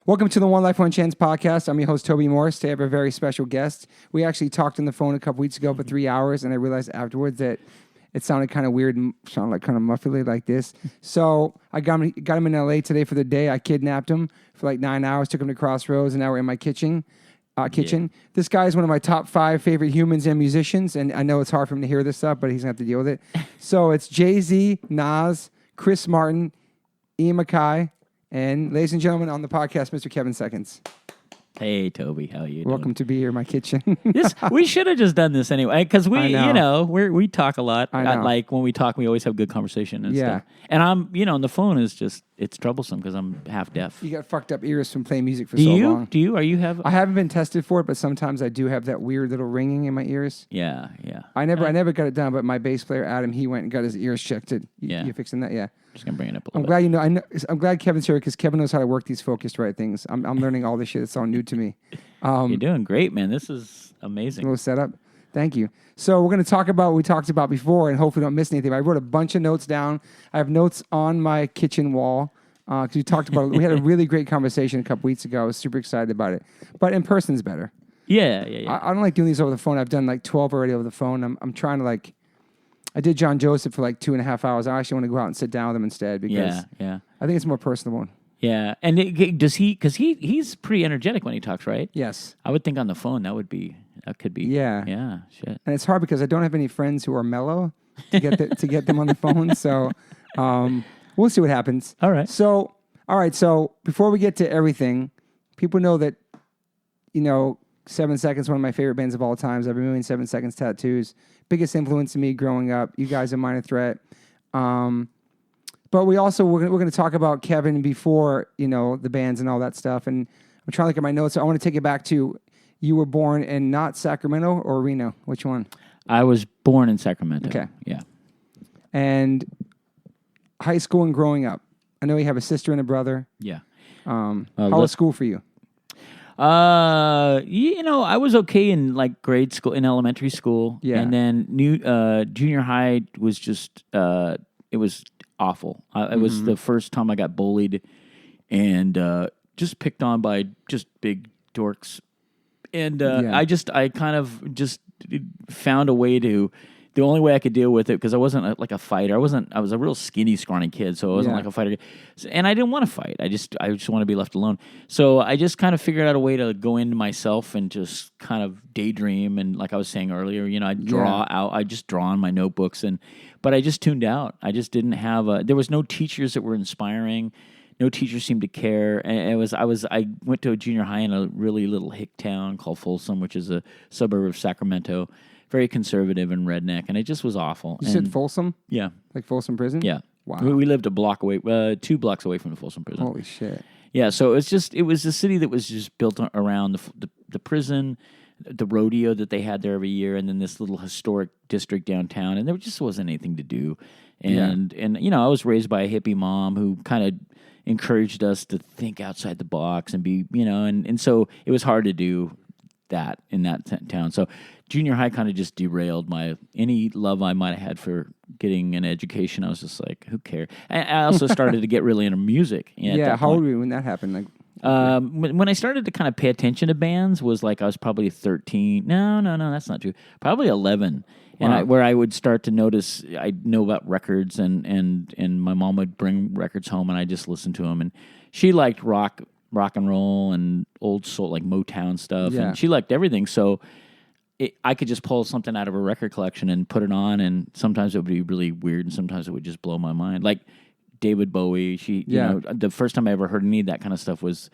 Welcome to the One Life, One Chance podcast. I'm your host, Toby Morse. Today I have a very special guest. We actually talked on the phone a couple weeks ago for 3 hours, and I realized afterwards that it sounded kind of weird and sounded like kind of muffly like this. So I got him in L.A. today for the day. I kidnapped him for like 9 hours, took him to Crossroads, and now we're in my kitchen. This guy is one of my top 5 favorite humans and musicians, and I know it's hard for him to hear this stuff, but he's going to have to deal with it. So it's Jay-Z, Nas, Chris Martin, Ian MacKaye, and ladies and gentlemen, on the podcast, Mr. Kevin Seconds. Hey, Toby, how are you doing? Welcome to be here in my kitchen. We should have just done this anyway, because we talk a lot. I know. Like when we talk, we always have good conversation and stuff. And I'm, and the phone is just, it's troublesome because I'm half deaf. You got fucked up ears from playing music for so long. Do you? Are you have? I haven't been tested for it, but sometimes I do have that weird little ringing in my ears. Yeah. I never got it done, but my bass player Adam, he went and got his ears checked. You fixing that? Yeah. Just gonna bring it up a I'm little glad bit. you know. I'm glad Kevin's here because Kevin knows how to work these focused right things. I'm learning all this shit. It's all new to me. You're doing great, man. This is amazing. Little setup. Thank you. So we're going to talk about what we talked about before and hopefully don't miss anything. I wrote a bunch of notes down. I have notes on my kitchen wall because we talked about it. We had a really great conversation a couple weeks ago. I was super excited about it. But in person's better. Yeah. I don't like doing these over the phone. I've done like 12 already over the phone. I'm trying to I did John Joseph for like 2.5 hours. I actually want to go out and sit down with him instead because yeah. I think it's more personal. Yeah, and does he? Because he's pretty energetic when he talks, right? Yes. I would think on the phone that could be. Yeah. Shit. And it's hard because I don't have any friends who are mellow to get them on the phone. So we'll see what happens. All right. So before we get to everything, people know that 7 Seconds, one of my favorite bands of all times. I've been doing 7 Seconds tattoos. Biggest influence to me growing up. You guys are Minor Threat. But we're going to talk about Kevin before, the bands and all that stuff. And I'm trying to look at my notes. So I want to take it back to you were born in not Sacramento or Reno. Which one? I was born in Sacramento. Okay. Yeah. And high school and growing up. I know you have a sister and a brother. Yeah. How was school for you? I was okay in grade school, in elementary school. Yeah. And then junior high was just, it was awful. It was the first time I got bullied and just picked on by just big dorks. And I kind of just found a way to, the only way I could deal with it, because I wasn't a fighter. I was a real skinny, scrawny kid, so I wasn't like a fighter. And I didn't want to fight. I just want to be left alone. So I just kind of figured out a way to go into myself and just kind of daydream. And like I was saying earlier, I'd draw out. I just draw on my notebooks, but I just tuned out. I just didn't have there was no teachers that were inspiring. No teacher seemed to care. And I went to a junior high in a really little hick town called Folsom, which is a suburb of Sacramento. Very conservative and redneck, and it just was awful. You said Folsom? Yeah. Like Folsom Prison? Yeah. Wow. We lived a block away, 2 blocks away from the Folsom Prison. Holy shit. Yeah, so it was a city that was just built around the prison, the rodeo that they had there every year, and then this little historic district downtown, and there just wasn't anything to do. And I was raised by a hippie mom who kind of encouraged us to think outside the box and be, and so it was hard to do that in that town. So junior high kind of just derailed any love I might have had for getting an education. I was just like, who cares? I also started to get really into music. Yeah, how old were you when that happened? When I started to kind of pay attention to bands was I was probably 13. No, that's not true. Probably 11. And where I would start to notice, I know about records, and my mom would bring records home, and I just listened to them. And she liked rock and roll and old soul, like Motown stuff, and she liked everything. So I could just pull something out of a record collection and put it on, and sometimes it would be really weird, and sometimes it would just blow my mind. Like David Bowie, the first time I ever heard any of that kind of stuff was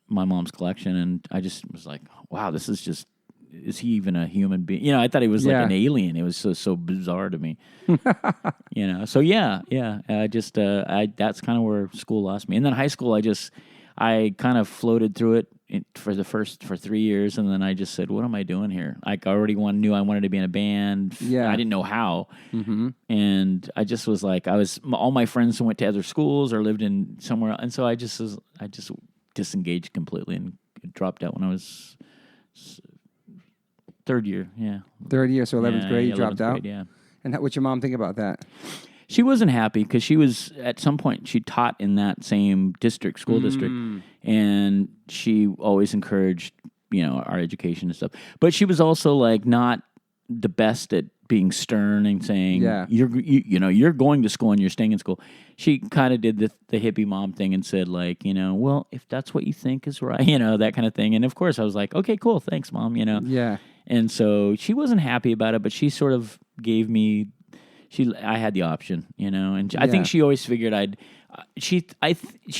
my mom's collection, and I just was like, wow, this is just. Is he even a human being? I thought he was like an alien. It was so bizarre to me. So that's kind of where school lost me. And then high school, I kind of floated through it for 3 years, and then I just said, what am I doing here? I already knew I wanted to be in a band. I didn't know how. And I just was like, all my friends who went to other schools or lived in somewhere, and so I just disengaged completely and dropped out when I was third year, Third year, so 11th grade, you dropped out? Grade, yeah. And what'd your mom think about that? She wasn't happy because she was, at some point, she taught in that same school district. And she always encouraged, our education and stuff. But she was also like not the best at being stern and saying, you're going to school and you're staying in school. She kind of did the hippie mom thing and said like, well, if that's what you think is right, that kind of thing. And of course I was like, okay, cool. Thanks, Mom, Yeah. And so she wasn't happy about it, but she sort of gave me, I had the option, and I think she always figured she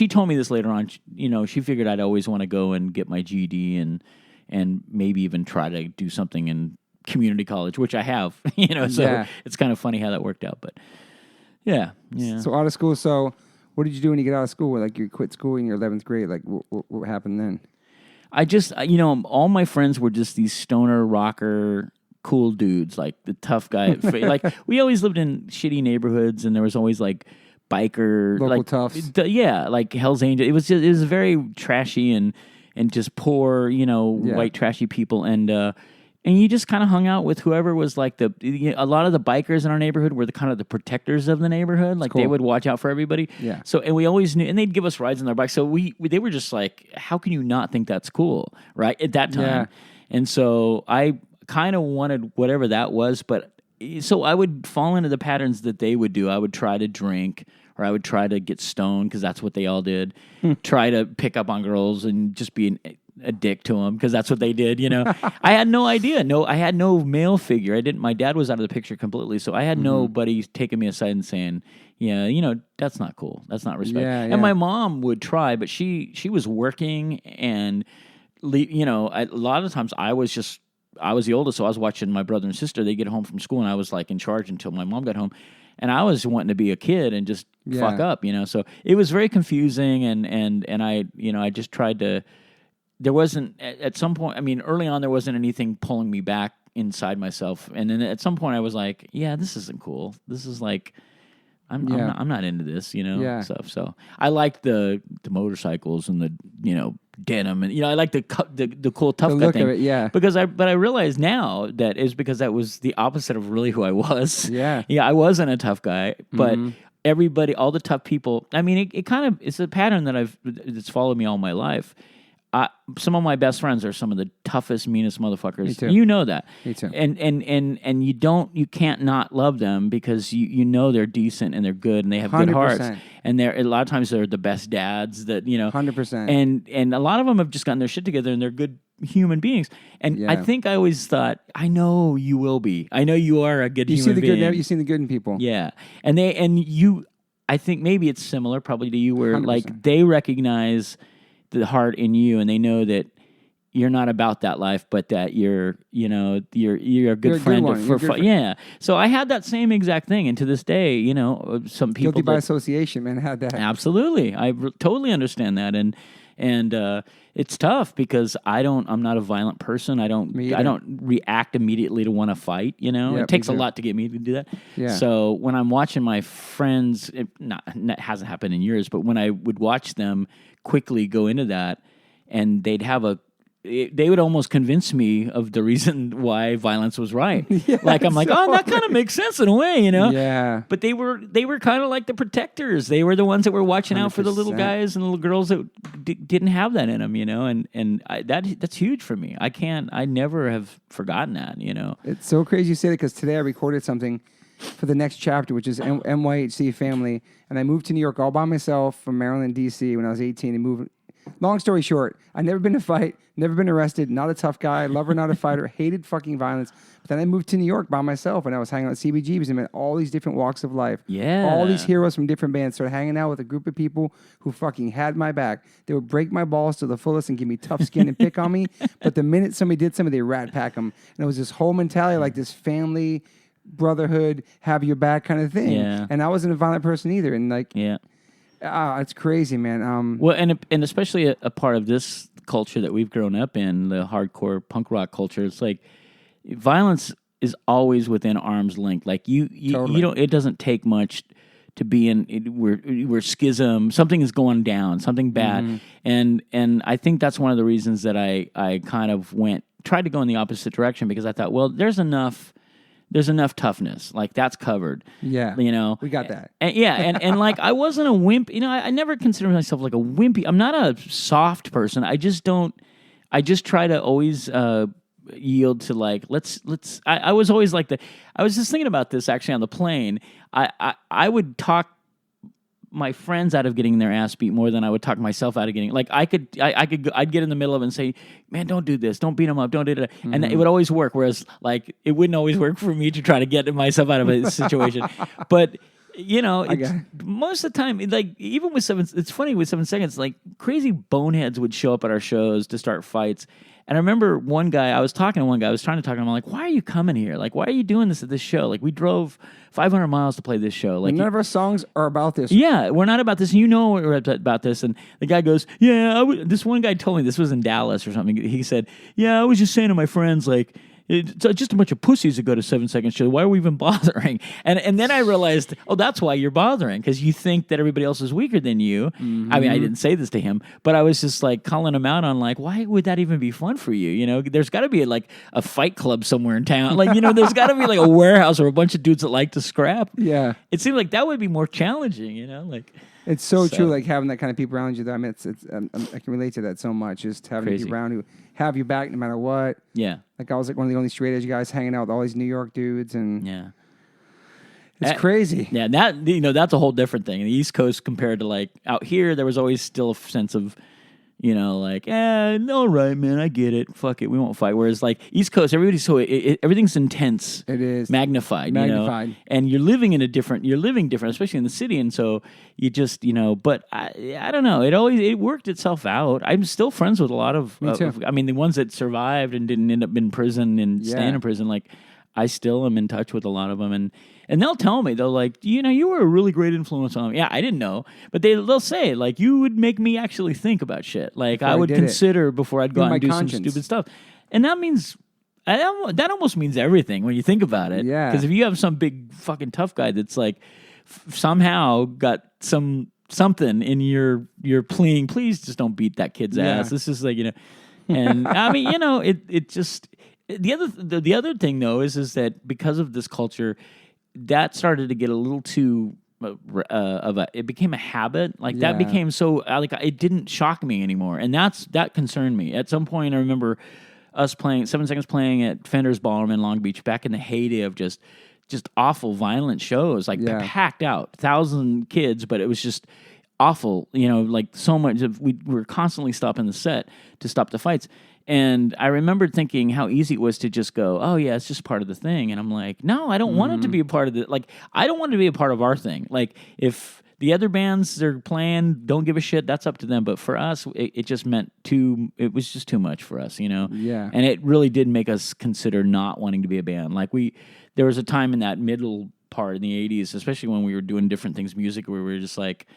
told me this later on, she figured I'd always want to go and get my GED and maybe even try to do something in community college, which I have, so it's kind of funny how that worked out, but yeah. So out of school, so what did you do when you get out of school? Like you quit school in your 11th grade, like what happened then? I just, all my friends were just these stoner rocker cool dudes, like the tough guy. Like we always lived in shitty neighborhoods, and there was always like biker, local like toughs. Like Hell's Angels. It was very trashy and just poor, white trashy people, and you just kind of hung out with whoever was like a lot of the bikers in our neighborhood were the kind of the protectors of the neighborhood. Like they would watch out for everybody. Yeah. So, and we always knew, and they'd give us rides on their bikes. So they were just like, how can you not think that's cool? Right. At that time. Yeah. And so I kind of wanted whatever that was, but so I would fall into the patterns that they would do. I would try to drink, or I would try to get stoned because that's what they all did. Try to pick up on girls and just be a dick to them because that's what they did. I had no idea. I had no male figure. My dad was out of the picture completely, so I had nobody taking me aside and saying, "Yeah, that's not cool. That's not respect." And my mom would try, but she was working, and a lot of times I was the oldest, so I was watching my brother and sister. They get home from school, and I was like in charge until my mom got home. And I was wanting to be a kid and just fuck up, So it was very confusing, and I just tried to. There wasn't at some point. I mean, early on there wasn't anything pulling me back inside myself, and then at some point I was like, "Yeah, this isn't cool. This is like, I'm not into this, stuff." So I liked the motorcycles and the denim, and I like the cool tough guy thing. Of it, But I realize now that is because that was the opposite of really who I was. Yeah. I wasn't a tough guy, but everybody, all the tough people. I mean, it's a pattern that's followed me all my life. Some of my best friends are some of the toughest, meanest motherfuckers. Me too. You know that. Me too. And you can't not love them because you know they're decent and they're good and they have 100%. good hearts. And a lot of times they're the best dads that 100%. And a lot of them have just gotten their shit together and they're good human beings. And I think I always thought, I know you will be. I know you are a good human being. You've seen the good in people. Yeah. I think maybe it's similar probably to you where 100%. like they recognize the heart in you, and they know that you're not about that life, but that you're a good friend. Yeah. So I had that same exact thing, and to this day, some people guilty by association, man, had that. Absolutely, I totally understand that, and it's tough because I'm not a violent person. I don't react immediately to want to fight. It takes a lot to get me to do that. Yeah. So when I'm watching my friends, it hasn't happened in years, but when I would watch them quickly go into that, and they would almost convince me of the reason why violence was right. Like I'm like, oh, that kind of makes sense in a way, Yeah. But they were kind of like the protectors. They were the ones that were watching out for the little guys and little girls that didn't have that in them, And that's huge for me. I never have forgotten that, It's so crazy you say that because today I recorded something for the next chapter, which is NYHC family, and I moved to New York all by myself from Maryland, D.C. when I was 18 and moved. Long story short, I'd never been in a fight, never been arrested, not a tough guy, lover, not a fighter, hated fucking violence. But then I moved to New York by myself, and I was hanging out at CBGBs and met all these different walks of life. Yeah. All these heroes from different bands. Started hanging out with a group of people who fucking had my back. They would break my balls to the fullest and give me tough skin and pick on me. But the minute somebody did something, they rat pack them. And it was this whole mentality, like this family, brotherhood, have your back kind of thing. Yeah. And I wasn't a violent person either. And like, yeah. It's crazy, man. Well, and especially a part of this culture that we've grown up in, the hardcore punk rock culture, it's like violence is always within arm's length. Like you don't. It doesn't take much to be in. We're schism. Something is going down. Something bad. And I think that's one of the reasons that I kind of tried to go in the opposite direction because I thought, well, there's enough there's enough toughness. Like, that's covered. Yeah. You know? We got that. And like, I wasn't a wimp. You know, I never considered myself like a wimpy. I'm not a soft person. I just try to always yield to like, I was always like I was just thinking about this actually on the plane. I would talk my friends out of getting their ass beat more than I would talk myself out of getting, like, I'd get in the middle of it and say, man, don't do this, don't beat them up, don't do that. And it would always work. Whereas like, it wouldn't always work for me to try to get myself out of a situation. But you know, most of the time, like, even with it's funny with 7 Seconds, like, crazy boneheads would show up at our shows to start fights. And I remember one guy, I was trying to talk to him. I'm like, why are you coming here? Like, why are you doing this at this show? Like, we drove 500 miles to play this show. Like, none of our songs are about this. Yeah, we're not about this. You know we're about this. And the guy goes, yeah, this one guy told me, this was in Dallas or something. He said, yeah, I was just saying to my friends, like, it's just a bunch of pussies that go to 7 Seconds show. Why are we even bothering? And then I realized, oh, that's why you're bothering, because you think that everybody else is weaker than you. Mm-hmm. I mean, I didn't say this to him, but I was just like calling him out on like, why would that even be fun for you? You know, there's got to be like a fight club somewhere in town. Like, you know, there's got to be like a warehouse or a bunch of dudes that like to scrap. Yeah. It seemed like that would be more challenging, you know, like. It's so true, like having that kind of people around you. That I mean, I can relate to that so much. Just having people around who have you back no matter what. Yeah. Like I was like one of the only straight edge guys hanging out with all these New York dudes, and it's that, crazy. Yeah, that, you know, that's a whole different thing. In the East Coast compared to like out here, there was always still a sense of, you know, like, all right, man, I get it. Fuck it, we won't fight. Whereas, like, East Coast, everybody's everything's intense. It is. Magnified. You know? And you're living different, especially in the city. And so you just, you know, but I don't know. It worked itself out. I'm still friends with a lot of, Me too. I mean, the ones that survived and didn't end up in prison and staying in prison, like, I still am in touch with a lot of them, and they'll tell me, they'll like, you know, you were a really great influence on me. Yeah, I didn't know, but they'll say like, you would make me actually think about shit. Like before I would consider before I'd go out and do some stupid stuff, and that means that almost means everything when you think about it. Yeah, because if you have some big fucking tough guy that's like somehow got something in your pleading, please just don't beat that kid's ass. This is like, you know, and I mean, you know, it just. The other thing though is that because of this culture, that started to get a little too it became a habit. Like that became so like it didn't shock me anymore, and that concerned me. At some point, I remember us playing 7 Seconds playing at Fender's Ballroom in Long Beach back in the heyday of just awful violent shows, like packed out, 1,000 kids, but it was just awful. You know, like so much. We were constantly stopping the set to stop the fights. And I remember thinking how easy it was to just go, oh, yeah, it's just part of the thing. And I'm like, no, I don't want it to be a part of the, like, I don't want it to be a part of our thing. Like, if the other bands they're playing don't give a shit, that's up to them. But for us, it just meant it was just too much for us, you know? Yeah. And it really did make us consider not wanting to be a band. Like, there was a time in that middle part in the 80s, especially when we were doing different things musically, where we were just like,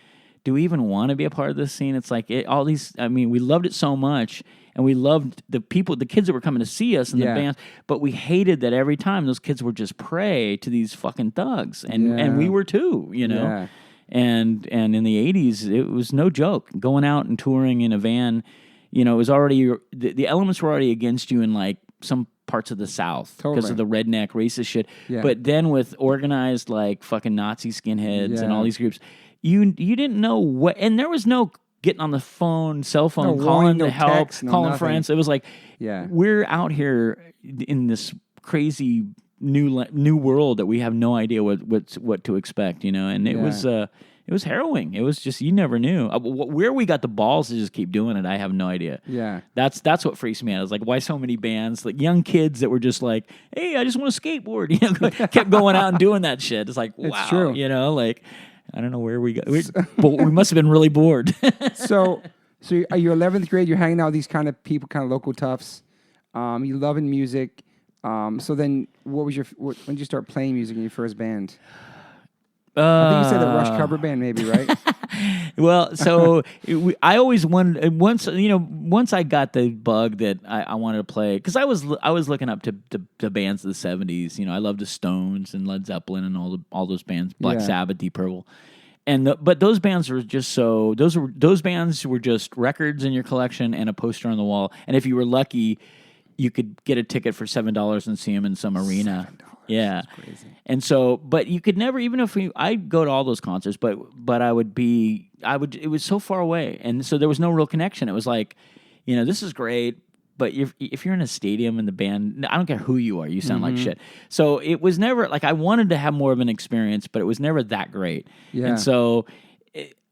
do we even want to be a part of this scene? It's like, we loved it so much. And we loved the kids that were coming to see us and the bands, but we hated that every time those kids were just prey to these fucking thugs, and we were too, you know. Yeah. And in the 80s, it was no joke going out and touring in a van. You know, it was already the elements were already against you in like some parts of the South because of the redneck racist shit. Yeah. But then with organized like fucking Nazi skinheads and all these groups, you didn't know what, and there was no getting on the cell phone, calling to help, calling friends. It was like, we're out here in this crazy new world that we have no idea what to expect, you know. And it was harrowing. It was just, you never knew where we got the balls to just keep doing it. I have no idea. Yeah, that's what freaks me out. It's like, why so many bands, like young kids that were just like, hey, I just want to skateboard, you know, kept going out and doing that shit. It's like, wow, it's true. You know, like. I don't know where we got, but we must have been really bored. So you're 11th grade. You're hanging out with these kind of people, kind of local toughs. You loving music. So then, when did you start playing music in your first band? I think you said a Rush cover band, maybe, right? Well, so I always wanted, once I got the bug that I wanted to play, because I was looking up to the bands of the 70s. You know, I loved the Stones and Led Zeppelin and all those bands, Black Sabbath, Deep Purple. But those bands were just those bands were just records in your collection and a poster on the wall. And if you were lucky, you could get a ticket for $7 and see them in some arena. $7. Yeah. That's crazy. And so, but you could never, even if I'd go to all those concerts, but it was so far away. And so there was no real connection. It was like, this is great, but if you're in a stadium and the band, I don't care who you are, you sound like shit. So it was never, like, I wanted to have more of an experience, but it was never that great. Yeah. And so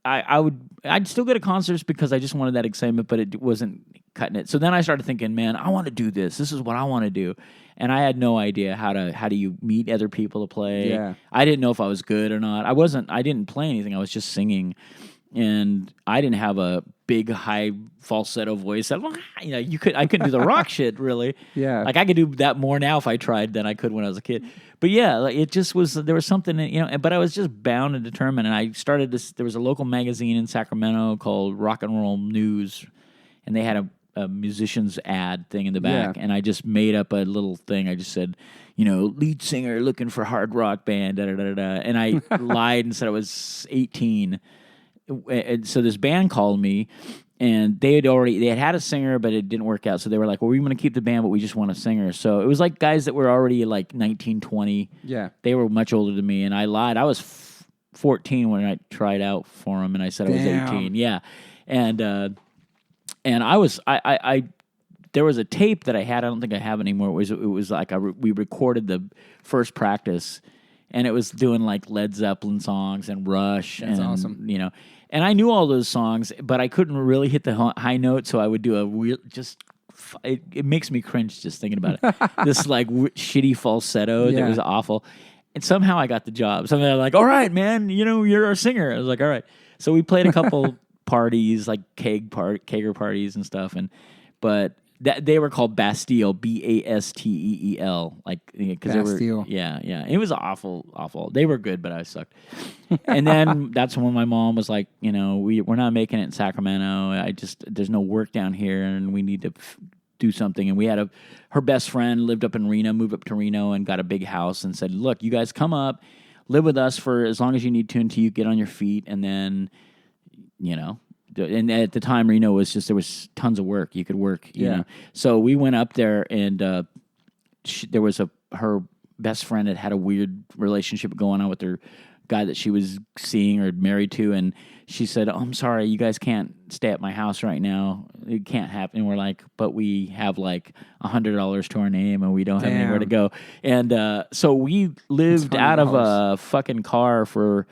I'd still go to concerts because I just wanted that excitement, but it wasn't cutting it. So then I started thinking, man, I want to do this. This is what I want to do. And I had no idea how do you meet other people to play. Yeah. I didn't know if I was good or not. I didn't play anything. I was just singing. And I didn't have a big high falsetto voice. I couldn't do the rock shit really. Yeah. Like I could do that more now if I tried than I could when I was a kid. But yeah, like it just was, there was something, but I was just bound and determined. And I started this, there was a local magazine in Sacramento called Rock and Roll News. And they had a musician's ad thing in the back. Yeah. And I just made up a little thing. I just said, lead singer looking for hard rock band, da da da da. And I lied and said I was 18. And so this band called me, and they had a singer, but it didn't work out. So they were like, well, we want to keep the band, but we just want a singer. So it was like guys that were already like 19, 20. Yeah. They were much older than me, and I lied. I was 14 when I tried out for them, and I said I was 18. Yeah. And there was a tape that I had. I don't think I have it anymore. It was like we recorded the first practice, and it was doing like Led Zeppelin songs and Rush. That's and, awesome. And I knew all those songs, but I couldn't really hit the high note, so I would do a real, it makes me cringe just thinking about it. This like shitty falsetto that was awful. And somehow I got the job. Somehow they're like, all right, man, you're our singer. I was like, all right. So we played a couple parties, like kegger parties and stuff. But they were called Bastille, Basteel, like because they were, yeah. It was awful. They were good, but I sucked. And then that's when my mom was like, we're not making it in Sacramento. There's no work down here, and we need to do something. And we had her best friend lived up in Reno, moved up to Reno, and got a big house, and said, look, you guys come up, live with us for as long as you need to until you get on your feet, and then, And at the time, Reno was there was tons of work. You could work, you know. So we went up there, and there was her best friend had a weird relationship going on with her guy that she was seeing or married to, and she said, "Oh, I'm sorry, you guys can't stay at my house right now. It can't happen." And we're like, "But we have like $100 to our name, and we don't have anywhere to go." And so we lived out of a fucking car for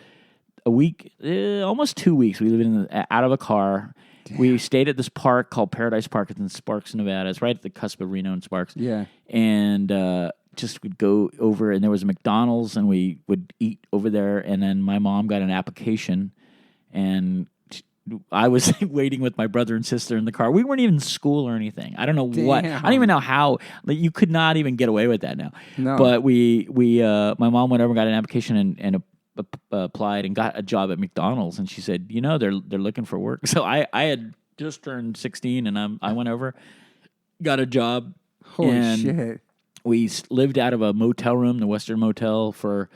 a week, almost 2 weeks. We lived out of a car. Damn. We stayed at this park called Paradise Park. It's in Sparks, Nevada. It's right at the cusp of Reno and Sparks. Yeah. And just would go over, and there was a McDonald's, and we would eat over there. And then my mom got an application, and I was waiting with my brother and sister in the car. We weren't even in school or anything. I don't know what. I don't even know how. Like, you could not even get away with that now. No. But my mom went over and got an application and applied and got a job at McDonald's, and she said, they're looking for work. So I had just turned 16, and I went over, got a job. Holy shit! We lived out of a motel room, the Western Motel, for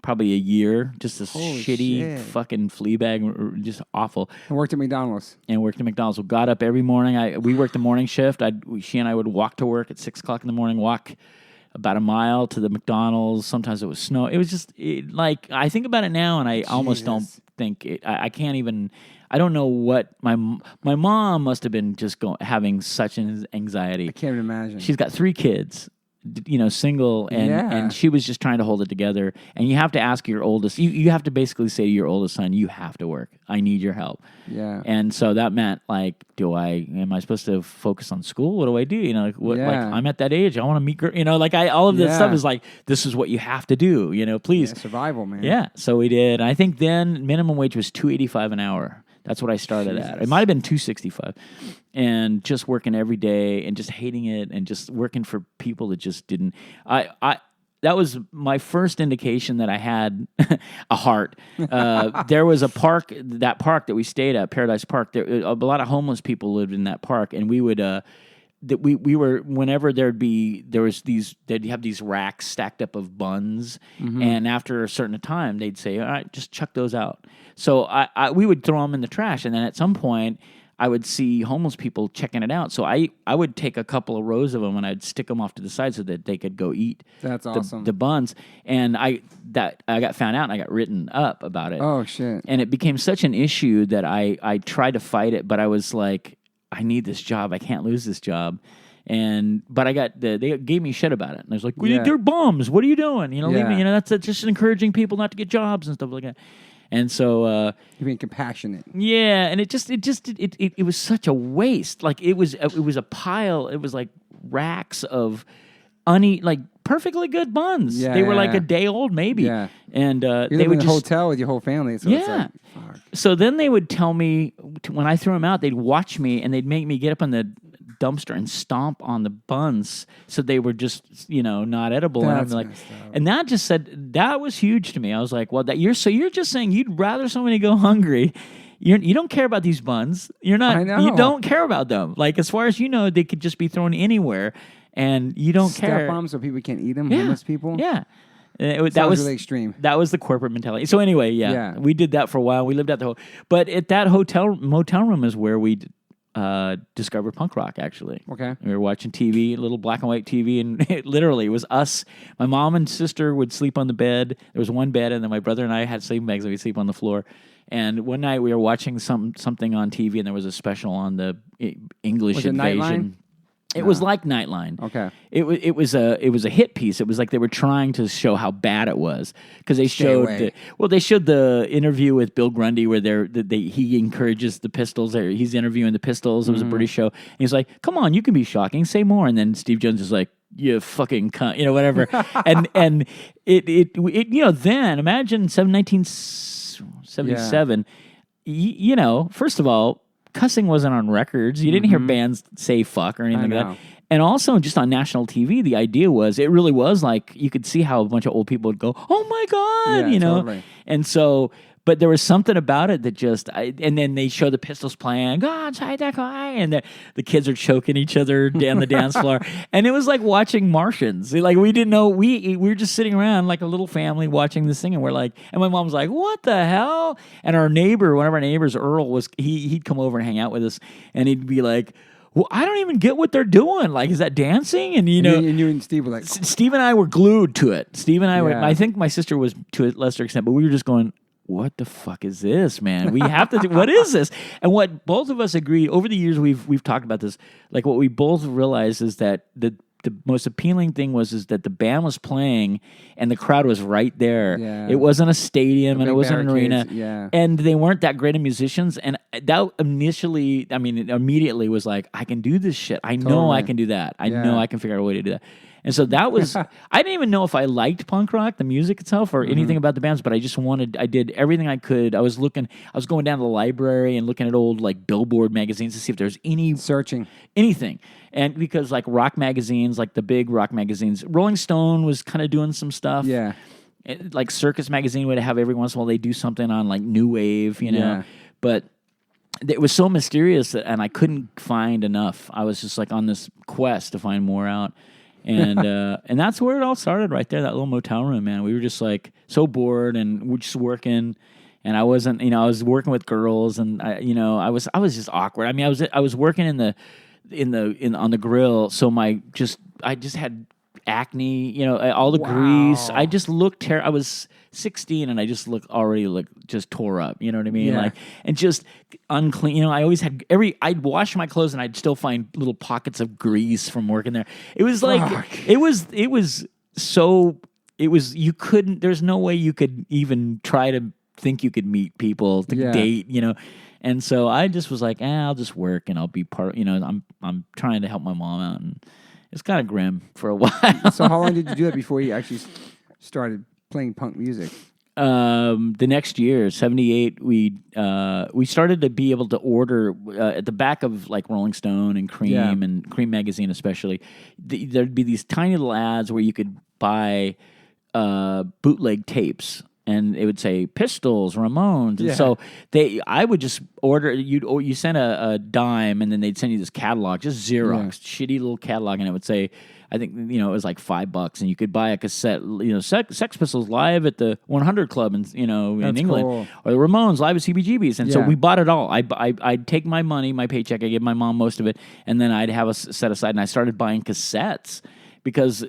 probably a year. Just this shitty fucking flea bag, just awful. And worked at McDonald's. We got up every morning. We worked the morning shift. She and I would walk to work at 6:00 in the morning. Walk about a mile to the McDonald's. Sometimes it was snow. It was just I think about it now, and I almost don't think it. I can't even. I don't know what my mom must have been just having such an anxiety. I can't even imagine. She's got 3 kids, single, and she was just trying to hold it together. And you have to ask your oldest. You have to basically say to your oldest son, "You have to work. I need your help." Yeah. And so that meant am I supposed to focus on school? What do I do? I'm at that age. I want to meet girls. All of this stuff is like, this is what you have to do. Please. Yeah, survival, man. Yeah. So we did. I think then minimum wage was $2.85 an hour. That's what I started at. It might have been $2.65, and just working every day and just hating it and just working for people that just didn't. That was my first indication that I had a heart. There was a park that we stayed at, Paradise Park. A lot of homeless people lived in that park, and we would. We were, whenever they'd have these racks stacked up of buns, and after a certain time they'd say, "All right, just chuck those out." So we would throw them in the trash, and then at some point I would see homeless people checking it out. So I would take a couple of rows of them and I'd stick them off to the side so that they could go eat. That's awesome. The buns. And I got found out and I got written up about it. Oh shit! And it became such an issue that I tried to fight it, but I was like, I need this job. I can't lose this job. But they gave me shit about it. And I was like, well, they're bums. What are you doing? Leave me. That's just encouraging people not to get jobs and stuff like that. And so you're being compassionate. Yeah, and it was such a waste. Like it was a pile. It was like racks of perfectly good buns. Yeah, they were like a day old maybe. Yeah. And you they live would in a hotel with your whole family. So it's like, fuck. So then they would tell me when I threw them out, they'd watch me and they'd make me get up on the dumpster and stomp on the buns so they were just not edible. That's and I'm like, messed up. and that just said that was huge to me. I was like, well, you're just saying you'd rather somebody go hungry. You don't care about these buns. You're not. I know. You don't care about them. Like as far as you know, they could just be thrown anywhere, and you don't care. Step on them so people can't eat them. Homeless people. Yeah. That was really extreme. That was the corporate mentality. So anyway, we did that for a while. We lived at but at that motel room is where we discovered punk rock, actually. Okay. We were watching TV, a little black and white TV, and it was us. My mom and sister would sleep on the bed. There was one bed, and then my brother and I had sleeping bags, and we'd sleep on the floor. And one night we were watching something on TV, and there was a special on the English Was it invasion. Nightline? It was like Nightline. Okay. It was a hit piece. It was like they were trying to show how bad it was because they showed the interview with Bill Grundy where he encourages the Pistols. He's interviewing the Pistols. It was a British show. And he's like, "Come on, you can be shocking. Say more." And then Steve Jones is like, "You fucking cunt," whatever. and it then imagine 1977. First of all, cussing wasn't on records. You didn't hear bands say fuck or anything like that. And also, just on national TV, the idea was, it really was like, you could see how a bunch of old people would go, "Oh my God," Totally. And so, but there was something about it that just, and then they show the Pistols playing, "God, side that guy," and the kids are choking each other down the dance floor. And it was like watching Martians. Like, we didn't know, we were just sitting around like a little family watching this thing, and we're like, and my mom's like, "What the hell?" And our neighbor, one of our neighbors, Earl, he'd come over and hang out with us, and he'd be like, "Well, I don't even get what they're doing. Like, is that dancing?" And and you and Steve were like, Steve and I were glued to it. Steve and I were, I think my sister was to a lesser extent, but we were just going, "What the fuck is this, man? We have to what is this?" And what both of us agreed over the years, we've talked about this, like what we both realized is that the most appealing thing is that the band was playing and the crowd was right there. Yeah. It wasn't a stadium and it wasn't an arena. Yeah. And they weren't that great of musicians. And that immediately was like, I can do this shit. I know I can do that. I know I can figure out a way to do that. And so that was, I didn't even know if I liked punk rock, the music itself, or anything about the bands, but I did everything I could. I was going down to the library and looking at old like Billboard magazines to see if there's anything. And because like rock magazines, like the big rock magazines, Rolling Stone was kind of doing some stuff. Yeah. Like Circus magazine would have every once in a while, they do something on like new wave, Yeah. But it was so mysterious and I couldn't find enough. I was just like on this quest to find more out. And and that's where it all started, right there, that little motel room, man. We were just like so bored, and we're just working. And I wasn't, I was working with girls, and I was just awkward. I mean, I was working on the grill, so I just had acne, all the grease. I just looked terrible. I was 16 and I just already just tore up, you know what I mean? Yeah. Like, and just unclean, I always had I'd wash my clothes and I'd still find little pockets of grease from working there. It was like, there's no way you could even try to think you could meet people to date, And so I just was like, I'll just work and I'll be part, I'm trying to help my mom out, and it's kind of grim for a while. So how long did you do that before you actually started playing punk music? The next year, 78, we started to be able to order at the back of like Rolling Stone and Cream and Cream magazine especially. There'd be these tiny little ads where you could buy bootleg tapes. and it would say Pistols, Ramones, and so I would just order. You send a dime, and then they'd send you this catalog, just Xerox, shitty little catalog, and it would say, I think it was like $5, and you could buy a cassette. Sex Pistols live at the 100 Club, in England, cool. or the Ramones live at CBGB's, and so we bought it all. I'd take my money, my paycheck, I give my mom most of it, and then I'd have a set aside, and I started buying cassettes. Because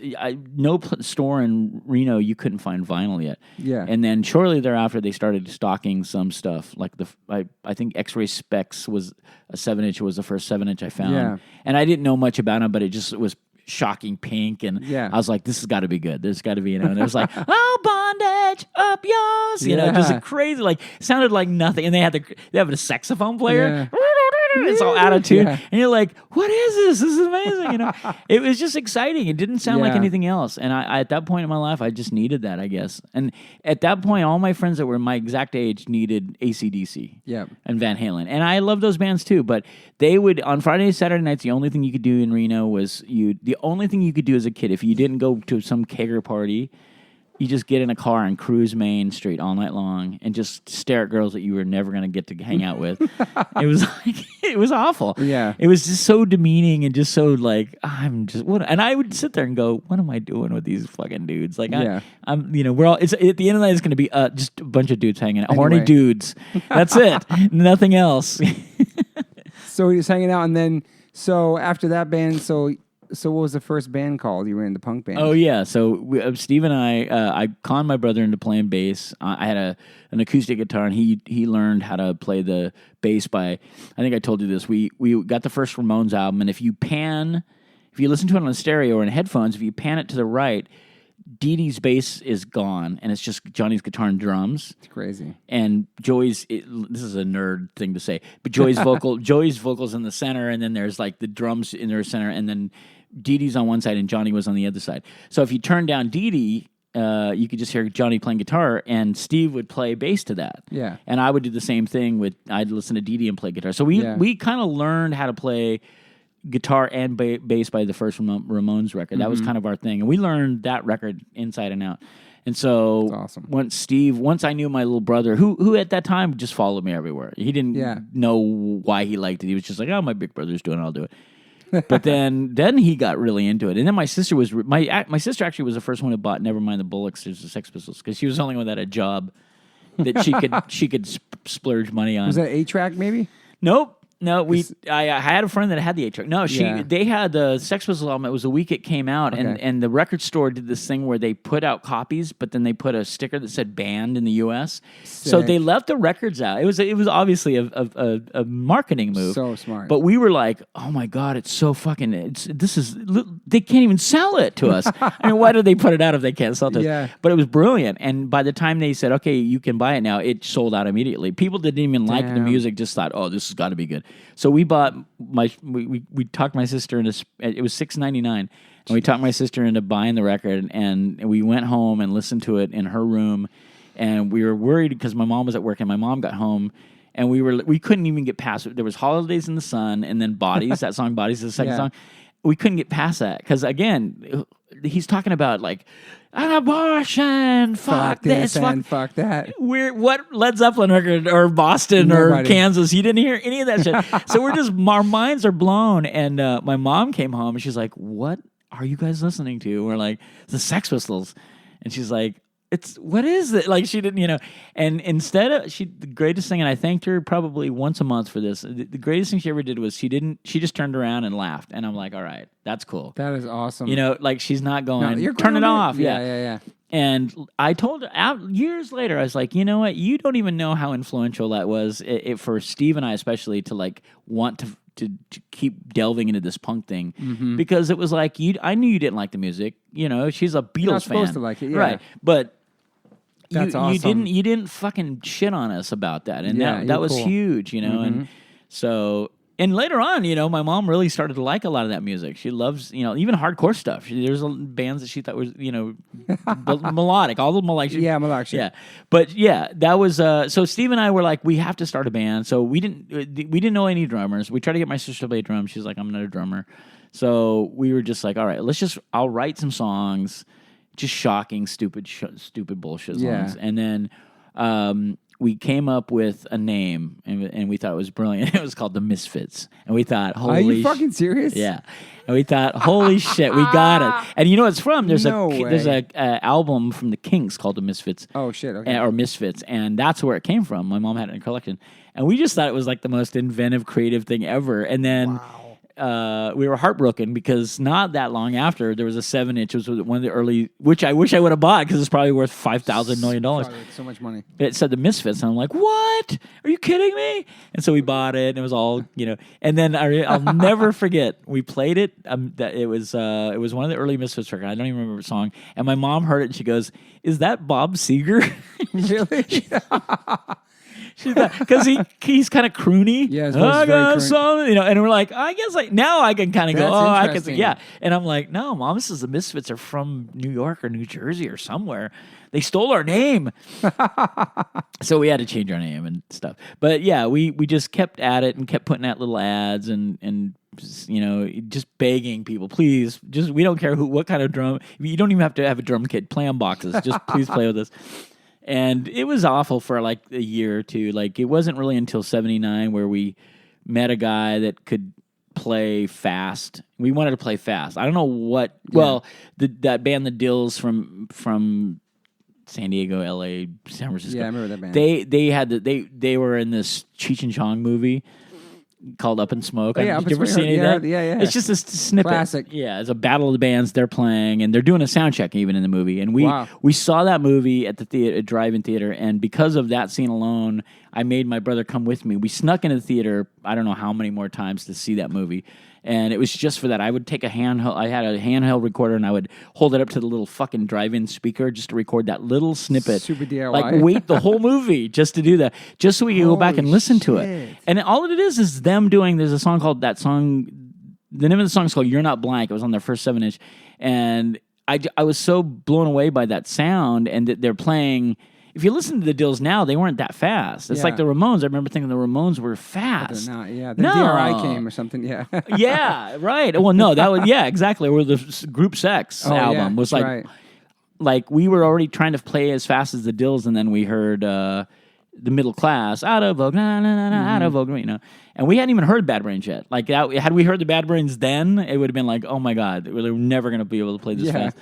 no store in Reno, you couldn't find vinyl yet. Yeah. And then shortly thereafter, they started stocking some stuff. Like I think X-Ray Specs was a 7-inch. Was the first 7-inch I found. Yeah. And I didn't know much about them, but it just was shocking pink. And I was like, this has got to be good. There's got to be, And it was like, oh, bondage up yours. Just crazy. Like, sounded like nothing. And they have a saxophone player. Yeah. It's all out of tune, and you're like, "What is this? This is amazing!" It was just exciting. It didn't sound like anything else, and I at that point in my life, I just needed that, I guess. And at that point, all my friends that were my exact age needed AC/DC, and Van Halen, and I love those bands too. But they would on Friday, Saturday nights. The only thing you could do in Reno was the only thing you could do as a kid if you didn't go to some kegger party. You just get in a car and cruise Main Street all night long and just stare at girls that you were never going to get to hang out with. It was awful. Yeah. It was just so demeaning and just so like, and I would sit there and go, what am I doing with these fucking dudes? Like, I'm we're all, it's at the end of the night, it's going to be just a bunch of dudes hanging out. Anyway. Horny dudes. That's it. Nothing else. So he was hanging out, and then, so after that band, So what was the first band called? You were in the punk band. Oh, yeah. So Steve and I conned my brother into playing bass. I had an acoustic guitar, and he learned how to play the bass by, I think I told you this, we got the first Ramones album, and if you listen to it on a stereo or in headphones, if you pan it to the right, Dee Dee's bass is gone, and it's just Johnny's guitar and drums. It's crazy. And this is a nerd thing to say, but Joey's vocals in the center, and then there's like the drums in their center, and then Dee Dee's on one side and Johnny was on the other side. So if you turn down Dee Dee, you could just hear Johnny playing guitar, and Steve would play bass to that. Yeah. And I would do the same thing I'd listen to Dee Dee and play guitar. So we kind of learned how to play guitar and bass by the first Ramones record. That was kind of our thing. And we learned that record inside and out. And so awesome. Once I knew my little brother, who at that time just followed me everywhere. He didn't know why he liked it. He was just like, oh, my big brother's doing it, I'll do it. But then he got really into it, and then my sister was my sister actually was the first one who bought Nevermind the Bollocks, there's the Sex Pistols, because she was the only one that had a job that she could splurge money on. Was that 8-track maybe? Nope. No, I had a friend that had the 8-track. No, they had the Sex Pistols album. It was the week it came out, and the record store did this thing where they put out copies, but then they put a sticker that said banned in the U.S. Sick. So they left the records out. It was obviously a marketing move. So smart. But we were like, oh my god, it's so fucking. They can't even sell it to us. I mean, why did they put it out if they can't sell it to us? Yeah. But it was brilliant. And by the time they said, okay, you can buy it now, it sold out immediately. People didn't even like the music, just thought, oh, this has got to be good. So we bought we talked my sister into, it was $6.99, and we talked my sister into buying the record, and we went home and listened to it in her room, and we were worried because my mom was at work, and my mom got home, and we couldn't even get past it. There was Holidays in the Sun, and then Bodies, that song Bodies is the second song. We couldn't get past that because again, he's talking about like an abortion, fuck this, fuck that. What Led Zeppelin record or Boston or Kansas? You didn't hear any of that shit. So our minds are blown. And my mom came home and she's like, "What are you guys listening to?" We're like, "The Sex Pistols," and she's like, what is it? Like she didn't, and instead of the greatest thing, and I thanked her probably once a month for this. The greatest thing she ever did was she just turned around and laughed, and I'm like, all right, that's cool. That is awesome. Like she's not going, you're turn it off. Yeah. And I told her years later, I was like, you know what? You don't even know how influential that was for Steve and I, especially to like want to keep delving into this punk thing because it was like I knew you didn't like the music. She's a Beatles fan. You're not supposed to like it, right? But that's awesome. You didn't fucking shit on us about that, and that was cool. Huge, and so. And later on, my mom really started to like a lot of that music. She loves, even hardcore stuff. There's bands that she thought was, melodic, all the melodic. Melodic. Yeah, but that was. So Steve and I were like, we have to start a band. So we didn't know any drummers. We tried to get my sister to play drums. She's like, I'm not a drummer. So we were just like, all right, I'll write some songs. just shocking, stupid bullshit songs. Yeah. And then we came up with a name, and we thought it was brilliant. It was called the Misfits, and we thought, holy, are you fucking serious? yeah. And we thought, holy shit, we got it. And you know what it's from? There's a album from the Kinks called the Misfits. Oh shit, okay. Or Misfits, and that's where it came from. My mom had it in her collection, and we just thought it was like the most inventive, creative thing ever. And then we were heartbroken because not that long after there was a 7-inch, which was one of the early, which I wish I would have bought because it's probably worth $5,000 million. So much money. It said the Misfits, and I'm like, what? Are you kidding me? And so we bought it, and it was all, and then I'll never forget, we played it. It was one of the early Misfits records. I don't even remember the song. And my mom heard it, and she goes, "Is that Bob Seger?" Really? Because he's kind of croony. Yeah, his voice is very croony. And we're like, I guess now I can kind of go, I can interesting. yeah. And I'm like, no, Mom, this is the Misfits are from New York or New Jersey or somewhere. They stole our name. So we had to change our name and stuff. But yeah, we just kept at it and kept putting out little ads and just begging people, please, just we don't care what kind of drum. You don't even have to have a drum kit. Play on boxes. Just please play with us. And it was awful for like a year or two. Like it wasn't really until 79 where we met a guy that could play fast. We wanted to play fast. I don't know what. Yeah. Well, that band, the Dills from San Diego, L.A., San Francisco. Yeah, I remember that band. They were in this Cheech and Chong movie called Up in Smoke. Oh, yeah, did you ever see any of that? Yeah. It's just a snippet. Classic. Yeah, it's a battle of the bands they're playing, and they're doing a sound check even in the movie. And we saw that movie at the theater, drive-in theater, and because of that scene alone, I made my brother come with me. We snuck into the theater, I don't know how many more times to see that movie. And it was just for that. I would take I had a handheld recorder, and I would hold it up to the little fucking drive-in speaker just to record that little snippet. Super DIY. Like, wait the whole movie just to do that, just so we could go back and listen to it. And all it is them doing, there's a song called, the name of the song is called You're Not Blank. It was on their first 7-inch. And I was so blown away by that sound, and that they're playing. If you listen to the Dills now, they weren't that fast. It's like the Ramones. I remember thinking the Ramones were fast. But they're not, The DRI came or something, yeah. Yeah, right. Well, no, that was, exactly. Or the Group Sex album was like, right. Like we were already trying to play as fast as the Dills, and then we heard the Middle Class, out of vogue, out of vogue, and we hadn't even heard Bad Brains yet. Like that, had we heard the Bad Brains then, it would have been like, oh my God, we're never going to be able to play this fast.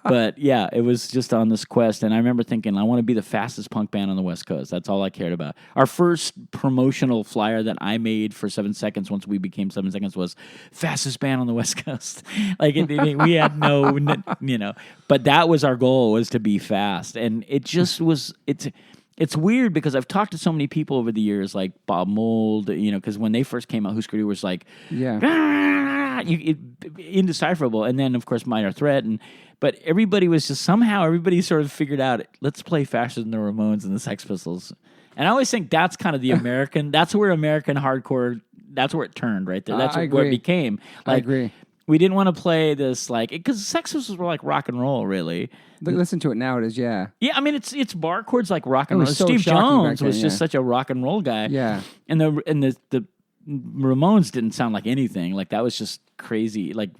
But yeah, it was just on this quest, and I remember thinking, I want to be the fastest punk band on the West Coast. That's all I cared about. Our first promotional flyer that I made for 7 Seconds, once we became 7 Seconds, was fastest band on the West Coast. Like we had no, but that was our goal, was to be fast, and it just was. It's weird because I've talked to so many people over the years, like Bob Mould, because when they first came out, Husker Du was like, indecipherable. And then, of course, Minor Threat. But everybody was just, somehow everybody sort of figured out, let's play faster than the Ramones and the Sex Pistols. And I always think that's kind of the American, that's where American hardcore, that's where it turned right there. That's where it became. Like, I agree. We didn't want to play this, like, because Sex Pistols were like rock and roll, really. Listen to it now, it is, yeah. Yeah, I mean, it's bar chords like rock and roll. So Steve Jones then, was just such a rock and roll guy. Yeah. And the Ramones didn't sound like anything. Like, that was just crazy. Like,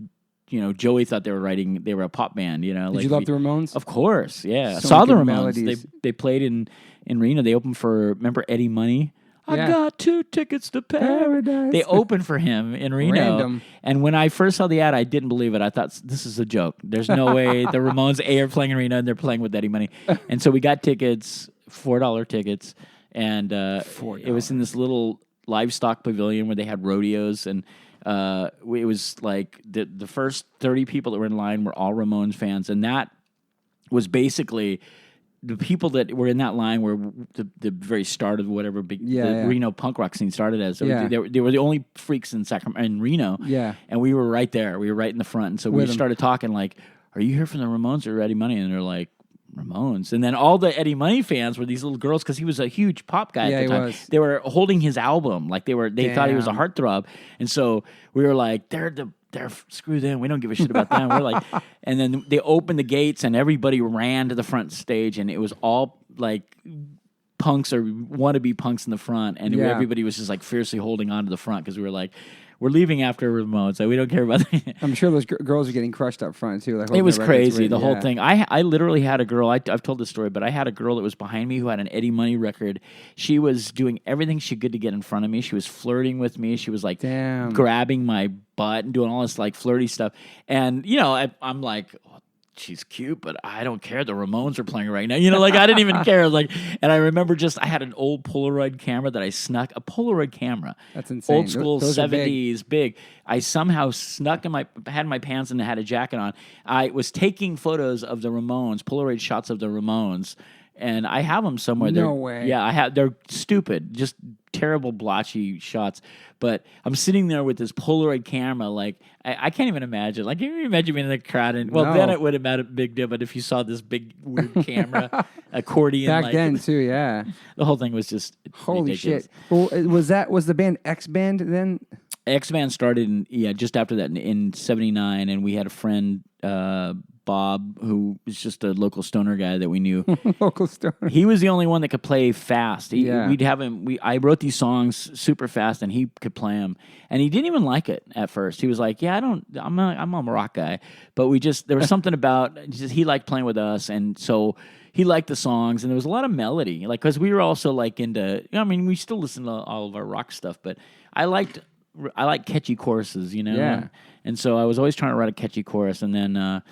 Joey thought they were a pop band, Did like, you love the Ramones? Of course, yeah. So Saw the Ramones. melodies. They played in Reno. They opened for, remember Eddie Money? I got 2 tickets to Paradise. They opened for him in Reno. Random. And when I first saw the ad, I didn't believe it. I thought, this is a joke. There's no way the Ramones are playing in Reno and they're playing with Eddie Money. And so we got tickets, $4 tickets. And it was in this little livestock pavilion where they had rodeos. And it was like the first 30 people that were in line were all Ramones fans. And that was basically... The people that were in that line were the very start of whatever Reno punk rock scene started as. So they were the only freaks in Reno. Yeah. And we were right there. We were right in the front. And so we started talking like, are you here from the Ramones or Eddie Money? And they're like, Ramones. And then all the Eddie Money fans were these little girls because he was a huge pop guy at the time. Was. They were holding his album. Like they thought he was a heartthrob. And so we were like, they're screw them. We don't give a shit about them. We're like, and then they opened the gates and everybody ran to the front stage and it was all like punks or wannabe punks in the front, and everybody was just like fiercely holding on to the front because we were like, we're leaving after Ramones. So we don't care about that. I'm sure those girls are getting crushed up front too. Like It was hoping the record's crazy, ready. the whole thing. I literally had a girl, I've told this story, but I had a girl that was behind me who had an Eddie Money record. She was doing everything she could to get in front of me. She was flirting with me. She was like Damn. grabbing my butt and doing all this like flirty stuff. And, you know, I'm like, oh, she's cute, but I don't care. The Ramones are playing right now. You know, like I didn't even care. Like, and I remember I had an old Polaroid camera that I snuck, a Polaroid camera. That's insane. Old school Those are big. 70s, big. I somehow snuck had my pants and had a jacket on. I was taking photos of the Ramones, Polaroid shots of the Ramones, and I have them somewhere. No way. Yeah, they're stupid, just terrible blotchy shots. But I'm sitting there with this Polaroid camera, like I can't even imagine. Like, can you imagine being in the crowd? And then it would have been a big deal. But if you saw this big weird camera, accordion, Back like, then too, yeah. the whole thing was just Holy ridiculous. shit! Well, was the band X Band then? X Band started just after that in '79, and we had a friend, Bob, who was just a local stoner guy that we knew. Local stoner. He was the only one that could play fast. Yeah. We'd have him. I wrote these songs super fast, and he could play them. And he didn't even like it at first. He was like, "Yeah, I'm a rock guy." But there was something about he liked playing with us, and so he liked the songs, and there was a lot of melody, like because we were also like into. I mean, we still listen to all of our rock stuff, but I like catchy choruses, you know. Yeah. And so I was always trying to write a catchy chorus, and then.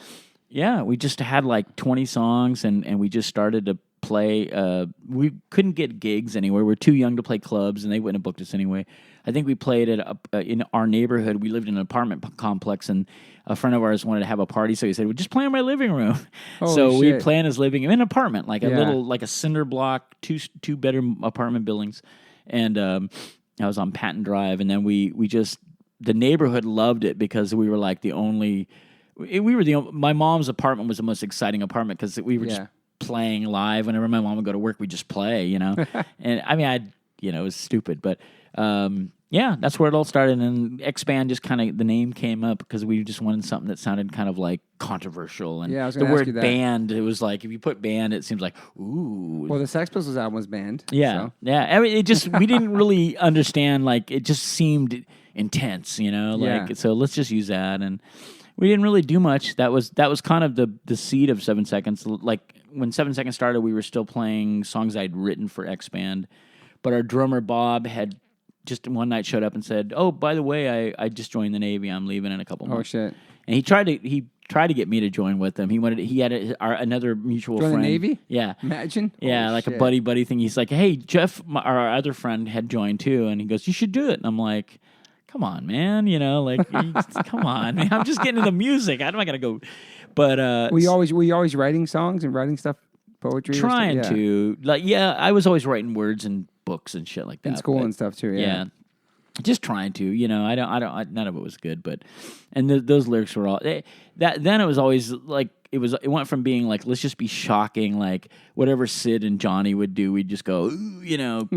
Yeah, we just had like 20 songs, and we just started to play. We couldn't get gigs anywhere. We're too young to play clubs, and they wouldn't have booked us anyway. I think we played in our neighborhood. We lived in an apartment complex, and a friend of ours wanted to have a party, so he said, "Well, just play in my living room." So we'd play in his living room, in an apartment, like a little, like a cinder block, two bedroom apartment buildings. And I was on Patton Drive, and then we just, the neighborhood loved it because we were like the only... my mom's apartment was the most exciting apartment because we were just playing live. Whenever my mom would go to work, we'd just play, you know. And I mean, it was stupid, but that's where it all started. And X Band just kind of, the name came up because we just wanted something that sounded kind of like controversial. And I was the ask word you that. band, it was like, if you put band, it seems like, ooh. Well, the Sex Pistols album was banned. Yeah, so. yeah. I mean, we didn't really understand, like, it just seemed intense, you know. Like, so let's just use that. And we didn't really do much. That was kind of the seed of 7 Seconds. Like when 7 Seconds started, we were still playing songs I'd written for X Band, but our drummer Bob had just one night showed up and said, "Oh, by the way, I just joined the Navy. I'm leaving in a couple months." Oh shit! And he tried to get me to join with him. He had another mutual Join friend. the Navy? Yeah. Imagine. Yeah, Holy like shit. a buddy thing. He's like, "Hey, Jeff, our other friend had joined too," and he goes, "You should do it." And I'm like, come on, man, you know, like, come on, man. I'm just getting into music. I'm not gonna go, but were you always writing songs and writing stuff, poetry? trying or stuff? to, like, I was always writing words and books and shit like that In school but, and stuff too. Yeah. just trying to, you know. None of it was good, but those lyrics were all then it was always like it went from being like, let's just be shocking, like whatever Sid and Johnny would do, we'd just go, ooh, you know,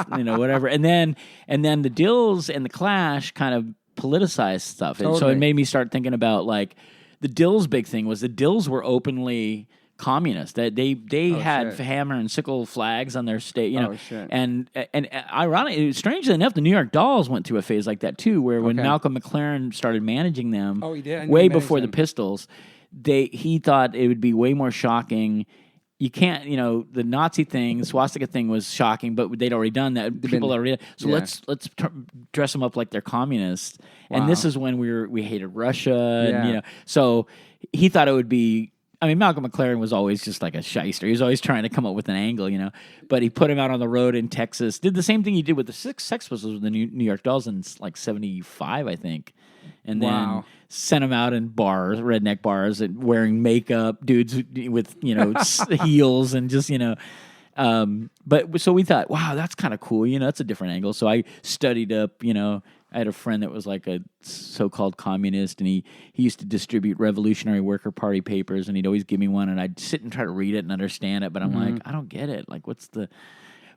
whatever. And then the Dills and the Clash kind of politicized stuff. And so it made me start thinking about, like, the Dills' big thing was the Dills were openly communist. That they had hammer and sickle flags on their state, you know. And ironically, strangely enough, the New York Dolls went through a phase like that too, where when Malcolm McLaren started managing them, he did. way before the Pistols, he thought it would be way more shocking. You can't, you know, the Nazi thing, the swastika thing was shocking, but they'd already done that. People already. So let's dress them up like they're communists. Wow. And this is when we hated Russia, and, you know. So he thought it would be. I mean, Malcolm McLaren was always just like a shyster. He was always trying to come up with an angle, you know. But he put him out on the road in Texas. Did the same thing he did with the Sex Pistols with the New York Dolls in like '75, I think. And then sent him out in bars, redneck bars, and wearing makeup, dudes with, you know, heels and just, you know. But so we thought, wow, that's kind of cool. You know, that's a different angle. So I studied up, you know. I had a friend that was like a so-called communist, and he used to distribute Revolutionary Worker Party papers, and he'd always give me one, and I'd sit and try to read it and understand it, but I'm like, I don't get it. Like, what's the...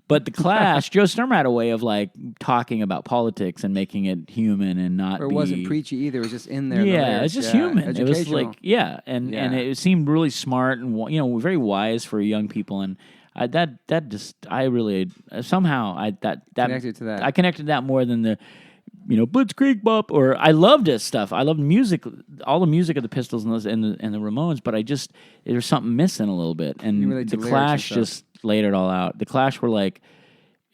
But the Clash, Joe Sturm had a way of, like, talking about politics and making it human and not Or it wasn't preachy either. It was just in there. Yeah, it's just human. It was like, and it seemed really smart and, you know, very wise for young people, and I connected to that. I connected that more than Blitzkrieg Bop, or I loved this stuff. I loved music, all the music of the Pistols and the Ramones, but there's something missing a little bit. And the Clash just laid it all out. The Clash were like,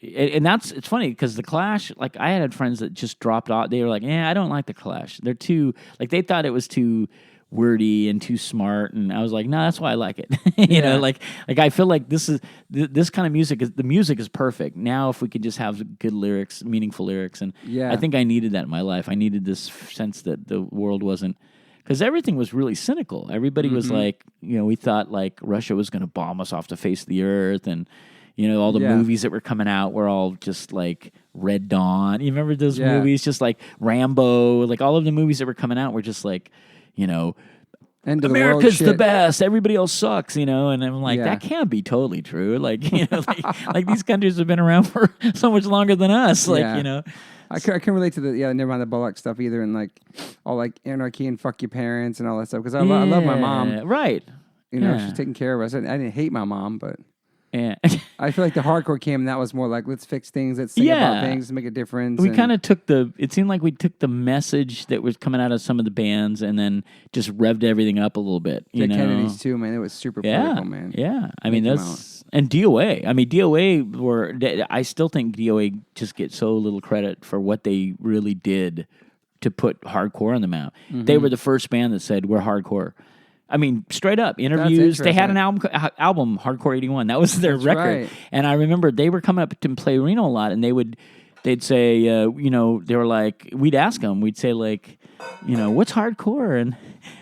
and it's funny because the Clash, like I had friends that just dropped off. They were like, "Yeah, I don't like the Clash. They're too like they thought it was too wordy and too smart." And I was like, "No, that's why I like it." you know, like I feel like this kind of music the music is perfect. Now, if we could just have good lyrics, meaningful lyrics, and I think I needed that in my life. I needed this sense that the world wasn't. Because everything was really cynical. Everybody was like, we thought like Russia was going to bomb us off the face of the earth, and all the movies that were coming out were all just like Red Dawn. You remember those movies? Just like Rambo, like all of the movies that were coming out were just like, America's the best. Everybody else sucks, And I'm like, that can't be totally true. Like, like these countries have been around for so much longer than us. Like, I can relate to never mind the Bullock stuff either, and like all like anarchy and fuck your parents and all that stuff. Because I love my mom, right? She's taking care of us. I didn't hate my mom, but I feel like the hardcore came, and that was more like let's fix things, let's sing about things, make a difference. We kind of took it seemed like we took the message that was coming out of some of the bands and then just revved everything up a little bit. The Kennedys too, man. It was super political, man. Yeah, I mean and DOA. I mean DOA I still think DOA just get so little credit for what they really did to put hardcore on the map. Mm-hmm. They were the first band that said we're hardcore. I mean, straight up interviews. They had an album, Hardcore 81. That was their record. Right. And I remember they were coming up to play Reno a lot, and they'd say, they were like, we'd ask them, we'd say like, what's hardcore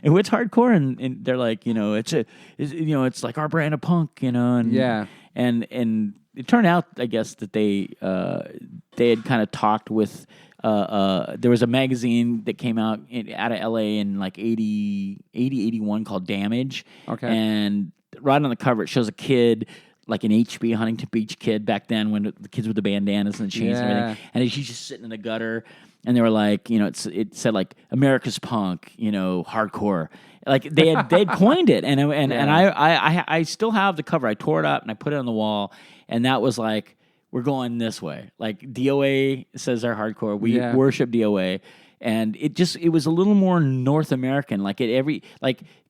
and what's hardcore, and they're like, it's like our brand of punk, and it turned out, I guess, that they had kind of talked with. There was a magazine that came out out of LA in like 81 called Damage. Okay. And right on the cover, it shows a kid, like an HB Huntington Beach kid back then, when the kids with the bandanas and the chains and everything. And he's just sitting in the gutter. And they were like, it said like America's punk, hardcore. Like they'd coined it. And I still have the cover. I tore it up and I put it on the wall. And that was like, we're going this way. Like DOA says they're hardcore. We worship DOA. And it was a little more North American. Like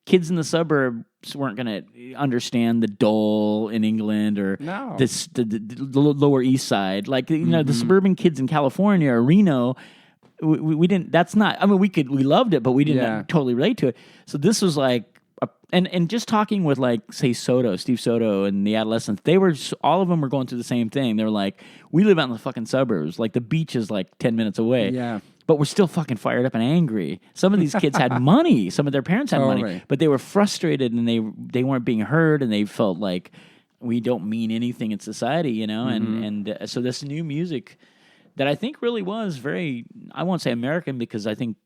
kids in the suburbs weren't going to understand the Dole in England or the Lower East Side. Like, the suburban kids in California or Reno, we didn't, that's not, I mean, we loved it, but we didn't totally relate to it. So this was like, and just talking with like, say, Steve Soto and the Adolescents, all of them were going through the same thing. They were like, we live out in the fucking suburbs. Like the beach is like 10 minutes away. Yeah. But we're still fucking fired up and angry. Some of these kids had money. Some of their parents had money. But they were frustrated and they weren't being heard, and they felt like we don't mean anything in society, And so this new music that I think really was very, I won't say American, because I think,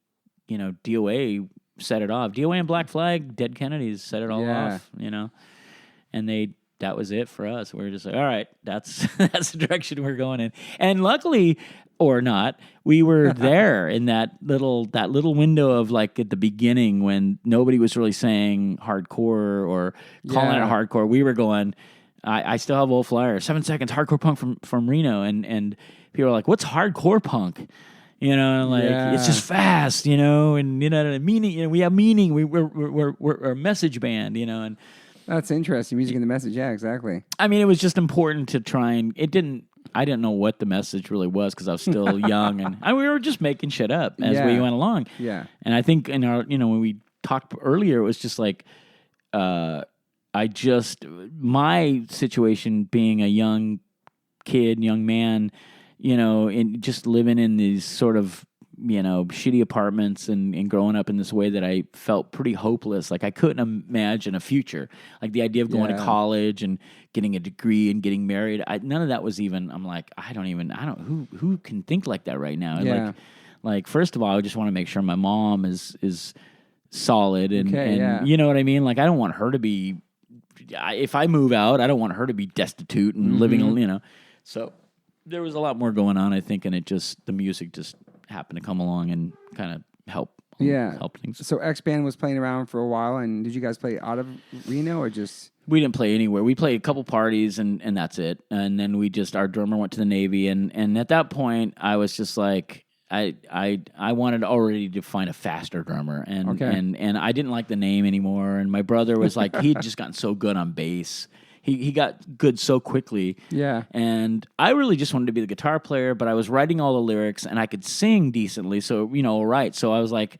DOA set it off. DOA and Black Flag, Dead Kennedys set it all off, and that was it for us. We were just like, all right, that's the direction we're going in. And luckily, or not, we were there in that little window of like at the beginning when nobody was really saying hardcore or calling it hardcore. We were going, I still have old flyers, 7 seconds, hardcore punk from Reno, and people are like, what's hardcore punk? It's just fast, and meaning. We have meaning. We're a message band, and that's interesting. Music and the message, yeah, exactly. I mean, it was just important to try and I didn't know what the message really was because I was still young, and we were just making shit up as we went along. Yeah, and I think in our, when we talked earlier, it was just like, my situation being a young man. In just living in these sort of, shitty apartments and growing up in this way that I felt pretty hopeless. Like I couldn't imagine a future. Like the idea of going to college and getting a degree and getting married. None of that was even, I'm like, who can think like that right now? Yeah. Like, first of all, I just want to make sure my mom is solid and you know what I mean? Like I don't want her to be, if I move out, I don't want her to be destitute and living, so there was a lot more going on, I think, and the music just happened to come along and kind of help things. So X-Band was playing around for a while, and did you guys play out of Reno or just? We didn't play anywhere. We played a couple parties, and that's it. And then our drummer went to the Navy, and at that point, I was just like, I wanted already to find a faster drummer, and Okay. and I didn't like the name anymore. And my brother was like, he'd just gotten so good on bass. He got good so quickly. Yeah. And I really just wanted to be the guitar player, but I was writing all the lyrics and I could sing decently. So, right. So I was like,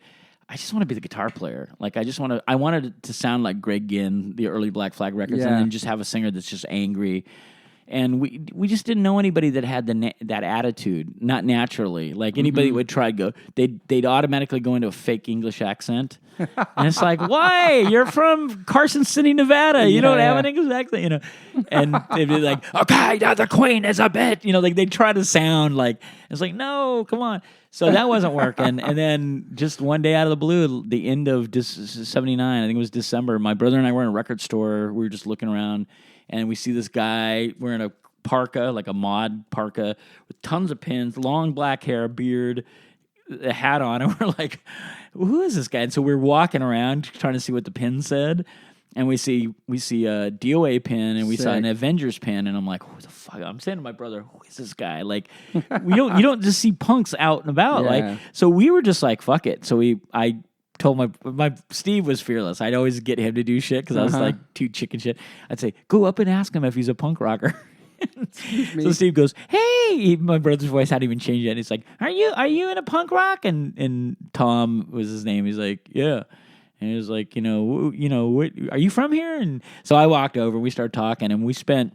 I just want to be the guitar player. Like, I wanted it to sound like Greg Ginn, the early Black Flag records, and then just have a singer that's just angry. And we just didn't know anybody that had that attitude, not naturally. Like anybody would try to go, they'd automatically go into a fake English accent, and it's like, why? You're from Carson City, Nevada. You don't have an English accent, And they'd be like, okay, now the Queen is a bit, like they try to sound like it's like, no, come on. So that wasn't working. And then just one day out of the blue, the end of 79, I think it was December. My brother and I were in a record store. We were just looking around. And we see this guy wearing a parka, like a mod parka, with tons of pins, long black hair, beard, a hat on. And we're like, who is this guy? And so we're walking around trying to see what the pin said. And we see a DOA pin, and we saw an Avengers pin. And I'm like, who the fuck? I'm saying to my brother, who is this guy? Like, you don't just see punks out and about. Like, so we were just like, fuck it. So I told my Steve was fearless. I'd always get him to do shit because I was like too chicken shit. I'd say, go up and ask him if he's a punk rocker. So Steve goes, hey, my brother's voice hadn't even changed yet. And he's like, are you in a punk rock? And Tom was his name. He's like, yeah. And he was like, what, are you from here? And so I walked over, we started talking, and we spent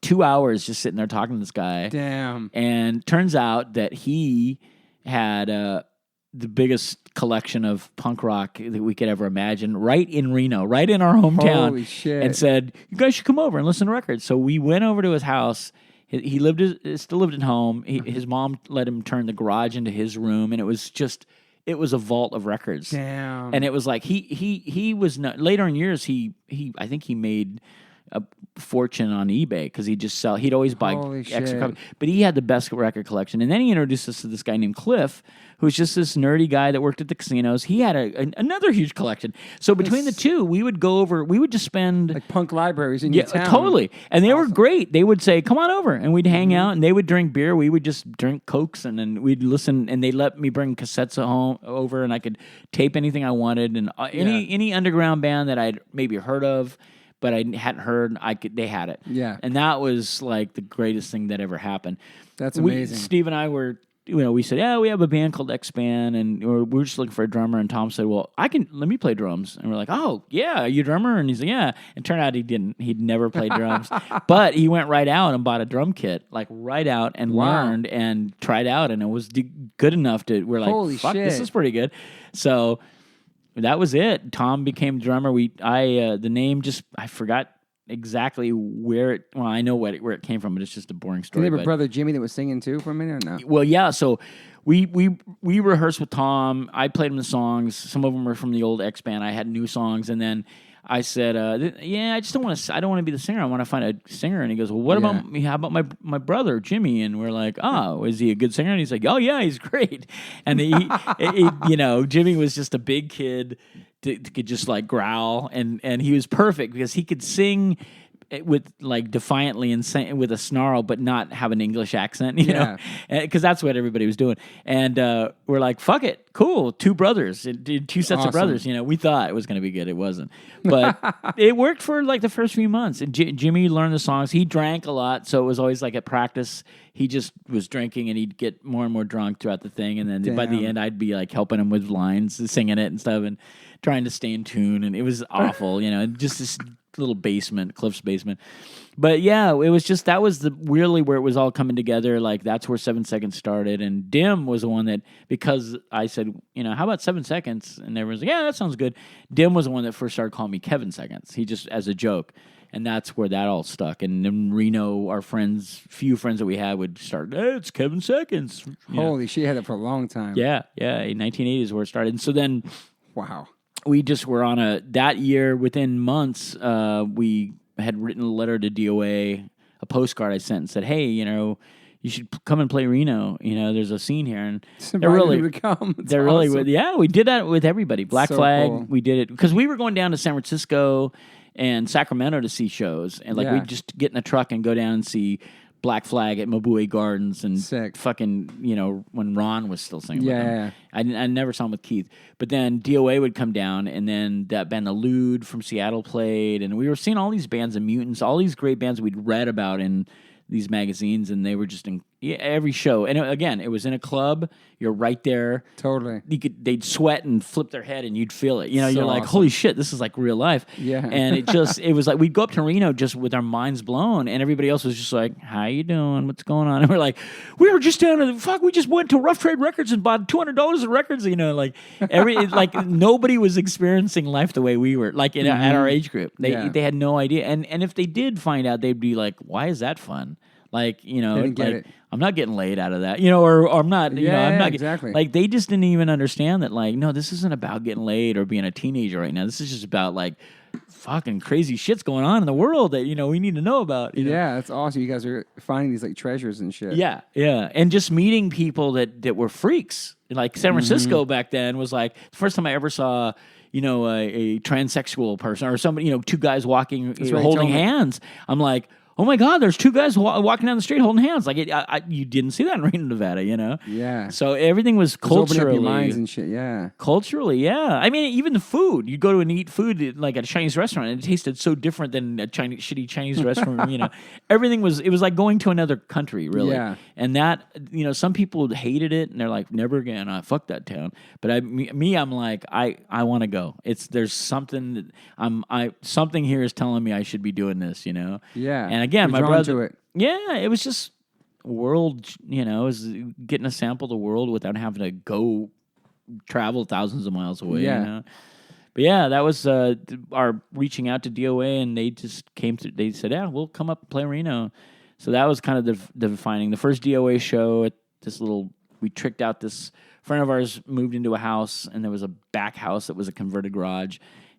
2 hours just sitting there talking to this guy. Damn. And turns out that he had the biggest collection of punk rock that we could ever imagine, right in Reno, right in our hometown. Holy shit. And said, you guys should come over and listen to records. So we went over to his house. He still lived at home. His mom let him turn the garage into his room, and it was a vault of records. Damn. And it was like he was not, later in years I think he made a fortune on eBay because he'd always buy extra copies. But he had the best record collection. And then he introduced us to this guy named Cliff, who's just this nerdy guy that worked at the casinos. He had another huge collection. So between the two, we would just spend like punk libraries in your town. Totally. And they were great. They would say, come on over. And we'd hang out, and they would drink beer. We would just drink Cokes, and then we'd listen, and they let me bring cassettes over, and I could tape anything I wanted. And any underground band that I'd maybe heard of, but I hadn't heard, they had it. Yeah. And that was like the greatest thing that ever happened. That's amazing. Steve and I were, we said, yeah, we have a band called X Band, and we're just looking for a drummer. And Tom said, well, let me play drums. And we're like, oh, yeah, are you a drummer? And he's like, yeah. And turned out he didn't. He'd never played drums. But he went right out and bought a drum kit, like right out, and learned and tried out. And it was good enough we're like, holy fuck, shit, this is pretty good. So that was it. Tom became drummer. The name I forgot exactly where it. Well, I know where it came from, but it's just a boring story. Did you have a brother Jimmy that was singing too for a minute or no? Well, yeah. So we rehearsed with Tom. I played him the songs. Some of them were from the old X Band. I had new songs, and then I said, I just don't want to. I don't want to be the singer. I want to find a singer. And he goes, well, what about me? How about my brother Jimmy? And we're like, oh, is he a good singer? And he's like, oh yeah, he's great. And Jimmy was just a big kid. Could just like growl, and he was perfect because he could sing with like defiantly and sing with a snarl, but not have an English accent, you know, because that's what everybody was doing. And we're like, fuck it, cool, two brothers, two sets of brothers. We thought it was going to be good, it wasn't, but it worked for like the first few months. And Jimmy learned the songs. He drank a lot, so it was always like at practice. He just was drinking, and he'd get more and more drunk throughout the thing. And then by the end, I'd be like helping him with lines, singing it and stuff, and trying to stay in tune. And it was awful, just this little basement, Cliff's basement. But yeah, it was just, that was really where it was all coming together. Like that's where 7 Seconds started. And Dim was the one that, because I said, how about 7 Seconds? And everyone's like, yeah, that sounds good. Dim was the one that first started calling me Kevin Seconds. He just, as a joke. And that's where that all stuck. And then Reno, few friends that we had would start, hey, it's Kevin Seconds. Holy shit, had it for a long time. Yeah. In 1980 is where it started. And so then, wow. We just were on that year, within months, we had written a letter to DOA, a postcard I sent and said, hey, you should come and play Reno. There's a scene here. And they're really, awesome. We did that with everybody. Black Flag, cool. We did it because we were going down to San Francisco and Sacramento to see shows. And we'd just get in a truck and go down and see Black Flag at Mabuhay Gardens and Sick. fucking, when Ron was still singing with Yeah, them. I never saw him with Keith. But then DOA would come down, and then that band, The Lude from Seattle, played. And we were seeing all these bands, the Mutants, all these great bands we'd read about in these magazines, and they were just in every show. And again, it was in a club. You're right there. Totally. They'd sweat and flip their head, and you'd feel it. So you're like, awesome. holy shit, this is like real life. Yeah. And it was like we'd go up to Reno just with our minds blown, and everybody else was just like, how you doing? What's going on? And we're like, we were just down to we just went to Rough Trade Records and bought $200 of records. Like nobody was experiencing life the way we were, like at our age group. They had no idea, and if they did find out, they'd be like, why is that fun? Like, I'm not getting laid out of that, or I'm not, I'm not exactly. Like, they just didn't even understand that, like, no, this isn't about getting laid or being a teenager right now. This is just about, like, fucking crazy shit's going on in the world that, we need to know about. Yeah, that's awesome. You guys are finding these, like, treasures and shit. Yeah. And just meeting people that were freaks. Like, San Francisco back then was, like, the first time I ever saw, a transsexual person or somebody, two guys walking, holding hands. I'm like, oh my God, there's two guys walking down the street holding hands. Like, you didn't see that in Reno, Nevada, Yeah. So everything was culturally. Open up your minds and shit, yeah. Culturally, yeah. I mean, even the food. You'd go to and eat food like at a Chinese restaurant, and it tasted so different than a shitty Chinese restaurant, Everything it was like going to another country, really. Yeah. And that, some people hated it, and they're like, never again, fuck that town. But I'm like, I want to go. There's something something here is telling me I should be doing this, Yeah. And again, You're my drawn brother. to it. Yeah, it was just world. It was getting a sample of the world without having to go travel thousands of miles away. Yeah. But yeah, that was our reaching out to DOA, and they just came through. They said, "Yeah, we'll come up and play Reno." So that was kind of the defining. The first DOA show at this we tricked out this friend of ours moved into a house, and there was a back house that was a converted garage.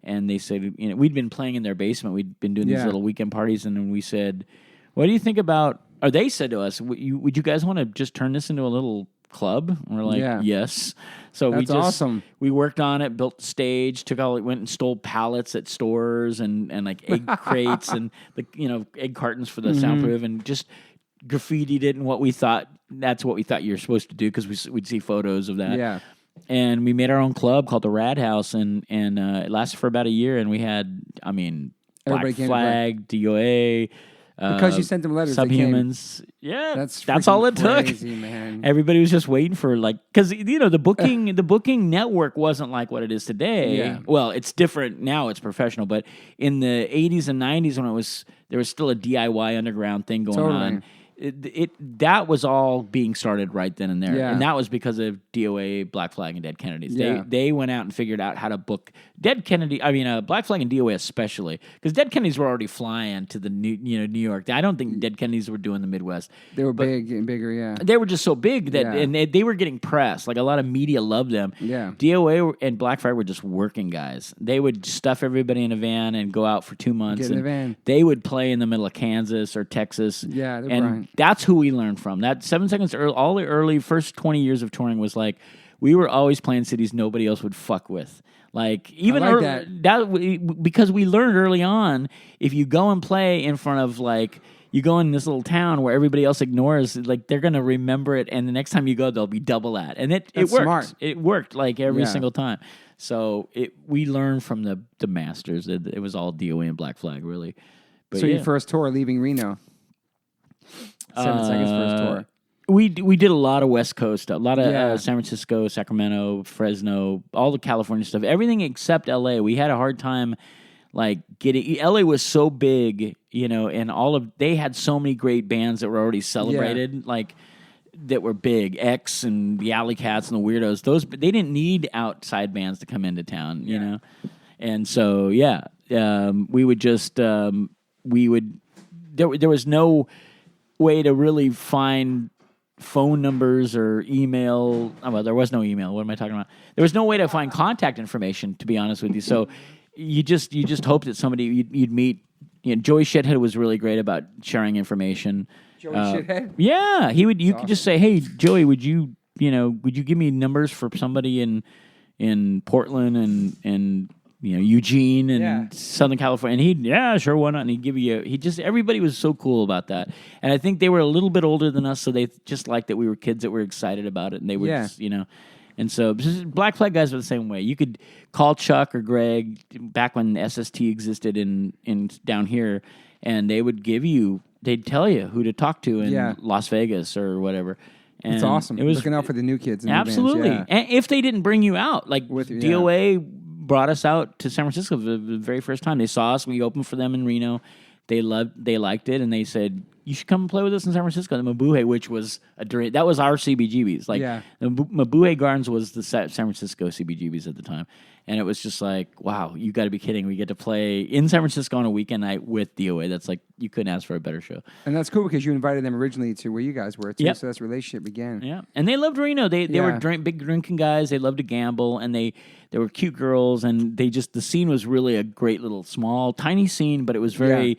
And they said, we'd been playing in their basement. We'd been doing these little weekend parties. And then we said, what do you think about, or they said to us, would you guys want to just turn this into a little club? And we're like, yes. So that's awesome. We worked on it, built the stage, went and stole pallets at stores and like egg crates and egg cartons for the soundproof, and just graffitied it and that's what we thought you were supposed to do, because we'd see photos of that. Yeah. And we made our own club called the Rad House, and it lasted for about a year. And we had, Black Flag, DOA, because you sent them letters, Subhumans. Yeah, that's all it crazy, took. Man. Everybody was just waiting for, like, because the booking network wasn't like what it is today. Yeah. Well, it's different now; it's professional. But in the '80s and '90s, when there was still a DIY underground thing going on. That was all being started right then and there, and that was because of DOA, Black Flag, and Dead Kennedys. They went out and figured out how to book Dead Kennedy. Black Flag and DOA especially, because Dead Kennedys were already flying to the New York. I don't think Dead Kennedys were doing the Midwest. They were big and bigger, yeah. They were just so big that, and they were getting press. Like, a lot of media loved them. Yeah. DOA and Black Flag were just working guys. They would stuff everybody in a van and go out for 2 months. Get in a van. They would play in the middle of Kansas or Texas. Yeah, they're and right. That's who we learned from. That 7 Seconds, all the early first 20 years of touring was like, we were always playing cities nobody else would fuck with. Like, even because we learned early on, if you go and play in front of, like, you go in this little town where everybody else ignores, like, they're going to remember it, and the next time you go, they'll be double that. And it worked. Smart. It worked, like, every single time. So we learned from the masters. It was all DOA and Black Flag, really. But so your first tour leaving Reno? 7 Seconds first tour. We did a lot of West Coast stuff, a lot of San Francisco, Sacramento, Fresno, all the California stuff, everything except LA. We had a hard time, like, getting. LA was so big, and they had so many great bands that were already celebrated, like, that were big. X and the Alley Cats and the Weirdos. They didn't need outside bands to come into town, you know. And so we would just there was no way to really find phone numbers or email. Well, there was no email. What am I talking about? There was no way to find contact information, to be honest with you. So you just hoped that somebody you'd meet. Joey Shithead was really great about sharing information. Joey Shithead? Yeah, he would. You could just say, "Hey, Joey, would you give me numbers for somebody in Portland and Eugene and Yeah. Southern California, and sure, why not? And he'd give you, everybody was so cool about that. And I think they were a little bit older than us, so they just liked that we were kids that were excited about it, and they would just, and so Black Flag guys were the same way. You could call Chuck or Greg back when SST existed in down here, and they'd tell you who to talk to in Las Vegas or whatever. And it's awesome. It was looking out for the new kids. And absolutely. New bands, And if they didn't bring you out, like DOA brought us out to San Francisco the very first time. They saw us. We opened for them in Reno. They liked it, and they said, you should come and play with us in San Francisco. The Mabuhay, which was that was our CBGBs. Like the Mabuhay Gardens was the San Francisco CBGBs at the time. And it was just like, wow, you got to be kidding. We get to play in San Francisco on a weekend night with DOA. That's like, you couldn't ask for a better show. And that's cool because you invited them originally to where you guys were, too. Yep. So that's relationship began. Yeah. And they loved Reno. They were big drinking guys. They loved to gamble. And they were cute girls. And the scene was really a great little small, tiny scene, but it was very...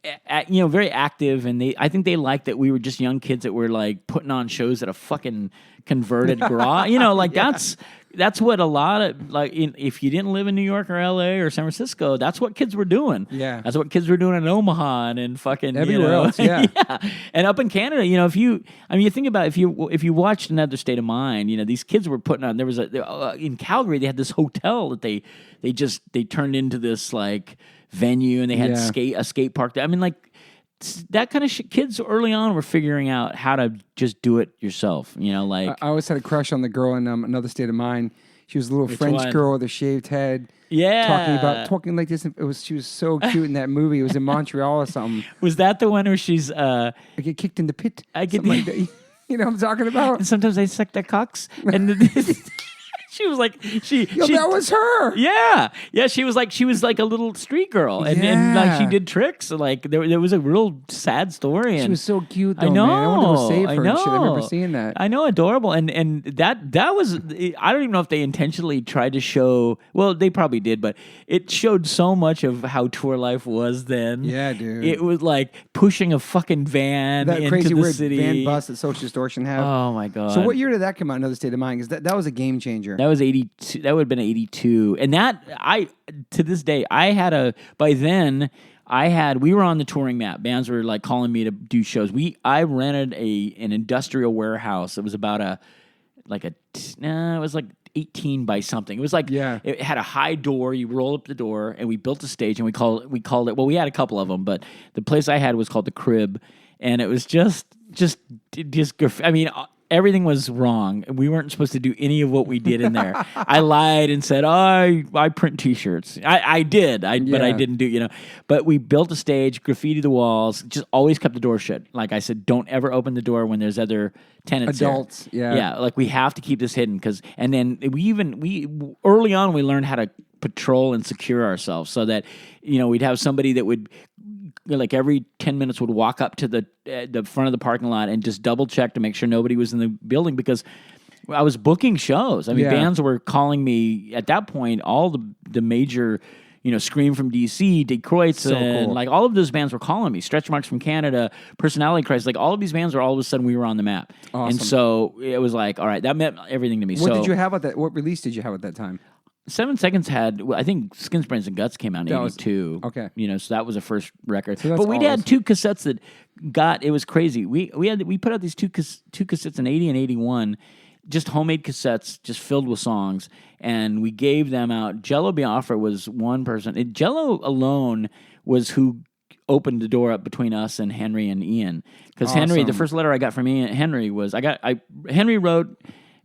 very active, and I think they liked that we were just young kids that were like putting on shows at a fucking converted garage. That's what a lot of if you didn't live in New York or LA or San Francisco, that's what kids were doing. Yeah, that's what kids were doing in Omaha and fucking everywhere else. Yeah, and up in Canada, if you think about it, if you watched Another State of Mind, these kids were putting on. There was in Calgary, they had this hotel that they turned into this like venue, and they had a skate park. I mean, like that kind of shit. Kids early on were figuring out how to just do it yourself. I always had a crush on the girl in Another State of Mind. She was a little French girl with a shaved head. Yeah, talking like this. She was so cute in that movie. It was in Montreal or something. Was that the one where she's? I get kicked in the pit. I get like that. You know what I'm talking about? And sometimes they suck their cocks and. She was like that was her. Yeah. She was like a little street girl, and like she did tricks. Like there was a real sad story. And she was so cute. Though, I know. Man. I wonder who saved her. I know. I remember seeing that. I know, adorable. And that was. I don't even know if they intentionally tried to show. Well, they probably did, but it showed so much of how tour life was then. Yeah, dude. It was like pushing a fucking van that into crazy the weird city. Van bus that Social Distortion have. Oh my god. So what year did that come out? Another State of Mind? Because that was a game changer. That was 82. That would have been 82. And to this day, we were on the touring map. Bands were like calling me to do shows. I rented an industrial warehouse. It was about it was like 18 by something. It was like, it had a high door. You roll up the door, and we built a stage, and we called it, well, we had a couple of them, but the place I had was called the Crib. And it was just I mean, everything was wrong. We weren't supposed to do any of what we did in there. I lied and said, I print T-shirts. I did, but I didn't do, But we built a stage, graffitied the walls, just always kept the door shut. Like I said, don't ever open the door when there's other tenants adults there. Yeah, like we have to keep this hidden. And then we early on, we learned how to patrol and secure ourselves so that, we'd have somebody that would, like every 10 minutes would walk up to the front of the parking lot and just double check to make sure nobody was in the building, because I was booking shows. I mean, bands were calling me at that point, all the major, Scream from DC, Detroit's, and cool. Like all of those bands were calling me. Stretch Marks from Canada, Personality Crisis, like all of these bands were all of a sudden we were on the map. Awesome. And so it was like, all right, that meant everything to me. What did you have at that? What release did you have at that time? 7 Seconds had, I think Skins, Brains, and Guts came out in 82. Okay. So that was the first record. So but we had 2 cassettes that it was crazy. We put out these two cassettes in 80 and 81, just homemade cassettes, just filled with songs, and we gave them out. Jello Biafra was one person. Jello alone was who opened the door up between us and Henry and Ian. Because Henry, the first letter I got from Henry was, Henry wrote...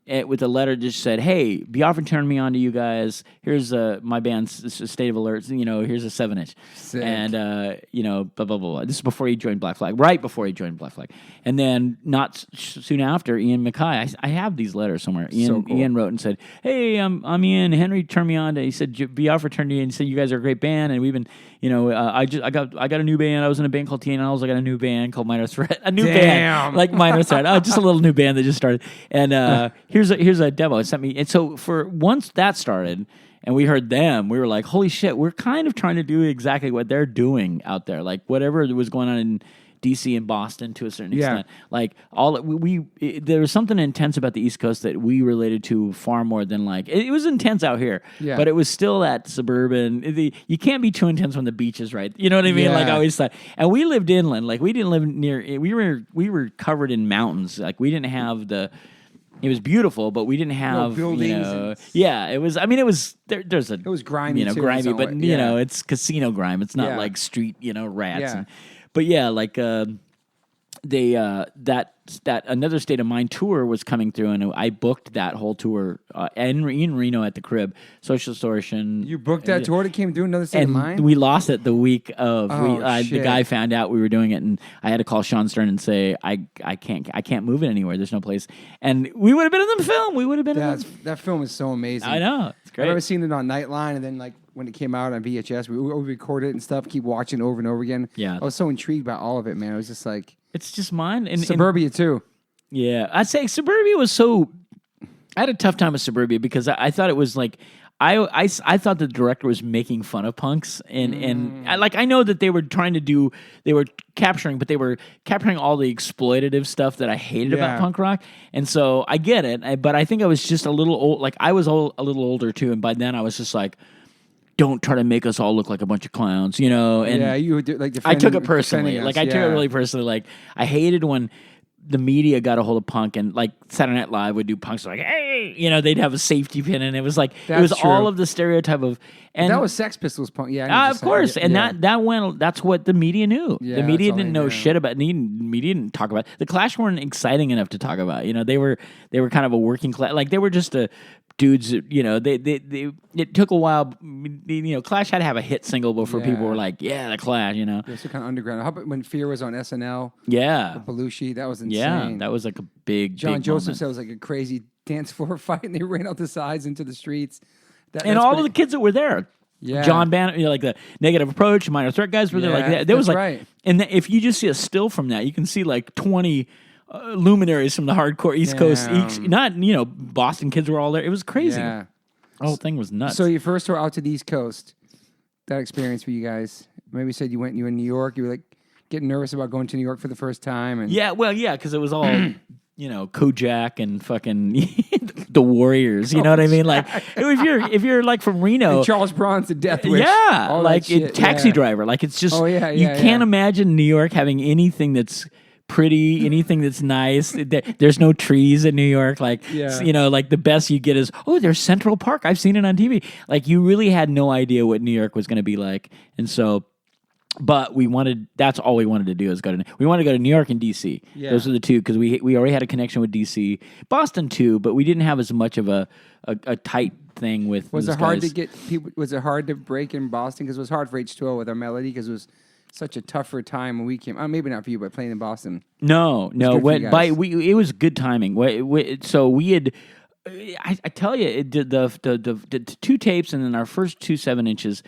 with a letter just said, hey, Biafra turned me on to you guys. Here's my band's State of Alert. Here's a 7-inch. Sick. And, blah, blah, blah. This is before he joined Black Flag, right before he joined Black Flag. And then not soon after, Ian Mackay, I have these letters somewhere. Ian wrote and said, hey, I'm Ian. Henry turned me on to, he said, Biafra turned me on and said, you guys are a great band. And we've been, I got a new band. I was in a band called TNLs. I got a new band called Minor Threat. A new band. Like Minor Threat. Just a little new band that just started. And, here's a demo. It sent me, and so for once that started, and we heard them, we were like, holy shit, we're kind of trying to do exactly what they're doing out there. Like whatever was going on DC and Boston to a certain Yeah. extent. Like there was something intense about the East Coast that we related to far more than like it was intense out here, Yeah. but it was still that suburban. You can't be too intense when the beach is right. You know what I mean? Like I Yeah. always thought. And we lived inland. Like we didn't live near. We were covered in mountains. Like we didn't have the. It was beautiful, but we didn't have buildings and- yeah, it was. I mean, it was there's a. It was grimy, too, in grimy, some but way. Yeah. it's casino grime. It's not Yeah. like street, rats. Yeah. But yeah, like they that another state of mind tour was coming through, and I booked that whole tour in Reno at the Crib, Social Distortion. You booked that tour that came through another state of And mind? we lost it the week of. Oh, the shit. guy found out we were doing it, and I had to call Sean Stern and say I can't move it anywhere. There's no place, and we would have been in the film. We would have been. That film is so amazing. I know, it's I great. remember seeing it on Nightline, and then like when it came out on VHS, we recorded it and stuff, keep watching it over and over again. Yeah. I was so intrigued by all of it, man. It was just like It's just mine. And Suburbia too. yeah, I'd say Suburbia was so. I had a tough time with Suburbia because I thought it was like. I thought the director was making fun of punks and I know that they were capturing all the exploitative stuff that I hated about Yeah. punk rock, and so I get it, but I think I was just a little old. Like I was a little older too, and by then I was just like, don't try to make us all look like a bunch of clowns, And Yeah, you would do, like I took defending- it personally. defending Like us, I took it really personally. Like I hated when the media got a hold of punk and like Saturday Night Live would do punks like, hey, they'd have a safety pin and it was like it was That's true. all of the stereotype of and that was Sex Pistols punk. Yeah, I know what of you're saying. course, and Yeah. that went. That's what the media knew. Yeah, the media that's all didn't they know knew. shit about. The media didn't talk about. The Clash weren't exciting enough to talk about. They were kind of a working class. Like they were just a dudes. They it took a while. Clash had to have a hit single before people Yeah. were like, yeah, the Clash. It was so kind of underground. How about when Fear was on SNL? Yeah, Belushi, that was insane. yeah, that was like a big. John big Joseph moment. said it was like a crazy dance floor fight, and they ran out the sides into the streets. And all of the kids that were there. Yeah. John Bannon, like the Negative Approach, Minor Threat guys were there. Like Yeah, there was that's like, right. and if you just see a still from that, you can see like 20 luminaries from the hardcore East Coast. Not Boston kids were all there. It was crazy. Yeah. The whole thing was nuts. So your first tour out to the East Coast, that experience for you guys. Maybe you said you were in New York. You were like getting nervous about going to New York for the first time, and because it was all Kojak and fucking the Warriors. You know what I mean? Like if you're like from Reno, and Charles Bronson, Death Wish. yeah, all like that shit, Taxi yeah. Driver. Like it's just Oh, yeah, you yeah, can't yeah. imagine New York having anything that's pretty, anything that's nice. There's no trees in New York. Like Yeah. like the best you get is there's Central Park. I've seen it on TV. Like you really had no idea what New York was going to be like, and so. But that's all we wanted to do is we wanted to go to New York and DC. Yeah. Those are the two because we already had a connection with DC, Boston too, but we didn't have as much of a tight thing with. Was those it hard guys. to get people? Was it hard to break in Boston? Because it was hard for H2O with our melody because it was such a tougher time when we came. Maybe not for you, but playing in Boston. No. good for you guys. It was good timing. So we had. I tell you, the two tapes and then our first 2 7-inches.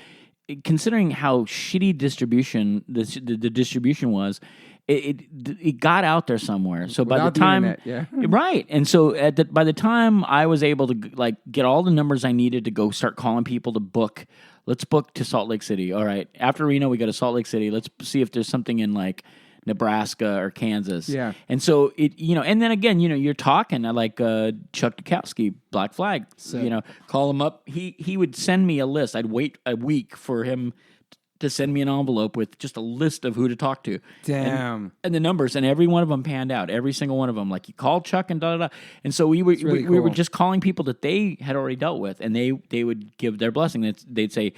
Considering how shitty distribution the distribution was, it got out there somewhere. So by Without the the time, internet, yeah. right, and so by the time I was able to like get all the numbers I needed to go start calling people to book. Let's book to Salt Lake City. All right, after Reno, we go to Salt Lake City. Let's see if there's something in like Nebraska or Kansas. Yeah. And so and then again, you're talking like Chuck Dukowski, Black Flag. So- Call him up. He would send me a list. I'd wait a week for him to send me an envelope with just a list of who to talk to. Damn. And the numbers, and every one of them panned out. Every single one of them. Like you called Chuck and da. And so we were really we were cool. just calling people that they had already dealt with, and they would give their blessing. They'd say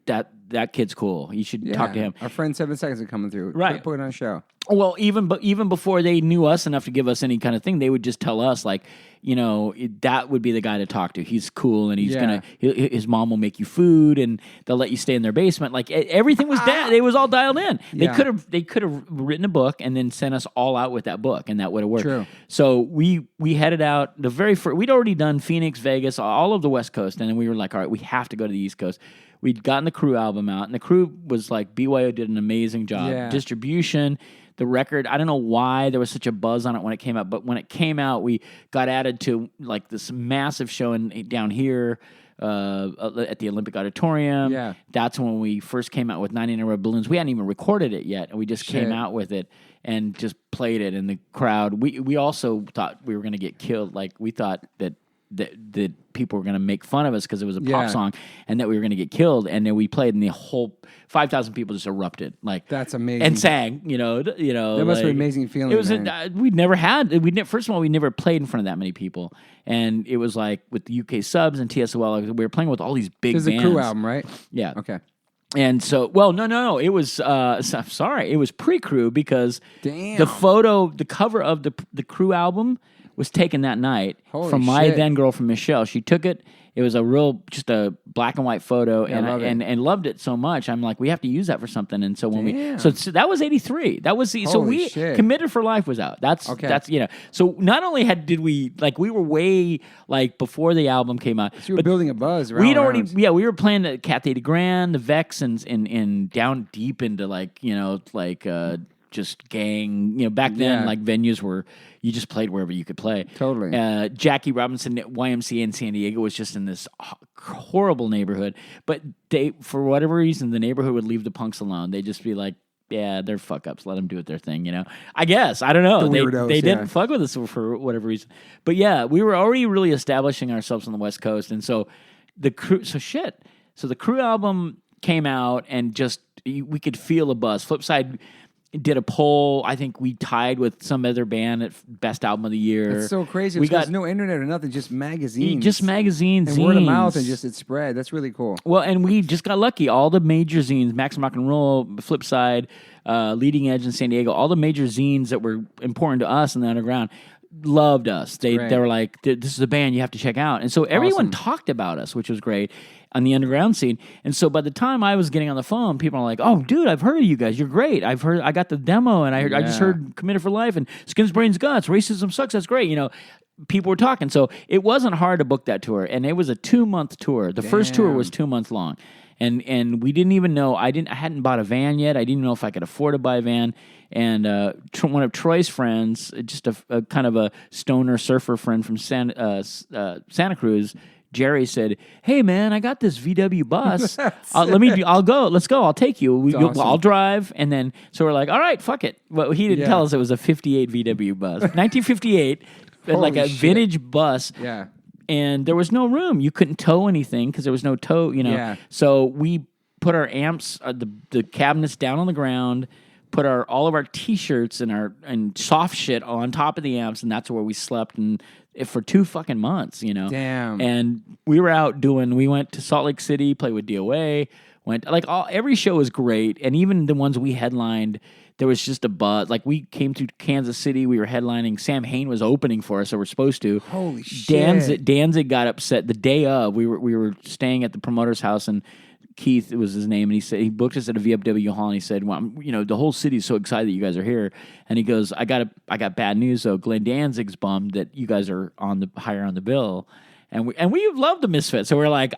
that kid's cool. You should talk to him. Our friend 7 Seconds are coming through. Right. Put it on a show. Well, even before they knew us enough to give us any kind of thing, they would just tell us like, that would be the guy to talk to. He's cool, and his mom will make you food, and they'll let you stay in their basement. Like everything was it was all dialed in. They Yeah. could have written a book and then sent us all out with that book, and that would have worked. True. So we headed out the very first. We'd already done Phoenix, Vegas, all of the West Coast, and then we were like, all right, we have to go to the East Coast. We'd gotten the Crew album out, and the Crew was like, BYO did an amazing job. Yeah. Distribution, the record, I don't know why there was such a buzz on it when it came out, but when it came out, we got added to like this massive show down here. at the Olympic Auditorium. Yeah. That's when we first came out with 99 Red Balloons. We hadn't even recorded it yet, and we just came out with it and just played it. And the crowd, we also thought we were going to get killed. Like, we thought that people were going to make fun of us because it was a pop song, and that we were going to get killed. And then we played, and the whole 5,000 people just erupted. Like, that's amazing. And sang. That must be an amazing feeling. It was. First of all, we never played in front of that many people, and it was like with the UK subs and TSOL, we were playing with all these big bands. This is a Crew album, right? Yeah. Okay. And so, no. It was, I'm sorry, it was pre-Crew because the cover of the Crew album was taken that night from my then girlfriend Michelle. She took it. It was just a black and white photo, and loved it so much. I'm like, we have to use that for something. And so when so that was 83. That was Committed for Life was out. That's So not only did we we were way before the album came out. So you were building a buzz. We were playing at Cathay de Grand, the Vex, and down deep into just gang. Back then venues were. You just played wherever you could play. Totally. Jackie Robinson YMCA in San Diego was just in this horrible neighborhood. But for whatever reason, the neighborhood would leave the punks alone. They'd just be like, yeah, they're fuck-ups. Let them do their thing, I guess. I don't know. They didn't fuck with us for whatever reason. But yeah, we were already really establishing ourselves on the West Coast. And so the Crew... So the Crew album came out, and just... We could feel a buzz. Flipside... did a poll. I think we tied with some other band at Best Album of the Year. It's so crazy. We got no internet or nothing, just magazines. And word of mouth, and just it spread. That's really cool. Well, and we just got lucky. All the major zines, Max Rock and Roll, Flipside, Leading Edge in San Diego, all the major zines that were important to us in the underground loved us. They were like, this is a band you have to check out. And so everyone talked about us, which was great on the underground scene. And so by the time I was getting on the phone, people are like, oh, dude, I've heard of you guys. You're great. I got the demo, and I just heard Committed for Life and Skins, Brains, Guts, Racism Sucks. That's great. People were talking. So it wasn't hard to book that tour. And it was a 2-month tour. The first tour was 2 months long. And we didn't even know. I hadn't bought a van yet. I didn't know if I could afford to buy a van. And one of Troy's friends, just a kind of a stoner surfer friend from Santa Cruz, Jerry, said, "Hey man, I got this VW bus. I'll go. Let's go. I'll take you. Awesome. I'll drive." And then so we're like, "All right, fuck it." Well, he didn't tell us it was a '58 VW bus, 1958, like a vintage bus. Yeah. And there was no room. You couldn't tow anything because there was no tow. Yeah. So we put our amps, the cabinets down on the ground. Put all of our T-shirts and soft shit on top of the amps, and that's where we slept for 2 fucking months, Damn. And we were out we went to Salt Lake City, played with DOA, every show was great, and even the ones we headlined, there was just a buzz. Like, we came to Kansas City, we were headlining, Sam Hain was opening for us, so we're supposed to. Holy shit. Danzig got upset the day of. We were staying at the promoter's house, and Keith was his name, and he said he booked us at a VFW hall, and he said, "Well, the whole city's so excited that you guys are here." And he goes, "I got bad news though. Glenn Danzig's bummed that you guys are higher on the bill." And we love the Misfits, so we're like,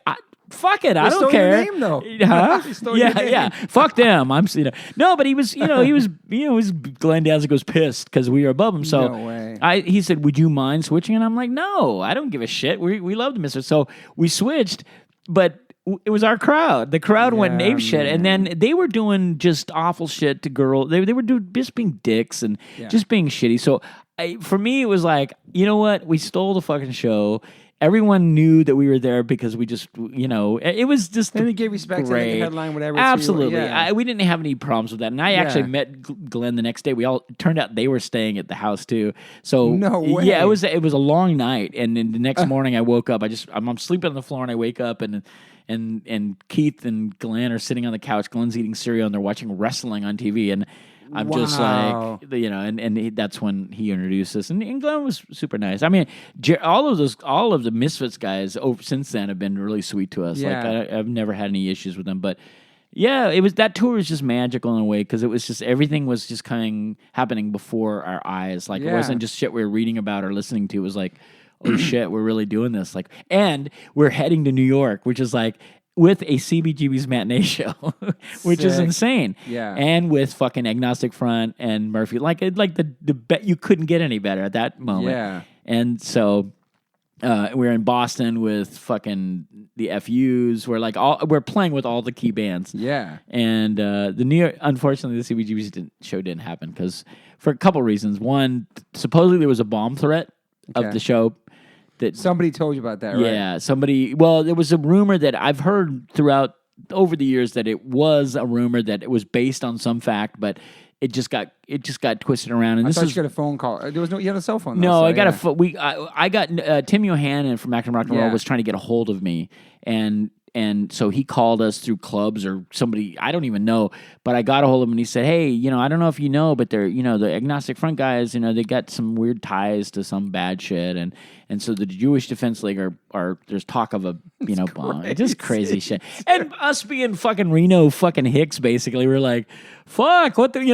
"Fuck it, I don't care." Your name though, huh? Yeah. Fuck them. No, but he was Glenn Danzig was pissed because we were above him. So no way. He said, "Would you mind switching?" And I'm like, "No, I don't give a shit. We love the Misfits." So we switched, but it was our crowd. The crowd went ape shit, and then they were doing just awful shit to girls. They were just being dicks and just being shitty. So for me, it was like, you know what? We stole the fucking show. Everyone knew that we were there because we just, it was just. And they gave respect to the headline, whatever. Absolutely. We didn't have any problems with that. And I actually met Glenn the next day. Turned out they were staying at the house too. So no way. Yeah, it was a long night. And then the next morning I woke up. I'm sleeping on the floor, and I wake up and Keith and Glenn are sitting on the couch. Glenn's eating cereal, and they're watching wrestling on TV. And I'm just like, that's when he introduced us, and Glenn was super nice. I mean, all of the Misfits guys since then have been really sweet to us. Yeah. Like I've never had any issues with them, but yeah, that tour was just magical in a way because it was just everything was just happening before our eyes. Like it wasn't just shit we were reading about or listening to. It was like, oh shit, we're really doing this. Like, and we're heading to New York, which is like. With a CBGB's matinee show, which is insane. Yeah. And with fucking Agnostic Front and Murphy. Like the bet you couldn't get any better at that moment. Yeah. And so we're in Boston with fucking the FUs. We're playing with all the key bands. Yeah. And the New York, unfortunately, the CBGB's show didn't happen because for a couple reasons. One, supposedly there was a bomb threat of the show. That somebody told you about that, right? Yeah, somebody. Well, there was a rumor that I've heard throughout over the years that it was a rumor that it was based on some fact, but it just got twisted around. And I this thought is you got a phone call. There was you had a cell phone. no, so, I got I got Tim Yohannan from Acton Rock and Roll Yeah. was trying to get a hold of me, and so he called us through clubs or somebody, I don't even know, but I got a hold of him and he said, hey, I don't know if you know, but they're, the Agnostic Front guys, they got some weird ties to some bad shit. And so the Jewish Defense League are there's talk of a, bomb. Just crazy shit. And us being fucking Reno fucking Hicks, basically, we're like, fuck, what we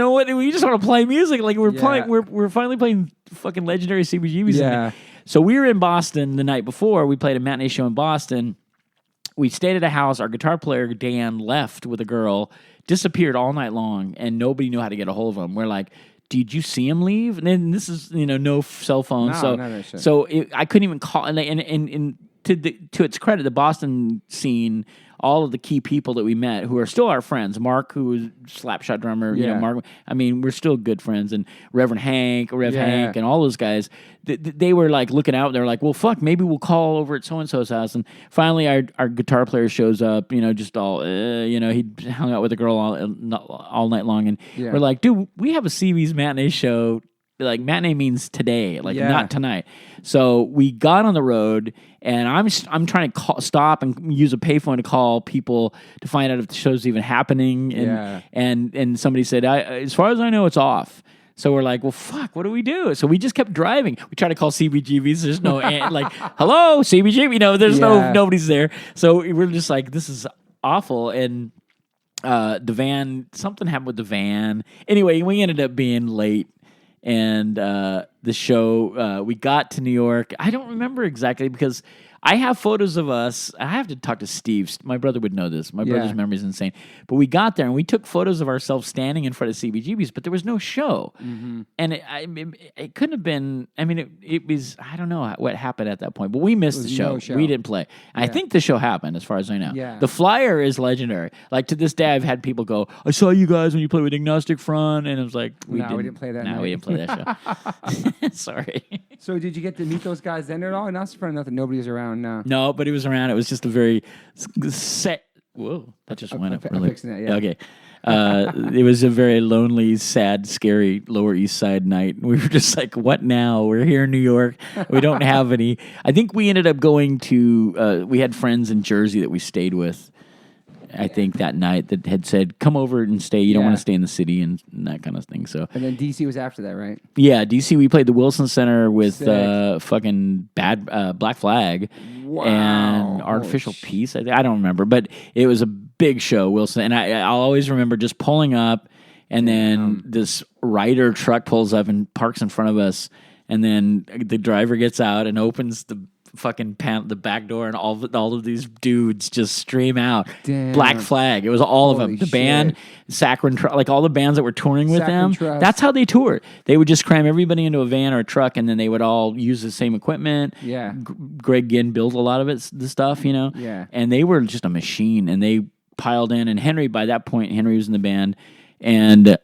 just want to play music. Like we're playing, we're finally playing fucking legendary CBGBs. Yeah. So we were in Boston the night before. We played a matinee show in Boston. We stayed at a house. Our guitar player, Dan, left with a girl, disappeared all night long, and nobody knew how to get a hold of him. We're like, did you see him leave? And then this is, no cell phone. I couldn't even call. And to its credit, the Boston scene, all of the key people that we met who are still our friends, Mark, who was Slapshot drummer, Mark, we're still good friends, and Reverend Hank, Hank, and all those guys, they were like looking out, they're like, well, fuck, maybe we'll call over at so-and-so's house, and finally our guitar player shows up, just all, he hung out with a girl all night long, and we're like, dude, we have a CB's matinee show. Like matinee means today, not tonight. So we got on the road, and I'm trying to stop and use a payphone to call people to find out if the show's even happening. And somebody said, as far as I know, it's off. So we're like, well, fuck, what do we do? So we just kept driving. We tried to call CBGBs. There's no hello, CBGB. There's nobody's there. So we're just like, this is awful. And the van, something happened with the van. Anyway, we ended up being late. And the show, we got to New York. I don't remember exactly because I have photos of us. I have to talk to Steve. My brother would know this. My brother's memory is insane. But we got there and we took photos of ourselves standing in front of CBGB's, but there was no show. Mm-hmm. And it couldn't have been, it was, I don't know what happened at that point, but we missed the show. We didn't play. I think the show happened as far as I know. Yeah. The flyer is legendary. Like to this day, I've had people go, I saw you guys when you played with Agnostic Front. And it was like, we didn't play that. No, we didn't play that show. Sorry. So did you get to meet those guys then at all? Agnostic Front, nothing. Nobody was around. No, but he was around. It was just a very set. Whoa, that just went up really. Fixing that, yeah. Okay. It was a very lonely, sad, scary Lower East Side night. We were just like, what now? We're here in New York. We don't have any. I think we ended up going to, we had friends in Jersey that we stayed with. I think that night that had said, come over and stay. You don't want to stay in the city and that kind of thing. So. And then DC was after that, right? Yeah, DC. We played the Wilson Center with fucking Black Flag and Artificial Peace. I don't remember, but it was a big show, Wilson. And I'll always remember just pulling up, and then this Ryder truck pulls up and parks in front of us, and then the driver gets out and opens the fucking the back door, and all of these dudes just stream out. Damn. Black Flag. It was all of them. The band, Saccharin, like all the bands that were touring with them. Trust. That's how they toured. They would just cram everybody into a van or a truck, and then they would all use the same equipment. Yeah. Greg Ginn built a lot of it, the stuff, Yeah. And they were just a machine, and they piled in. And Henry, by that point, Henry was in the band. And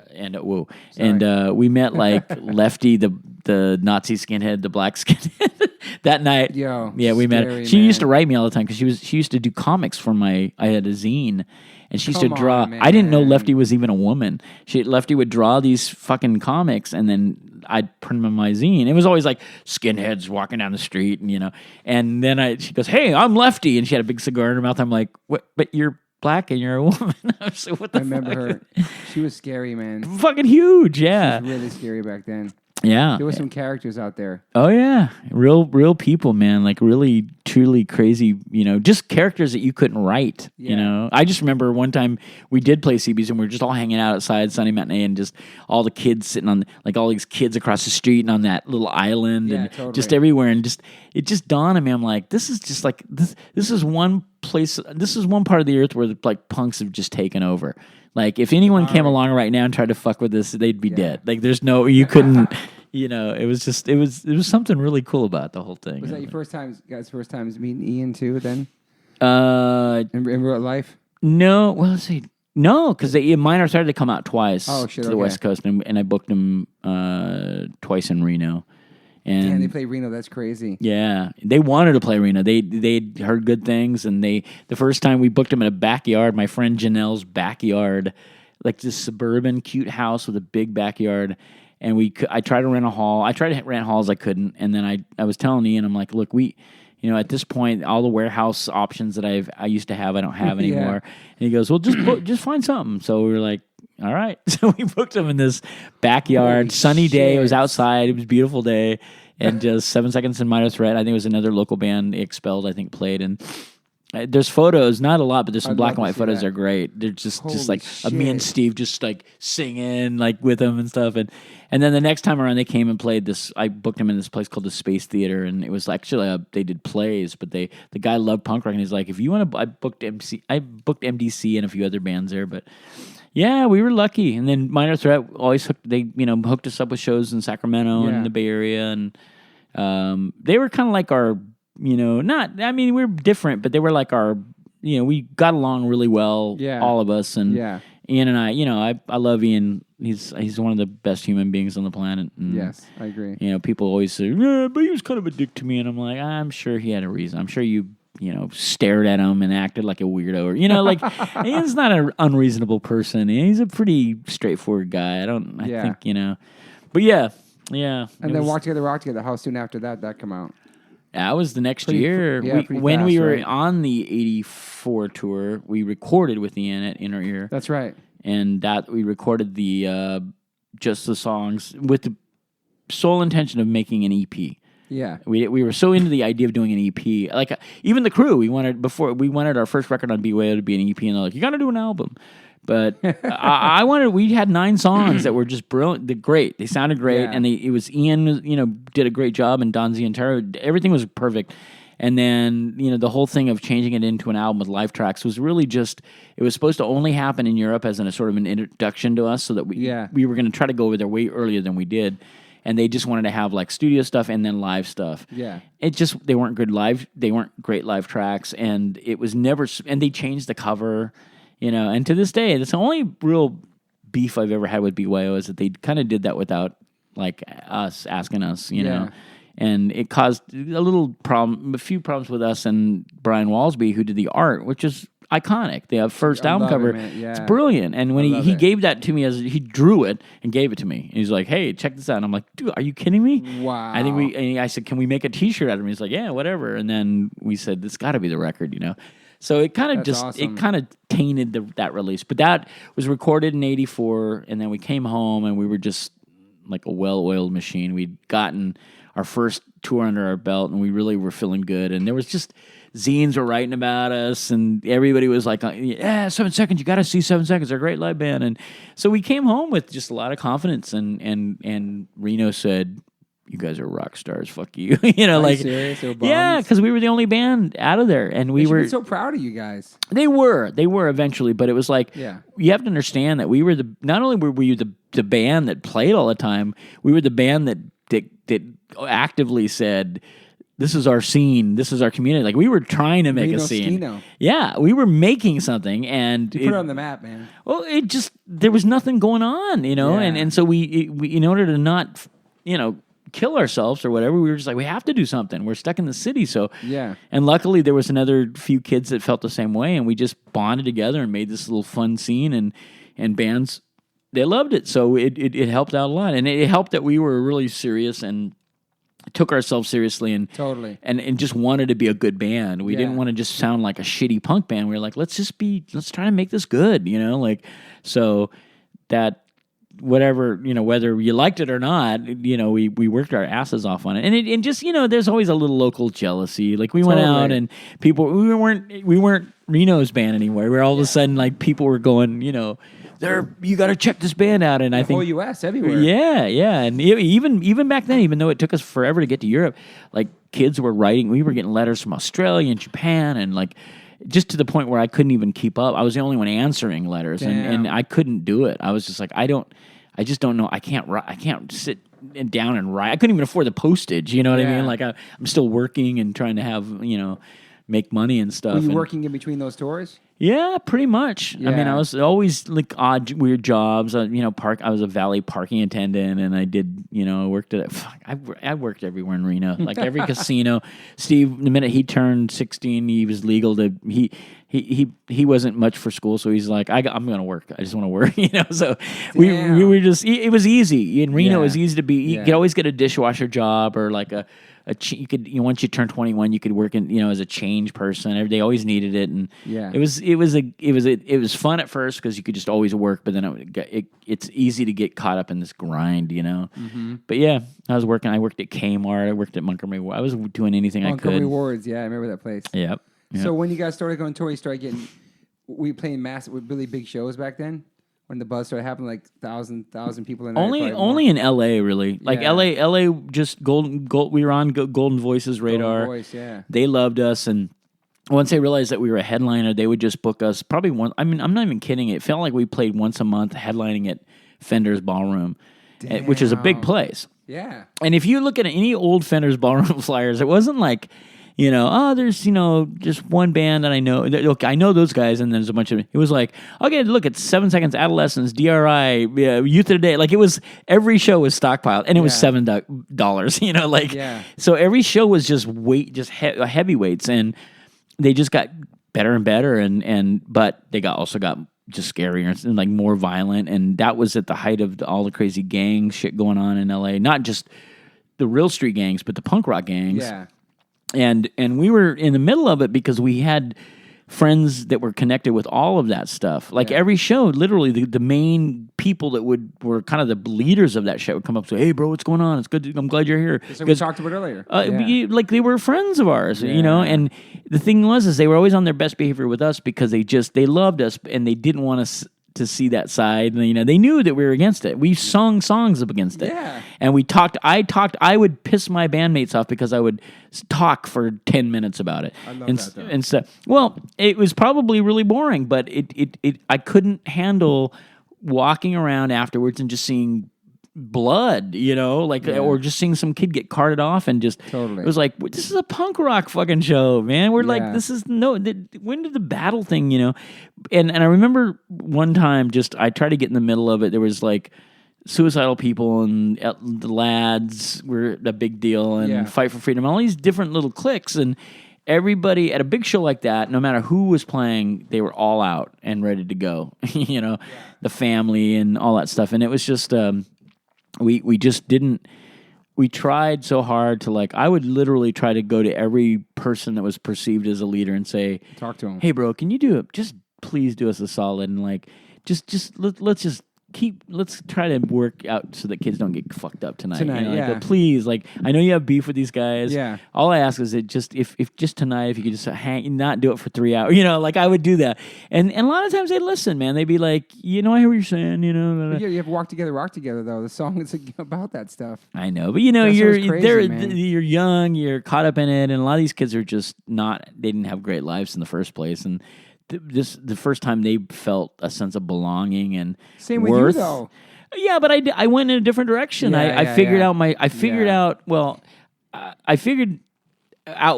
we met like Lefty, the Nazi skinhead, the black skinhead that night. We met her. She used to write me all the time because she used to do comics for I had a zine, and she used to draw. I didn't know Lefty was even a woman. Lefty would draw these fucking comics, and then I'd print them on my zine. It was always like skinheads walking down the street, and then she goes, "Hey, I'm Lefty," and she had a big cigar in her mouth. I'm like, "What? But you're black and you're a woman." I was like, what the fuck? I remember her. She was scary, man. Fucking huge, yeah. She was really scary back then. Yeah. There were some characters out there. Oh, yeah. Real people, man. Like really, truly crazy, just characters that you couldn't write, I just remember one time we did play CBs and we were just all hanging out outside Sunday matinee, and just all the kids sitting on, like all these kids across the street and on that little island just everywhere. And it just dawned on me. I'm like, this is just like, this is one place, this is one part of the earth where like punks have just taken over. Like if anyone came along right now and tried to fuck with this, they'd be dead. Like there's no, you couldn't it was something really cool about the whole thing. Was that your guys' first times meeting Ian too? Then in real life? No. Well, let's see. No, because mine are started to come out twice to the West Coast, and I booked them twice in Reno. And they play Reno. That's crazy. Yeah, they wanted to play Reno. They heard good things, and the first time we booked them in a backyard, my friend Janelle's backyard, like this suburban cute house with a big backyard. And I tried to rent a hall. I tried to rent halls, I couldn't. And then I was telling Ian, I'm like, look, at this point, all the warehouse options that I used to have, I don't have anymore. And he goes, well, just find something. So we were like, all right. So we booked them in this backyard, sunny day. It was outside. It was a beautiful day. And just 7 Seconds and Minor Threat. I think it was another local band, Expelled, I think, played. And there's photos, not a lot, but there's some black and white photos that are great. They're just like me and Steve just like singing like with them and stuff. And then the next time around, they came and played this. I booked them in this place called the Space Theater, and it was actually they did plays, but the guy loved punk rock, and he's like, if you want to, I booked MDC and a few other bands there, but. Yeah, we were lucky, and then Minor Threat always hooked us up with shows in Sacramento and the Bay Area, and they were kind of like our, we were different, but they were like our, we got along really well, all of us, and Ian and I love Ian. He's one of the best human beings on the planet. And, yes, I agree. People always say, yeah, but he was kind of a dick to me, and I'm like, I'm sure he had a reason. I'm sure you stared at him and acted like a weirdo. Or, Ian's not an unreasonable person. He's a pretty straightforward guy. I think, but yeah. And then Rock Together. How soon after that come out? That was the next year. When we were on the 84 tour, we recorded with Ian at Inner Ear. That's right. And that we recorded just the songs with the sole intention of making an EP. Yeah, we were so into the idea of doing an EP. Like even the crew, we wanted our first record on BYO to be an EP, and they're like, "You got to do an album." But I wanted. We had 9 songs that were just brilliant. They're great. They sounded great, and it was Ian. Did a great job, and Don Zientaro. Everything was perfect. And then the whole thing of changing it into an album with live tracks was really just. It was supposed to only happen in Europe as a sort of an introduction to us, so that we were going to try to go over there way earlier than we did. And they just wanted to have like studio stuff and then live stuff. Yeah, they weren't good live. They weren't great live tracks, and it was never. And they changed the cover, And to this day, that's the only real beef I've ever had with BYO is that they kind of did that without like us asking us, know. And it caused a few problems with us and Brian Walsby, who did the art, which is iconic. The first album cover, it's brilliant. And when he gave that to me, he drew it and gave it to me. And he's like, "Hey, check this out." And I'm like, "Dude, are you kidding me?" Wow. I said, "Can we make a T-shirt out of it?" He's like, "Yeah, whatever." And then we said, "This got to be the record," So it kind of awesome. It kind of tainted that release. But that was recorded in '84, and then we came home and we were just like a well-oiled machine. We'd gotten our first tour under our belt, and we really were feeling good. And there was just zines were writing about us, and everybody was like, "Yeah, 7 Seconds, you got to see 7 Seconds. They're a great live band." And so we came home with just a lot of confidence. And Reno said, "You guys are rock stars. Fuck you." Are you serious? Yeah, because we were the only band out of there, and we were so proud of you guys. They were eventually, but it was like, you have to understand that we were not only were we the band that played all the time, we were the band that actively said, "This is our scene. This is our community." Like we were trying to make a scene. Skino. Yeah, we were making something, and you put it on the map, man. Well, there was nothing going on, and so we in order to not, kill ourselves or whatever, we were just like, we have to do something. We're stuck in the city, so And luckily, there was another few kids that felt the same way, and we just bonded together and made this little fun scene, and bands. They loved it, so it helped out a lot, and it helped that we were really serious and took ourselves seriously and and just wanted to be a good band. We didn't want to just sound like a shitty punk band. We were like, let's try to make this good, so that whatever, whether you liked it or not, we worked our asses off on it. And just, there's always a little local jealousy. Like we went out and people, we weren't Reno's band anymore. We were all of a sudden like people were going, you got to check this band out. And I think whole U.S. everywhere. Yeah. And even back then, even though it took us forever to get to Europe, like kids were writing, we were getting letters from Australia and Japan and like, just to the point where I couldn't even keep up. I was the only one answering letters, and I couldn't do it. I was just like, I just don't know. I can't sit down and right. I couldn't even afford the postage. You know what I Yeah. mean? Like I'm still working and trying to have make money and stuff. Were you and, working in between those tours? Yeah, pretty much. I mean, Yeah. I was always like odd, weird jobs. I was a valet parking attendant, and I did, I worked at. I worked everywhere in Reno, like every casino. Steve, the minute he turned 16, he was legal to. He wasn't much for school, so he's like, I'm going to work. I just want to work, So we were just. It was easy in Reno. It was easy to be. You could always get a dishwasher job or like you could once you turn 21 you could work in as a change person. They always needed it, and it was fun at first because you could just always work, but then it's easy to get caught up in this grind, Mm-hmm. But yeah, I worked at Kmart, I worked at Montgomery. I was doing anything I could. Montgomery Wards, yeah, I remember that place. Yep. So when you guys started going tour, you started getting we playing massive with really big shows back then. When the buzz started happening, like 1,000 people in there. Only in L.A. really. Like L.A. just golden. We were on Golden Voice's radar. Golden Voice, yeah. They loved us, and once they realized that we were a headliner, they would just book us probably one. I mean, I'm not even kidding. It felt like we played once a month, headlining at Fender's Ballroom, which is a big place. Yeah. And if you look at any old Fender's Ballroom flyers, it wasn't like, there's, just one band that I know. Look, I know those guys, and there's a bunch of. It was like, okay, look, it's 7 Seconds, Adolescence, DRI, Youth of the Day. Like, it was, every show was stockpiled, and it was $7, So every show was just heavyweights, and they just got better and better, but they also got just scarier and like more violent, and that was at the height of all the crazy gang shit going on in LA. Not just the real street gangs, but the punk rock gangs. Yeah. And we were in the middle of it because we had friends that were connected with all of that stuff. Like every show, literally the main people that were kind of the leaders of that show would come up and say, "Hey, bro, what's going on? It's good. I'm glad you're here." So we talked about it earlier. Like they were friends of ours, And the thing was they were always on their best behavior with us because they loved us and they didn't want us to see that side. And, they knew that we were against it. We sung songs up against it. Yeah. And we talked. I would piss my bandmates off because I would talk for 10 minutes about it. I love that, though. And so, well, it was probably really boring, but I couldn't handle walking around afterwards and just seeing blood, or just seeing some kid get carted off and just Totally. It was like, this is a punk rock fucking show, man. We're like, this is when did the battle thing, and I remember one time I tried to get in the middle of it. There was like suicidal people and the lads were a big deal and Fight for Freedom, all these different little cliques, and everybody at a big show like that, no matter who was playing, they were all out and ready to go, the family and all that stuff. And it was just, we just didn't. We tried so hard to I would literally try to go to every person that was perceived as a leader and say, talk to him. "Hey, bro, can you do it? Just please do us a solid and let's try to work out so that kids don't get fucked up tonight. But please, I know you have beef with these guys. Yeah. All I ask is that if just tonight, if you could just not do it for 3 hours, I would do that. And a lot of times they'd listen, man. They'd be like, I hear what you're saying, But you have Walk Together, Rock Together, though. The song is about that stuff. I know, but you're young, you're caught up in it, and a lot of these kids are just they didn't have great lives in the first place, and the first time they felt a sense of belonging and same worth. with you though. Yeah, but I went in a different direction. I figured out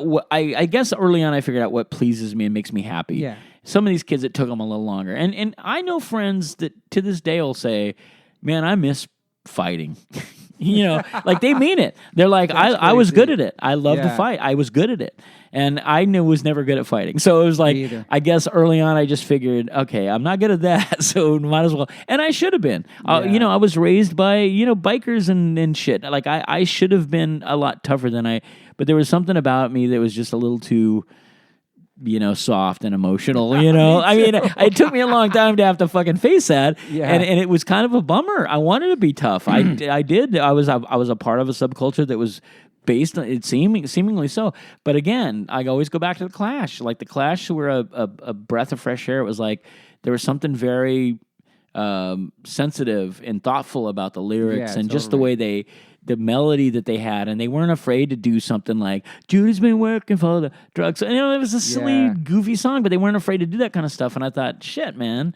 what I guess early on I figured out what pleases me and makes me happy. Yeah. Some of these kids, it took them a little longer, and I know friends that to this day will say, "Man, I miss fighting." They mean it. They're like, I was good at it. I love to fight. I was good at it. And I was never good at fighting. So it was like, I guess early on I just figured, okay, I'm not good at that, so might as well. And I should have been. I was raised by, bikers and shit. I should have been a lot tougher but there was something about me that was just a little too, soft and emotional, I mean, it took me a long time to have to fucking face that. Yeah. And it was kind of a bummer. I wanted to be tough. I did. I was a part of a subculture that was based on it seemingly so. But again, I always go back to the Clash. The Clash were a breath of fresh air. It was like there was something very sensitive and thoughtful about the lyrics and just the way the melody that they had, and they weren't afraid to do something like Judy's been working for the drugs. And, it was a silly, goofy song, but they weren't afraid to do that kind of stuff. And I thought, shit, man,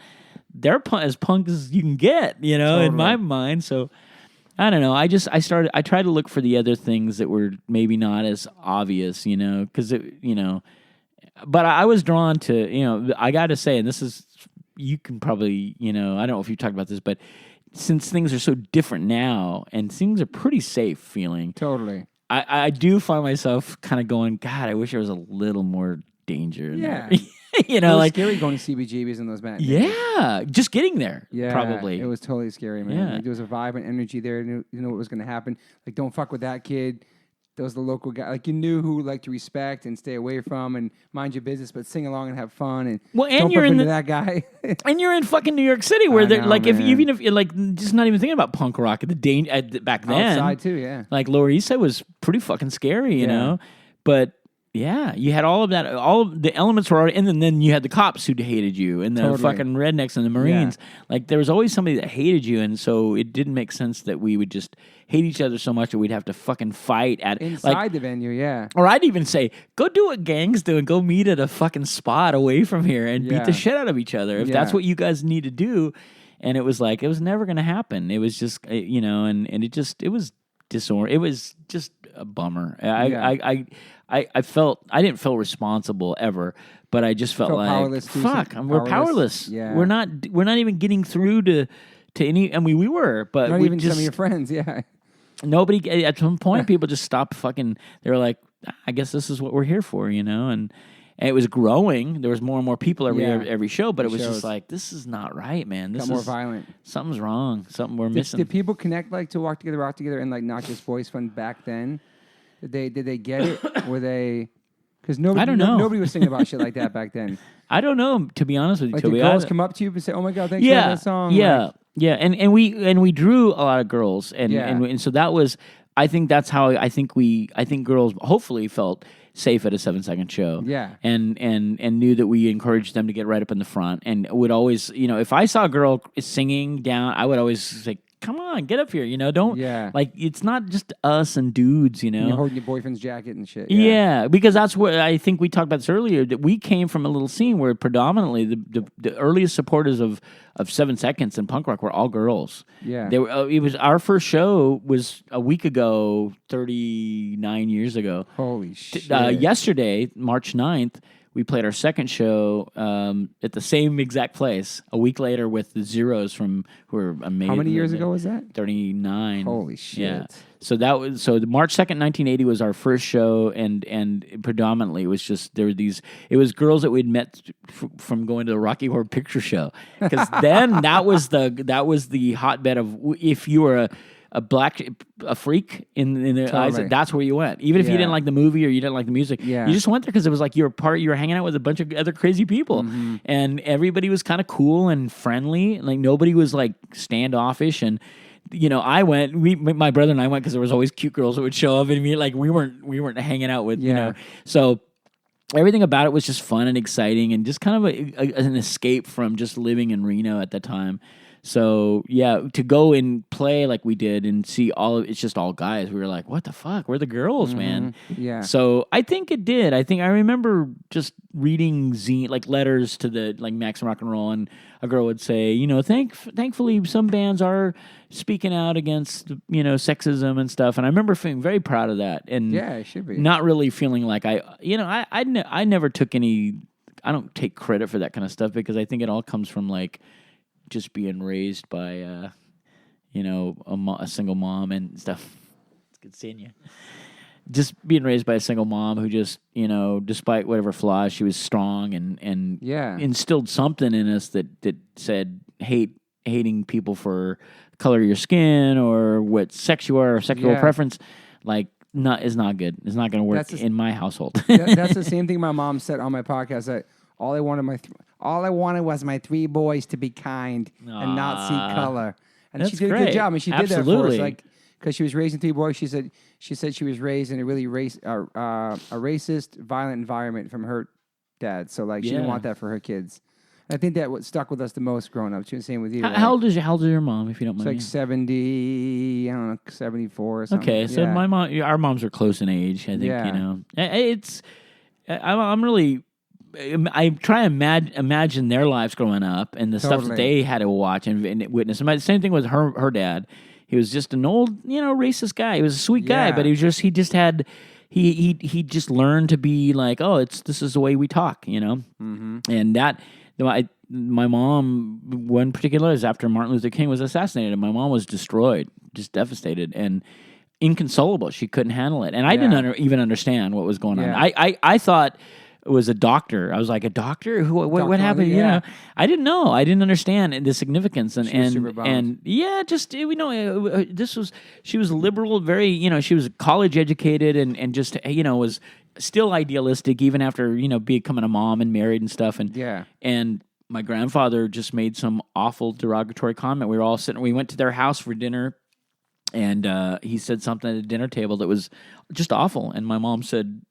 they're as punk as you can get, in my mind. So I don't know. I tried to look for the other things that were maybe not as obvious, because but I was drawn to, I got to say, and this is, you can probably, I don't know if you talked about this, but since things are so different now and things are pretty safe feeling. Totally. I do find myself kind of going, God, I wish there was a little more danger in there. It was scary going to CBGBs in those matinees. Yeah, just getting there. Yeah, probably. It was totally scary, man. Yeah. Like, there was a vibe and energy there. You knew what was going to happen. Like, don't fuck with that kid. That was the local guy. Like, you knew who to respect and stay away from and mind your business, but sing along and have fun. And don't you're bump into in that guy. And you're in fucking New York City, where they're like, man. even if you're like just not even thinking about punk rock back then. Outside too, yeah. Like Lower East Side was pretty fucking scary, you know. But yeah, you had all of that. All of the elements were already, and then you had the cops who hated you, and the fucking rednecks and the Marines. Yeah. Like there was always somebody that hated you, and so it didn't make sense that we would just hate each other so much that we'd have to fucking fight at inside the venue, yeah. Or I'd even say, go do what gangs do and go meet at a fucking spot away from here and beat the shit out of each other if that's what you guys need to do. And it was like it was never going to happen. It was just and it was it was just a bummer. I felt I didn't feel responsible ever, but I just felt like powerless too, we're powerless. Yeah. We're not even getting through to any. I mean, we were, but not we even just, some of your friends. Yeah. Nobody at some point people just stopped fucking. They were like, I guess this is what we're here for, and it was growing. There was more and more people every show, but it was just like, this is not right, man. This got more violent. Something's wrong. Something we're missing. Did people connect to walk together, rock together, and like not just boys fun back then? Did they get it? Were they? Because nobody, I don't know. Nobody was singing about shit like that back then. I don't know, to be honest with you. Like Toby. the girls come up to you and say, "Oh my God, thanks for that song." Yeah, yeah, and we drew a lot of girls, and so that was. I think that's how I think girls hopefully felt safe at a 7-second show. Yeah. And knew that we encouraged them to get right up in the front, and would always, if I saw a girl singing down, I would always say, come on, get up here, don't, like, it's not just us and dudes, And you're holding your boyfriend's jacket and shit. Yeah, because that's what I think we talked about this earlier, that we came from a little scene where predominantly the earliest supporters of 7 seconds in punk rock were all girls. Yeah. They were, it was our first show was a week ago, 39 years ago. Holy shit. Yesterday, March 9th, we played our second show at the same exact place a week later with the Zeros who were amazing. How many years ago was that? 39. Holy shit. Yeah. So the March 2nd, 1980 was our first show, and predominantly it was just it was girls that we'd met from going to the Rocky Horror Picture Show, because then that was the hotbed of, if you were a freak in the eyes, that's where you went. Even if you didn't like the movie or you didn't like the music, you just went there because it was like you were hanging out with a bunch of other crazy people, and everybody was kind of cool and friendly. Like nobody was like standoffish. And I went. My brother and I went because there was always cute girls that would show up, and we weren't hanging out with so. Everything about it was just fun and exciting, and just kind of an escape from just living in Reno at the time. So to go and play like we did and see it's just all guys. We were like, what the fuck? We're the girls, man. Yeah. So I think it did. I think I remember just reading letters to the Max and Rock and Roll, and a girl would say, thankfully some bands are speaking out against sexism and stuff. And I remember feeling very proud of that. And it should be. Not really feeling like I never took any. I don't take credit for that kind of stuff, because I think it all comes from just being raised by, a single mom and stuff. It's good seeing you. Just being raised by a single mom who just, despite whatever flaws, she was strong and instilled something in us that said hating people for color of your skin or what sex you are or sexual preference, is not good. It's not going to work in my household. That's the same thing my mom said on my podcast, that all I wanted was my 3 boys to be kind and not see color. And she did a good job. And she did that for us, because she was raising 3 boys. She said she was raised in a really racist, violent environment from her dad. So she didn't want that for her kids. I think that what stuck with us the most growing up. She was saying with you. How old is your mom, if you don't mind? It's 70, I don't know, 74 or something. Okay, so our moms are close in age. I think it's. I'm really. I try and imagine their lives growing up and the stuff that they had to watch and witness. And the same thing with her dad. he was just an old, racist guy. He was a sweet guy, Yeah. but he just learned to be like, oh, this is the way we talk, Mm-hmm. and that my mom, one particular is after Martin Luther King was assassinated, and my mom was destroyed, just devastated and inconsolable. She couldn't handle it, and I didn't even understand what was going on. I thought it was a doctor. I was like, a doctor? What happened? Yeah. I didn't know. I didn't understand the significance, She was super bummed. this was, she was liberal, very, she was college educated and just, was still idealistic even after, becoming a mom and married and stuff. And my grandfather just made some awful derogatory comment. We were all sitting, we went to their house for dinner, and he said something at the dinner table that was just awful. And my mom said,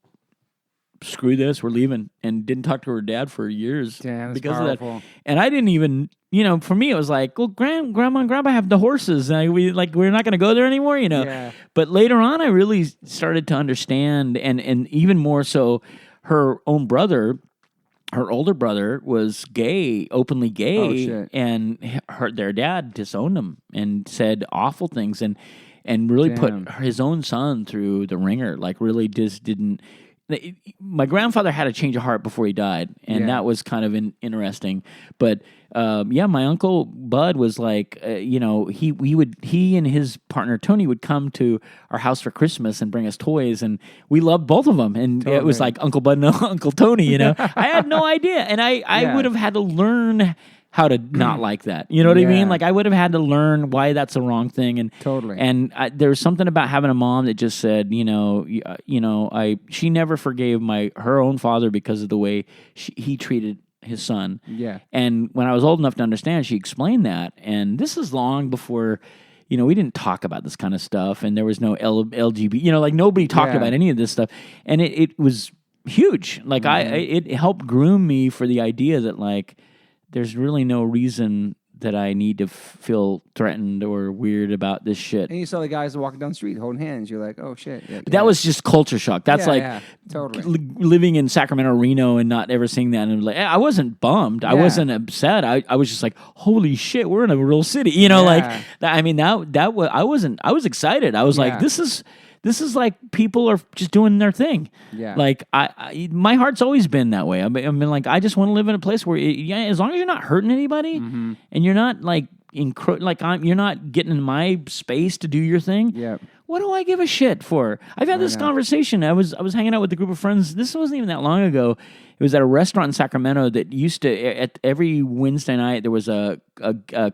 screw this, we're leaving, and didn't talk to her dad for years. Damn, that's because powerful. of that. And I didn't even, for me, it was like, well, grandma and grandpa have the horses, and we're not going to go there anymore, Yeah. But later on, I really started to understand, and even more so, her own brother, her older brother, was gay, openly gay, Oh, shit. and their dad disowned him and said awful things, and really Damn. put his own son through the ringer. Like, really just didn't. My grandfather had a change of heart before he died, and that was kind of interesting. But my uncle Bud was like, he and his partner Tony would come to our house for Christmas and bring us toys, and we loved both of them. And it was like Uncle Bud and Uncle Tony. I had no idea, and I would have had to learn how to not like that. You know what I mean? Like, I would have had to learn why that's the wrong thing. And Totally. And there was something about having a mom that just said, she never forgave her own father because of the way he treated his son. Yeah. And when I was old enough to understand, she explained that. And this is long before, we didn't talk about this kind of stuff, and there was no LGBT, nobody talked about any of this stuff. And it was huge. Like, it helped groom me for the idea that, like, there's really no reason that I need to feel threatened or weird about this shit. And you saw the guys walking down the street holding hands. You're like, oh, shit. Yeah, That was just culture shock. That's totally. Living in Sacramento, Reno, and not ever seeing that. And I wasn't bummed. I wasn't upset. I was just like, holy shit, we're in a real city. I was excited. I was like, this is like people are just doing their thing. Yeah. Like, my heart's always been that way. I mean, like, I just want to live in a place where, as long as you're not hurting anybody, and you're not like you're not getting in my space to do your thing. Yeah. What do I give a shit for? I've had this conversation. I was hanging out with a group of friends. This wasn't even that long ago. It was at a restaurant in Sacramento that used to, at every Wednesday night, there was a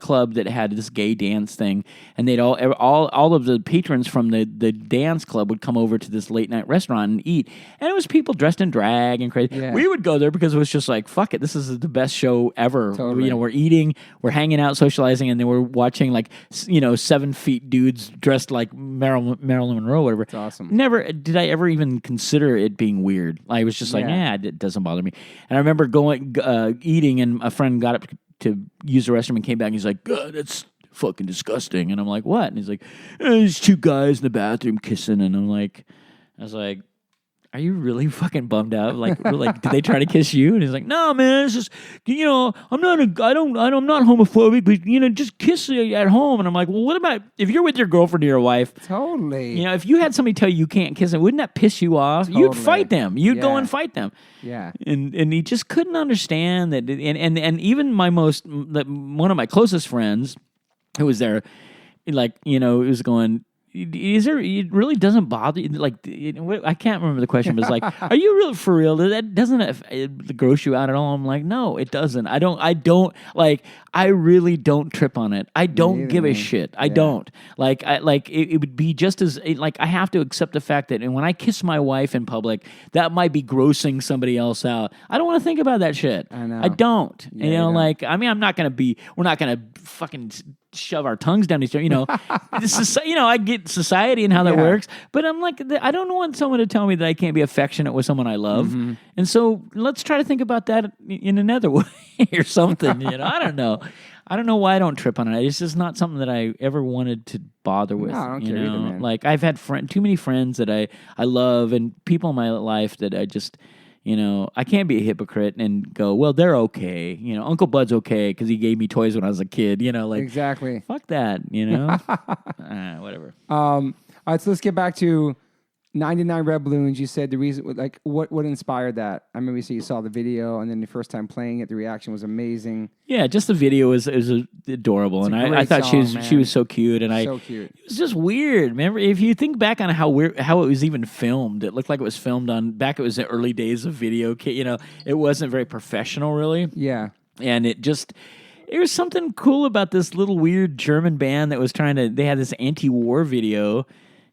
club that had this gay dance thing, and they'd all of the patrons from the dance club would come over to this late night restaurant and eat, and it was people dressed in drag and crazy. Yeah. We would go there because it was just like, fuck it, this is the best show ever. Totally. We're eating, we're hanging out, socializing, and then we're watching 7 feet dudes dressed like Marilyn Monroe, whatever. It's awesome. Never did I ever even consider it being weird. I was just like, it doesn't bother me. And I remember going eating, and a friend got up to use the restroom and came back, and he's like, God, that's fucking disgusting. And I'm like, what? And he's like, there's 2 guys in the bathroom kissing. And I was like, are you really fucking bummed out? Like, did they try to kiss you? And he's like, no, man, it's just, I'm not homophobic, but, just kiss at home. And I'm like, well, what about if you're with your girlfriend or your wife? Totally. If you had somebody tell you can't kiss them, wouldn't that piss you off? Totally. You'd fight them. You'd go and fight them. Yeah. And he just couldn't understand that. And even one of my closest friends who was there, was going, it really doesn't bother you? Like, I can't remember the question, but it's like, are you really for real? That doesn't it gross you out at all? I'm like, no, it doesn't. I really don't trip on it. I don't give a shit. I don't. It would be just as, I have to accept the fact that when I kiss my wife in public, that might be grossing somebody else out. I don't want to think about that shit. I know. I don't. Yeah, I'm not going to we're not going to fucking shove our tongues down each other. This is, I get society and how that works, but I'm like, I don't want someone to tell me that I can't be affectionate with someone I love. And so let's try to think about that in another way or something. I don't know. I don't know why I don't trip on it. It's just not something that I ever wanted to bother with. No, I don't care either, man. Like, I've had too many friends that I love, and people in my life that I just, You know, I can't be a hypocrite and go, well, they're okay. You know, Uncle Bud's okay because he gave me toys when I was a kid. You know, like exactly. fuck that. You know, whatever. All right, so let's get back to 99 Red Balloons. You said the reason, like, what inspired that? I remember you saw the video, and then the first time playing it, the reaction was amazing. Yeah, just the video was adorable, and I thought she was so cute, and so cute. It was just weird. Remember, if you think back on how it was even filmed, it looked like it was filmed it was the early days of video. You know, it wasn't very professional, really. Yeah, and it was something cool about this little weird German band that was they had this anti-war video.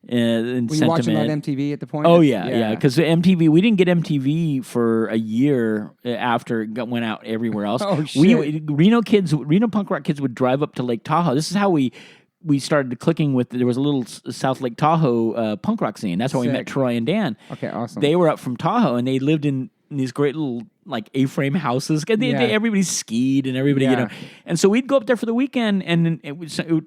Were you watching on MTV at the point? Oh yeah. Because MTV, we didn't get MTV for a year after it went out everywhere else. Oh shit! Reno punk rock kids would drive up to Lake Tahoe. This is how we started clicking with. There was a little South Lake Tahoe punk rock scene. That's how we met Troy and Dan. Okay, awesome. They were up from Tahoe and they lived in these great little like A-frame houses. Everybody skied and everybody, you know. And so we'd go up there for the weekend, and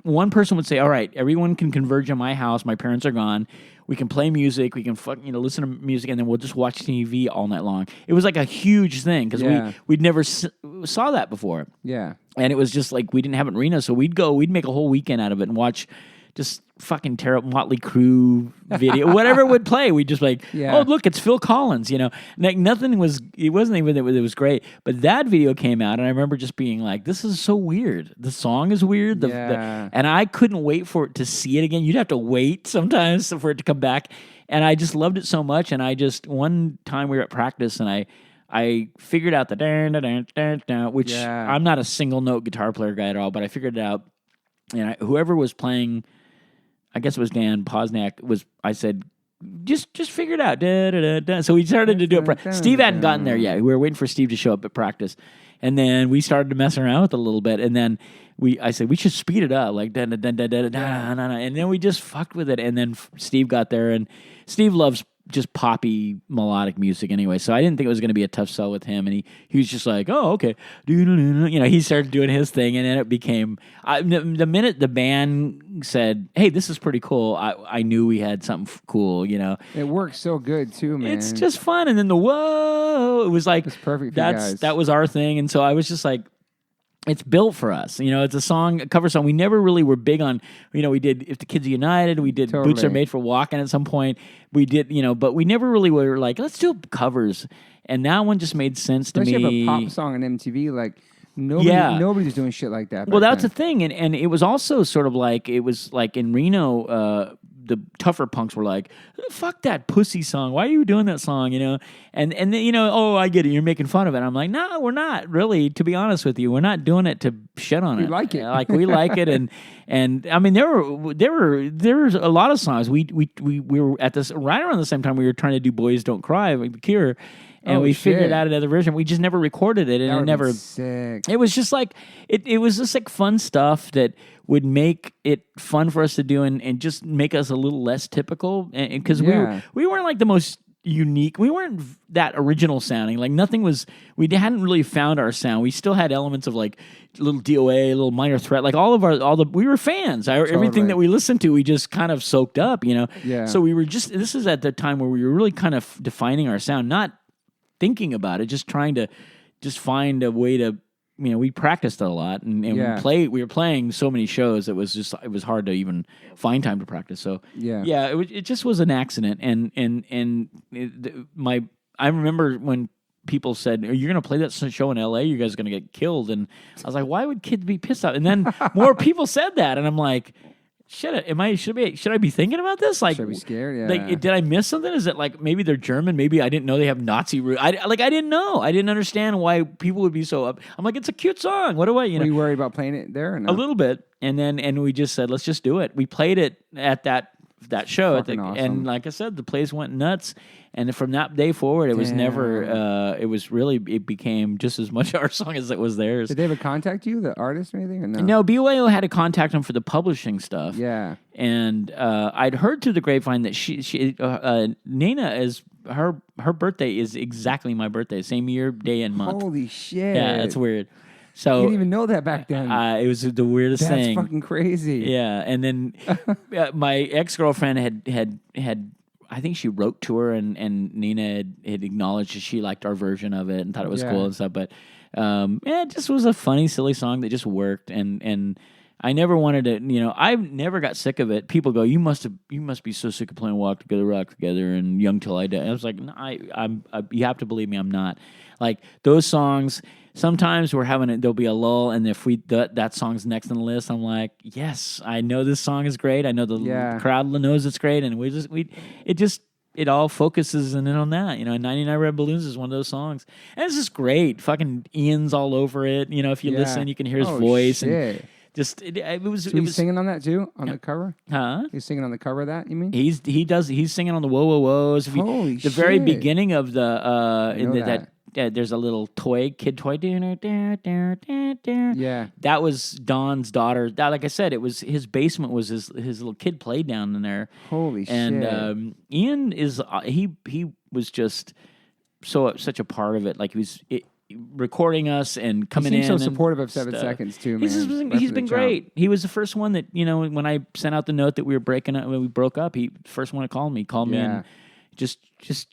one person would say, "All right, everyone can converge on my house. My parents are gone. We can play music. We can listen to music, and then we'll just watch TV all night long." It was like a huge thing because we'd never saw that before. Yeah, and it was just like we didn't have it in Reno, so we'd make a whole weekend out of it and watch just fucking terrible Motley Crue video, whatever would play. We just like, oh look, it's Phil Collins, you know. Like it wasn't even that it was great, but that video came out, and I remember just being like, this is so weird. The song is weird, and I couldn't wait for it to see it again. You'd have to wait sometimes for it to come back, and I just loved it so much. And one time we were at practice, and I figured out the da which I'm not a single note guitar player guy at all, but I figured it out, and whoever was playing, I guess it was Dan Posnack, I said, just figure it out. Da, da, da, da. So we started to do it. Steve hadn't gotten there yet. We were waiting for Steve to show up at practice. And then we started to mess around with it a little bit. And then I said, we should speed it up. Like, da, da, da, da, da, da, da, da. And then we just fucked with it. And then Steve got there. And Steve loves just poppy melodic music anyway, so I didn't think it was going to be a tough sell with him, and he was just like, oh, okay, you know, he started doing his thing, and then it became the minute the band said, hey, this is pretty cool, I knew we had something cool, you know. It works so good too, man. It's just fun. And then the whoa, it was like, it's perfect for you guys. That was our thing. And so I was just like, it's built for us. You know, it's a cover song. We never really were big on, you know, we did If the Kids Are United, we did Boots Are Made for Walking at some point. We did, you know, but we never really were like, let's do covers. And that one just made sense to me. Especially a pop song on MTV, like nobody's doing shit like that. Well, that's the thing. And it was also sort of like, it was like in Reno, the tougher punks were like, fuck that pussy song. Why are you doing that song? You know? And then, you know, oh, I get it. You're making fun of it. I'm like, no, we're not really, to be honest with you. We're not doing it to shit on it. We like it. Like, we like it. And I mean, there was a lot of songs. We were at this, right around the same time we were trying to do Boys Don't Cry, like The Cure. And we figured out another version. We just never recorded it, and it never. Sick. It was just like it was just like fun stuff that would make it fun for us to do, and just make us a little less typical. Because we weren't like the most unique. We weren't that original sounding. Like nothing was. We hadn't really found our sound. We still had elements of like a little DOA, a little Minor Threat. Like we were fans. Everything that we listened to, we just kind of soaked up. You know. Yeah. So we were just. This is at the time where we were really kind of defining our sound, not thinking about it, just trying to just find a way to, you know, we practiced it a lot, and we were playing so many shows, it was hard to even find time to practice. So it just was an accident. I remember when people said, "Are you going to play that show in LA? You guys are going to get killed." And I was like, why would kids be pissed off? And then more people said that, and I'm like, should I be thinking about this? Like, should I be scared? Yeah. Like, did I miss something? Is it like maybe they're German? Maybe I didn't know they have Nazi roots. I didn't know. I didn't understand why people would be so up. I'm like, it's a cute song. What do I? Were you worried about playing it there? Or no? A little bit, and we just said, let's just do it. We played it at that show, awesome. And like I said, the place went nuts. And from that day forward, it was never. It became just as much our song as it was theirs. Did they ever contact you, the artist, or anything? Or no? No, BYO had to contact them for the publishing stuff. Yeah, and I'd heard through the grapevine that she Nana is her birthday is exactly my birthday, same year, day, and month. Holy shit! Yeah, that's weird. So you didn't even know that back then. It was the weirdest thing. That's fucking crazy. Yeah, and then my ex-girlfriend had I think she wrote to her, and Nina had acknowledged that she liked our version of it and thought it was cool and stuff. But it just was a funny, silly song that just worked, and I never wanted to, I never got sick of it. People go, you must be so sick of playing Walk Together, Rock Together, and Young Till I Die. I was like, no, you have to believe me, I'm not. Like those songs, sometimes there'll be a lull, and if that song's next on the list, I'm like, yes, I know this song is great. I know the crowd knows it's great, and it all focuses in on that. 99 Red Balloons is one of those songs. And it's just great. Fucking Ian's all over it. If you listen, you can hear his voice. Shit. And just it was. So he's singing on that too on the cover. Huh? He's singing on the cover of that. You mean? He's singing on the Whoa Whoa Whoas. Holy shit! The very beginning of there's a little kid toy. Yeah. That was Don's daughter. That, like I said, it was his basement was his little kid play down in there. Holy shit! And Ian is he was just such a part of it. Like he was recording us and coming in. He seems so supportive of 7 Seconds too, man. He's been great. He was the first one that when I sent out the note that we were breaking up, when we broke up, he first one to call me and just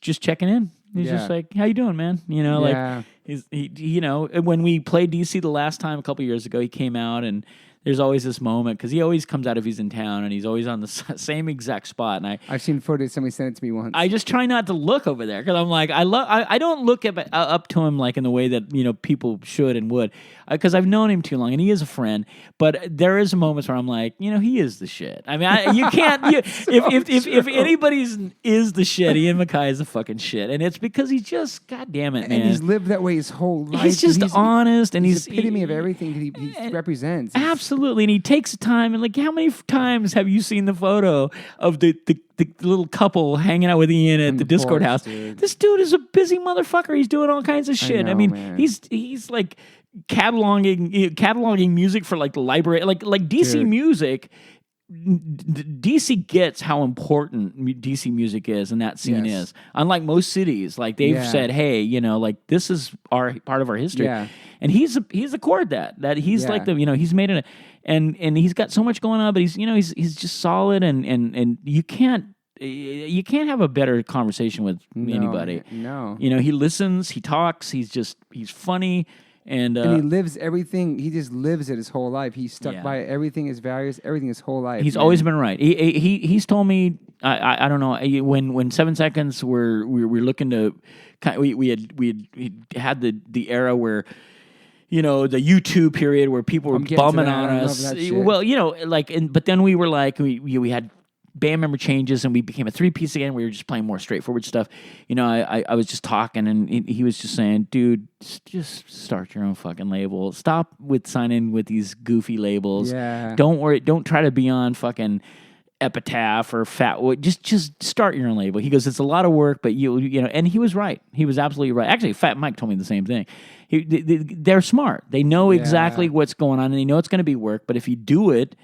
checking in. He's just like, how you doing, man? Like when we played DC the last time a couple years ago, he came out, and there's always this moment because he always comes out if he's in town, and he's always on the same exact spot. And I've seen footage. Somebody sent it to me once. I just try not to look over there because I'm like, I don't look up to him like in the way that people should and would, because I've known him too long, and he is a friend. But there is moments where I'm like, he is the shit. I mean, you can't. If anybody's is the shit, Ian MacKaye is the fucking shit, and it's because he's just, God damn it, man. And he's lived that way his whole life. He's just honest, and he's the epitome of everything that he represents. Absolutely, and he takes the time. And like, how many times have you seen the photo of the little couple hanging out with Ian at the Discord house? Dude. This dude is a busy motherfucker. He's doing all kinds of shit. I mean, man. he's like cataloging music for like the library, like DC Dude. music. DC gets how important DC music is, and that scene is. Unlike most cities, like they've said, hey, like this is our part of our history. Yeah. And he's accord that he's like he's made it, and he's got so much going on, but he's just solid, and you can't have a better conversation with anybody. No. He listens, he talks, he's funny. And he lives everything. He just lives it his whole life. He's stuck by everything. His values, everything his whole life. He's always been right. He's told me. I don't know when 7 Seconds we were looking to. We had the era where. The YouTube period where people were bumming on us. Well, but then we were like we had band member changes, and we became a 3-piece again. We were just playing more straightforward stuff. I was just talking, and he was just saying, dude, just start your own fucking label. Stop with signing with these goofy labels. Yeah. Don't worry. Don't try to be on fucking Epitaph or just start your own label. He goes, it's a lot of work, but and he was right. He was absolutely right. Actually, Fat Mike told me the same thing. They're smart. They know exactly what's going on, and they know it's going to be work, but if you do it,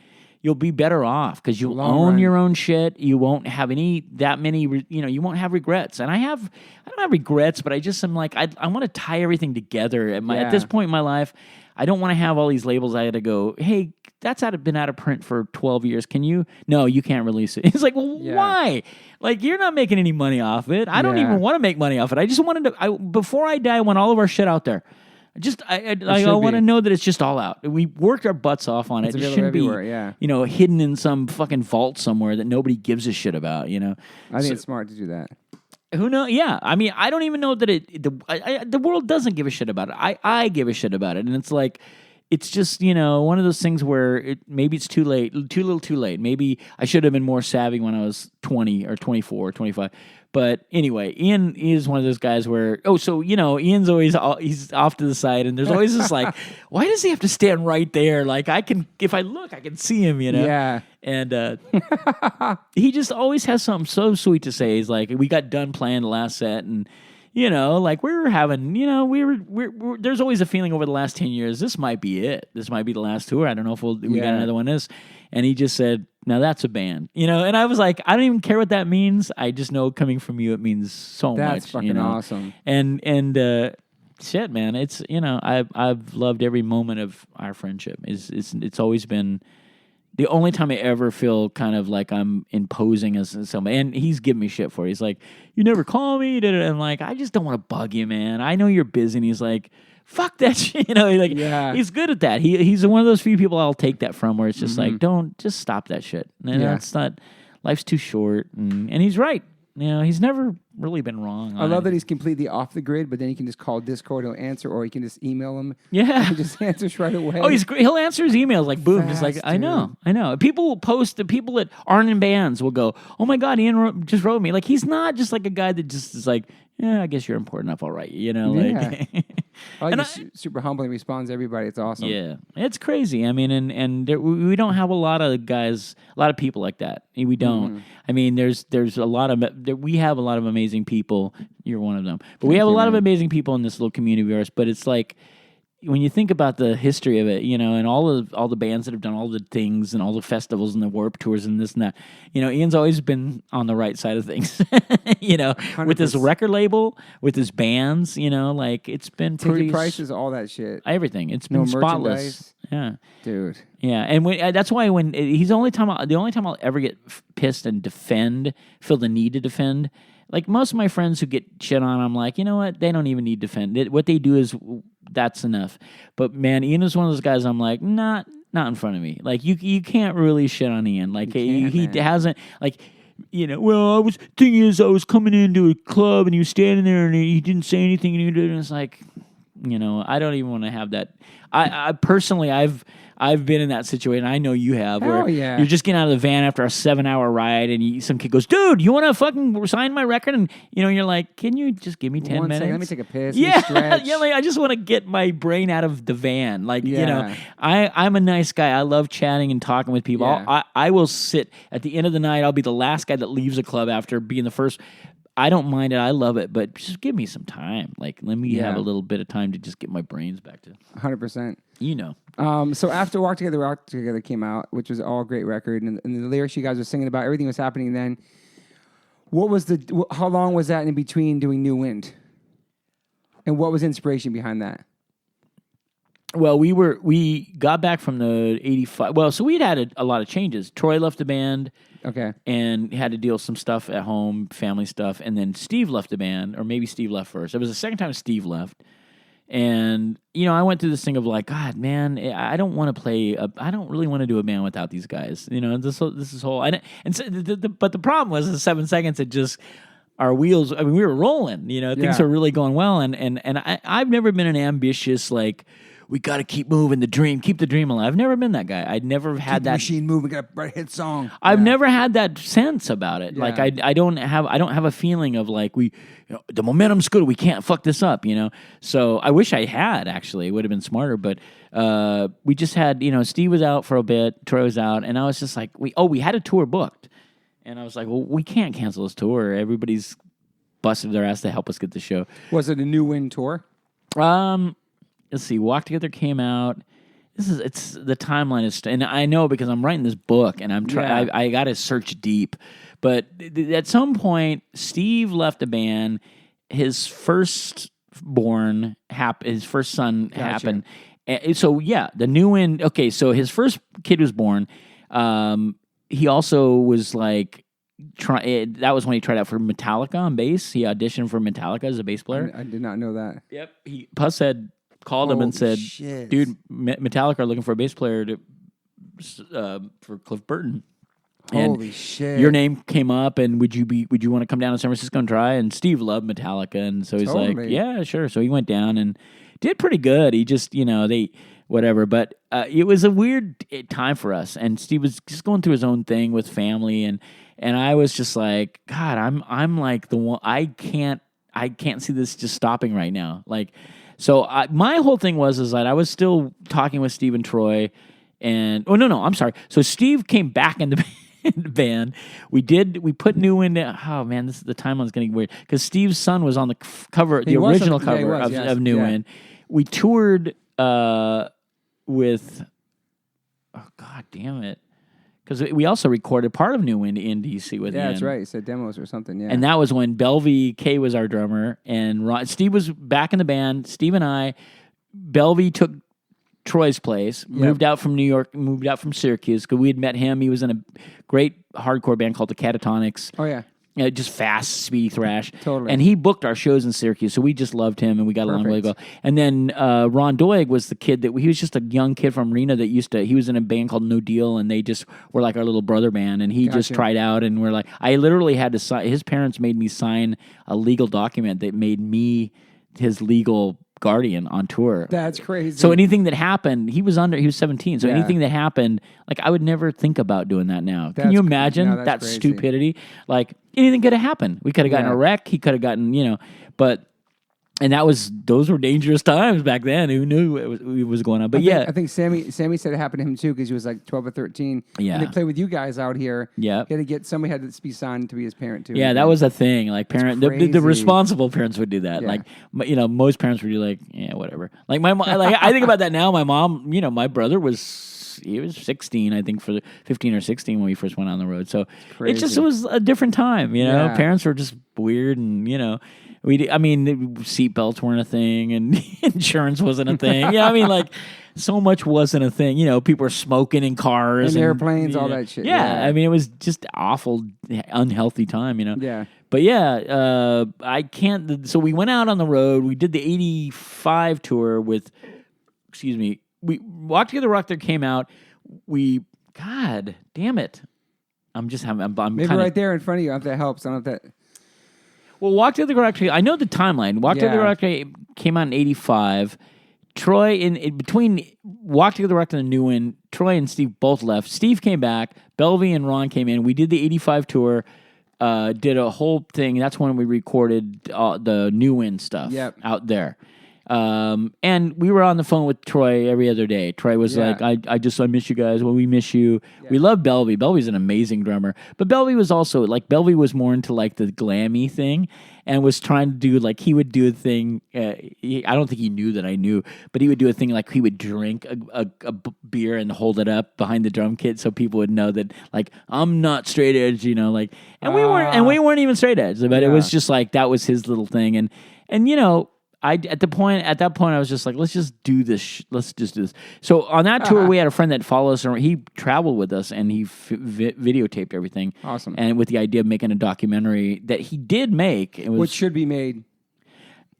you'll be better off because you'll own your own shit. You won't have you won't have regrets. And I don't have regrets, but I just am like, I want to tie everything together. At this point in my life, I don't want to have all these labels. I had to go, hey, that's been out of print for 12 years. Can you? No, you can't release it. It's like, well, why? Like, you're not making any money off it. I don't even want to make money off it. I just wanted to, before I die, I want all of our shit out there. I want to know that it's just all out. We worked our butts off on it. It shouldn't be, hidden in some fucking vault somewhere that nobody gives a shit about. I think it's smart to do that. Who knows? Yeah, I mean, I don't even know that the world doesn't give a shit about it. I give a shit about it, and it's like. It's just, one of those things where maybe it's too little too late. Maybe I should have been more savvy when I was 20 or 24 or 25. But anyway, Ian is one of those guys where, Ian's always, he's off to the side, and there's always this like, why does he have to stand right there? Like, if I look, I can see him, Yeah. And he just always has something so sweet to say. He's like, we got done playing the last set, and like we were having, we're there's always a feeling over the last 10 years, this might be it. This might be the last tour. I don't know if we got another one this. And he just said, now that's a band, and I was like, I don't even care what that means. I just know coming from you, it means so much. That's fucking awesome. And shit, man, it's, I've loved every moment of our friendship. It's always been, the only time I ever feel kind of like I'm imposing as somebody, and he's giving me shit for it. He's like, you never call me. And I'm like, I just don't want to bug you, man. I know you're busy. And he's like, fuck that shit. He's good at that. He's one of those few people I'll take that from where it's just like, just stop that shit. And it's not, life's too short. And he's right. He's never really been wrong. I love that he's completely off the grid, but then you can just call Discord, he'll answer, or you can just email him. Yeah. He just answers right away. Oh, he's great. He'll answer his emails like boom. Fast, Just like, I dude. know. People will post, the people that aren't in bands will go, oh my God, Ian just wrote me. Like, he's not just like a guy that just is like, yeah, I guess you're important enough. I'll write you, Yeah. I like And he's super humble and responds to everybody. It's awesome. Yeah, it's crazy. I mean, and we don't have a lot of guys, a lot of people like that. We don't. I mean, there's a lot of we have a lot of amazing people. You're one of them, but we have a lot of amazing people in this little community of ours. But it's like when you think about the history of it, and all the bands that have done all the things and all the festivals and the Warped Tours and this and that, Ian's always been on the right side of things, with his record label, with his bands, like it's been Ticket pretty prices, all that shit. everything. It's been spotless. Yeah. Dude. Yeah, and that's why when he's the only time I'll ever get pissed and feel the need to defend. Like most of my friends who get shit on, I'm like, you know what? They don't even need to defend. What they do is that's enough. But man, Ian is one of those guys. I'm like, not in front of me. Like you can't really shit on Ian. Like he hasn't like. Well, thing is, I was coming into a club and he was standing there and he didn't say anything and he did. And it's like, I don't even want to have that. I personally, I've been in that situation. I know you have, where you're just getting out of the van after a 7-hour ride, and some kid goes, "Dude, you want to fucking sign my record?" And you're like, "Can you just give me 10 minutes? Second, let me take a piss. Yeah, stretch. yeah. Like, I just want to get my brain out of the van. Like, I'm a nice guy. I love chatting and talking with people. Yeah. I will sit at the end of the night. I'll be the last guy that leaves a club after being the first. I don't mind it. I love it, but just give me some time. Like, let me have a little bit of time to just get my brains back to 100%. So after Walk Together came out, which was all a great record, and the lyrics you guys were singing about, everything was happening then. How long was that in between doing New Wind? And what was the inspiration behind that? Well, we got back from the 85. Well, so we'd had a lot of changes. Troy left the band. Okay. And had to deal with some stuff at home, family stuff. And then Steve left the band, or maybe Steve left first. It was the second time Steve left. And, I went through this thing of like, God, man, I don't want to I don't really want to do a band without these guys. This is whole. But the problem was the 7 seconds, it just, our wheels, I mean, we were rolling, things were really going well. And I've never been an ambitious, like, we got to keep moving keep the dream alive. I've never been that guy. I'd never had that machine moving, got a hit song. I've never had that sense about it. Yeah. Like I don't have a feeling of like the momentum's good. We can't fuck this up, So I wish I had actually. It would have been smarter, but we just had, Steve was out for a bit, Troy was out, and I was just like, we had a tour booked. And I was like, well, we can't cancel this tour. Everybody's busted their ass to help us get the show. Was it a New Wind tour? Let's see. Walk Together came out. It's the timeline is, and I know because I'm writing this book and I'm trying. I got to search deep, but at some point, Steve left the band. His firstborn his first son happened. So the New Wind. Okay, so his first kid was born. He also was like. That was when he tried out for Metallica on bass. He auditioned for Metallica as a bass player. I did not know that. Yep. Puss had called him and said, shit. "Dude, Metallica are looking for a bass player for Cliff Burton." Holy shit! Your name came up, and would you want to come down to San Francisco and try? And Steve loved Metallica, and so he's like, "Yeah, sure." So he went down and did pretty good. He just, whatever. But it was a weird time for us, and Steve was just going through his own thing with family, and I was just like, God, I'm like the one. I can't see this just stopping right now, like. So my whole thing was that I was still talking with Steve and Troy, and I'm sorry. So Steve came back in the band. We put New Wind. Oh man, the timeline's getting weird because Steve's son was on the cover, the original cover of New Wind. We toured with. Oh God damn it. Because we also recorded part of New Wind in D.C. with him. Yeah, that's right. You said demos or something, yeah. And that was when Belvy K was our drummer, and Steve was back in the band. Steve and I, Belvy took Troy's place, moved out from New York, moved out from Syracuse, because we had met him. He was in a great hardcore band called the Catatonics. Oh, yeah. Just fast, speedy thrash. Totally. And he booked our shows in Syracuse, so we just loved him, and we got along really well. And then Ron Doig was the kid he was just a young kid from Reno that he was in a band called No Deal, and they just were like our little brother band, and he just tried out, and we're like, I literally had to sign, his parents made me sign a legal document that made me his legal guardian on tour. That's crazy. So anything that happened, he was 17. So anything that happened, like I would never think about doing that now. Can you imagine that crazy. stupidity? Like anything could have happened. We could have gotten a wreck. He could have gotten, but. And those were dangerous times back then. Who knew it was going on? But I think Sammy said it happened to him too because he was like 12 or 13. Yeah, and they played with you guys out here. Yeah, somebody had to be signed to be his parent too. Yeah, that was a thing. Like the responsible parents would do that. Yeah. Like most parents would be like, yeah, whatever. Like my mom. Like I think about that now. My mom, my brother he was 16, I think, for 15 or 16 when we first went on the road. So it was a different time. Parents were just weird, and seatbelts weren't a thing, and insurance wasn't a thing. So much wasn't a thing. People were smoking in cars and airplanes, all that shit. Yeah, it was just awful, unhealthy time. Yeah. But I can't. So we went out on the road. We did the '85 tour with. Excuse me. We Walk Together Rock There came out. God damn it! I'm just having. I'm maybe right there in front of you. If that helps, I don't know if that. Well, Walk Together Rock There, I know the timeline. Walk Together Rock There came out in '85. Troy in between Walk Together Rock There and the new one. Troy and Steve both left. Steve came back. Belvy and Ron came in. We did the '85 tour. Did a whole thing. That's when we recorded the new win stuff out there. And we were on the phone with Troy every other day. Troy was like, I miss you guys. Well, we miss you. Yeah. We love Belvy. Belvy's an amazing drummer. But Belvy was also, Belvy was more into, the glammy thing and was trying to do, he would do a thing. I don't think he knew that I knew, but he would do a thing he would drink a beer and hold it up behind the drum kit so people would know that, I'm not straight edge, and we weren't even straight edge, but it was just that was his little thing. And at that point, I was just like, let's just do this. Let's just do this. So on that tour, we had a friend that followed us, and he traveled with us, and he videotaped everything. Awesome. And with the idea of making a documentary that he did make. Which should be made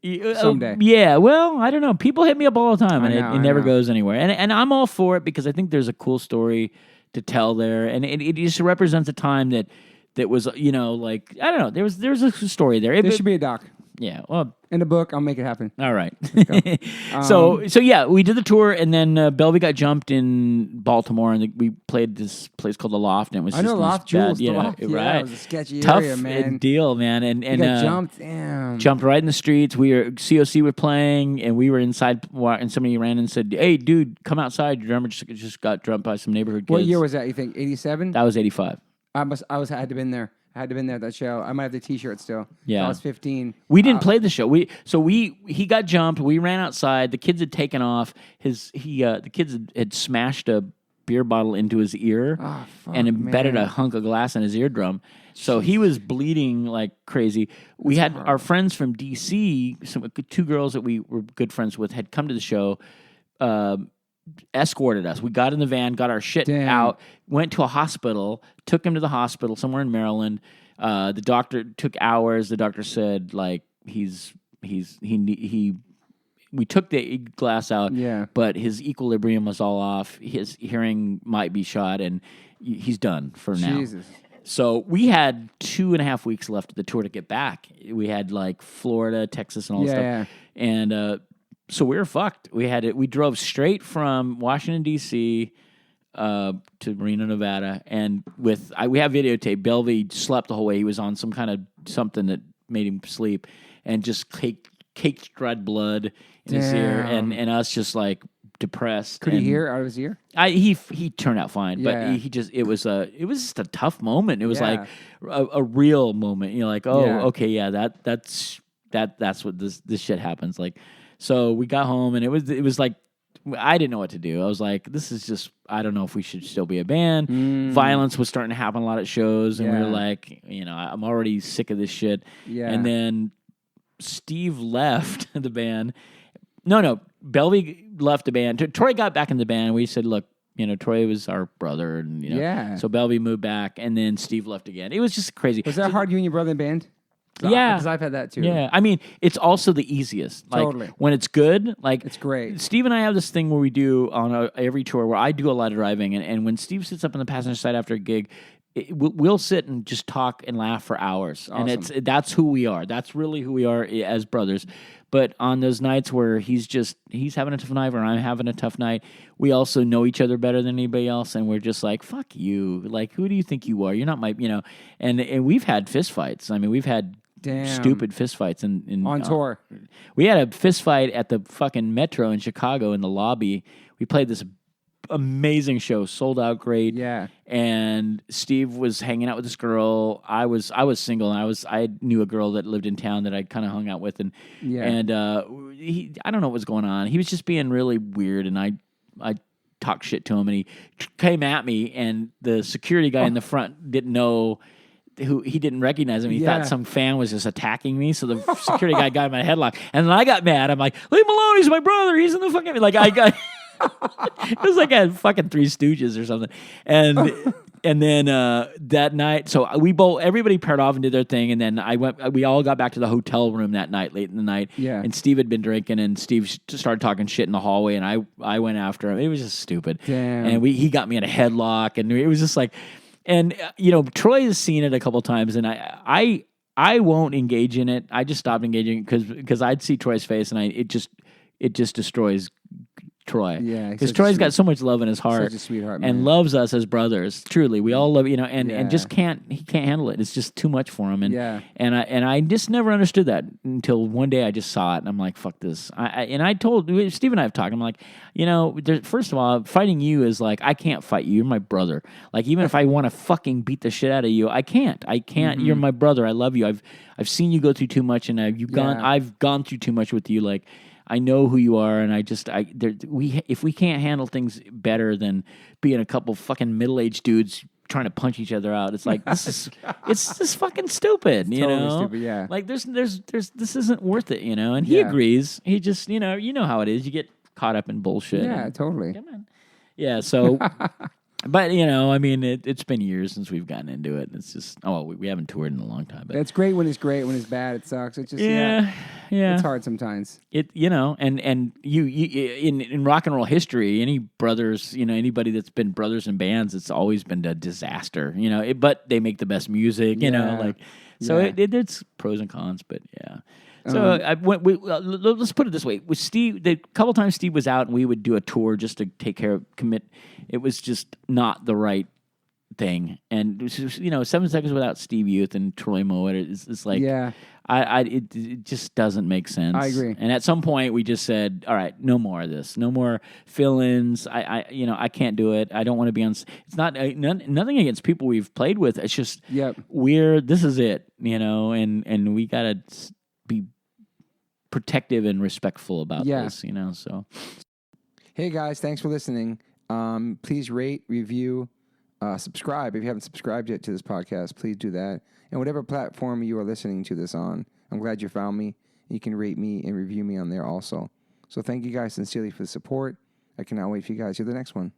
someday. Yeah, well, I don't know. People hit me up all the time, and it never goes anywhere. And I'm all for it because I think there's a cool story to tell there. And it just represents a time that was, I don't know. There's a story there. There should be a doc. Yeah, well, in the book, I'll make it happen. All right. So yeah, we did the tour, and then Belvy got jumped in Baltimore, and we played this place called the Loft, and it was just Loft, Jules, bad, the Loft. Right? Yeah, it was a sketchy Tough area, man. Deal, man, and got jumped. Damn. Jumped right in the streets. COC were playing, and we were inside, and somebody ran and said, "Hey, dude, come outside! Your drummer just got jumped by some neighborhood kids." What year was that? You think 87? That was 85. I had to have been there. I had to been there at that show. I might have the T-shirt still. Yeah, so I was 15. We didn't play the show. He got jumped. We ran outside. The kids had taken off. The kids had smashed a beer bottle into his ear and embedded a hunk of glass in his eardrum. So he was bleeding like crazy. We had our friends from D.C., two girls that we were good friends with, had come to the show. Escorted us. We got in the van, got our shit out, went to a hospital, took him to the hospital somewhere in Maryland. The doctor took hours. The doctor said we took the glass out, but his equilibrium was all off. His hearing might be shot, and he's done for now. Jesus. So we had 2.5 weeks left of the tour to get back. We had Florida, Texas, and all stuff. Yeah. And so we were fucked. We drove straight from Washington, D.C. To Reno, Nevada, and we have videotape. Belvy slept the whole way. He was on some kind of something that made him sleep, and just caked red blood in his ear, and us just depressed. Could he hear out of his ear? He turned out fine, but it was just a tough moment. It was a real moment. Okay, that's what this shit happens. So we got home, and it was I didn't know what to do. I was like, this is just, I don't know if we should still be a band. Violence was starting to happen a lot at shows, and we were like, I'm already sick of this shit. Yeah. And then Steve left the band, No. Belvy left the band. Troy got back in the band. We said, look, Troy was our brother, and Yeah. So Belvy moved back, and then Steve left again. It was just crazy. Was that hard, you and your brother in band? Yeah, because I've had that too. Yeah, I mean, it's also the easiest. Like, Totally. when it's good, like it's great. Steve and I have this thing where we do on every tour where I do a lot of driving, and when Steve sits up on the passenger side after a gig, we'll sit and just talk and laugh for hours, awesome. And that's who we are. That's really who we are as brothers. But on those nights where he's having a tough night or I'm having a tough night, we also know each other better than anybody else, and we're just like, fuck you. Like, who do you think you are? You're not my, and we've had fist fights. I mean, we've had stupid fist fights on tour. We had a fist fight at the fucking Metro in Chicago in the lobby. We played this amazing show, sold out great. Yeah. And Steve was hanging out with this girl. I was single, and I knew a girl that lived in town that I kind of hung out with, and I don't know what was going on. He was just being really weird, and I talked shit to him, and he came at me, and the security guy in the front didn't know who, he didn't recognize him. He thought some fan was just attacking me, so the security guy got in my headlock, and then I got mad. I'm like, leave him alone. He's my brother. He's in the fucking like I got. It was like a fucking Three Stooges or something, and then that night, so everybody paired off and did their thing, and then we all got back to the hotel room that night, late in the night. Yeah. And Steve had been drinking, and Steve started talking shit in the hallway, and I went after him. It was just stupid. Damn. And he got me in a headlock, and it was just like, and Troy has seen it a couple times, and I won't engage in it. I just stopped engaging because I'd see Troy's face, and it just destroys Troy. Yeah, because Troy's got so much love in his heart, such a sweetheart, man. and loves us as brothers. Truly, we all love and just he can't handle it. It's just too much for him. And I just never understood that until one day I just saw it, and I'm like, fuck this. I told Steve and I have talked. I'm like, first of all, fighting you is like, I can't fight you. You're my brother. Like, even if I want to fucking beat the shit out of you, I can't. Mm-hmm. You're my brother. I love you. I've seen you go through too much, and I've gone through too much with you. Like, I know who you are, and if we can't handle things better than being a couple fucking middle-aged dudes trying to punch each other out, it's like it's just fucking stupid, it's totally stupid, yeah. Like there's this isn't worth it, and he agrees. He just you know how it is. You get caught up in bullshit. Yeah, totally. Come on. Yeah, so. But, I mean, it's been years since we've gotten into it. It's just, we haven't toured in a long time. But it's great when it's great. When it's bad, it sucks. It's just, yeah. It's hard sometimes. And you in rock and roll history, any brothers, anybody that's been brothers in bands, it's always been a disaster, but they make the best music, it's pros and cons, but yeah. So let's put it this way: with Steve, the couple times Steve was out, and we would do a tour just to take care of commit. It was just not the right thing, and 7 Seconds Without Steve Youth and Troy Mowat it's like it just doesn't make sense. I agree. And at some point, we just said, all right, no more of this, no more fill-ins. I can't do it. I don't want to be on. It's not nothing against people we've played with. It's just this is it, and we gotta be protective and respectful about this, so. Hey guys, thanks for listening. Please rate, review, subscribe. If you haven't subscribed yet to this podcast, please do that. And whatever platform you are listening to this on, I'm glad you found me. You can rate me and review me on there also. So thank you guys sincerely for the support. I cannot wait for you guys to hear the next one.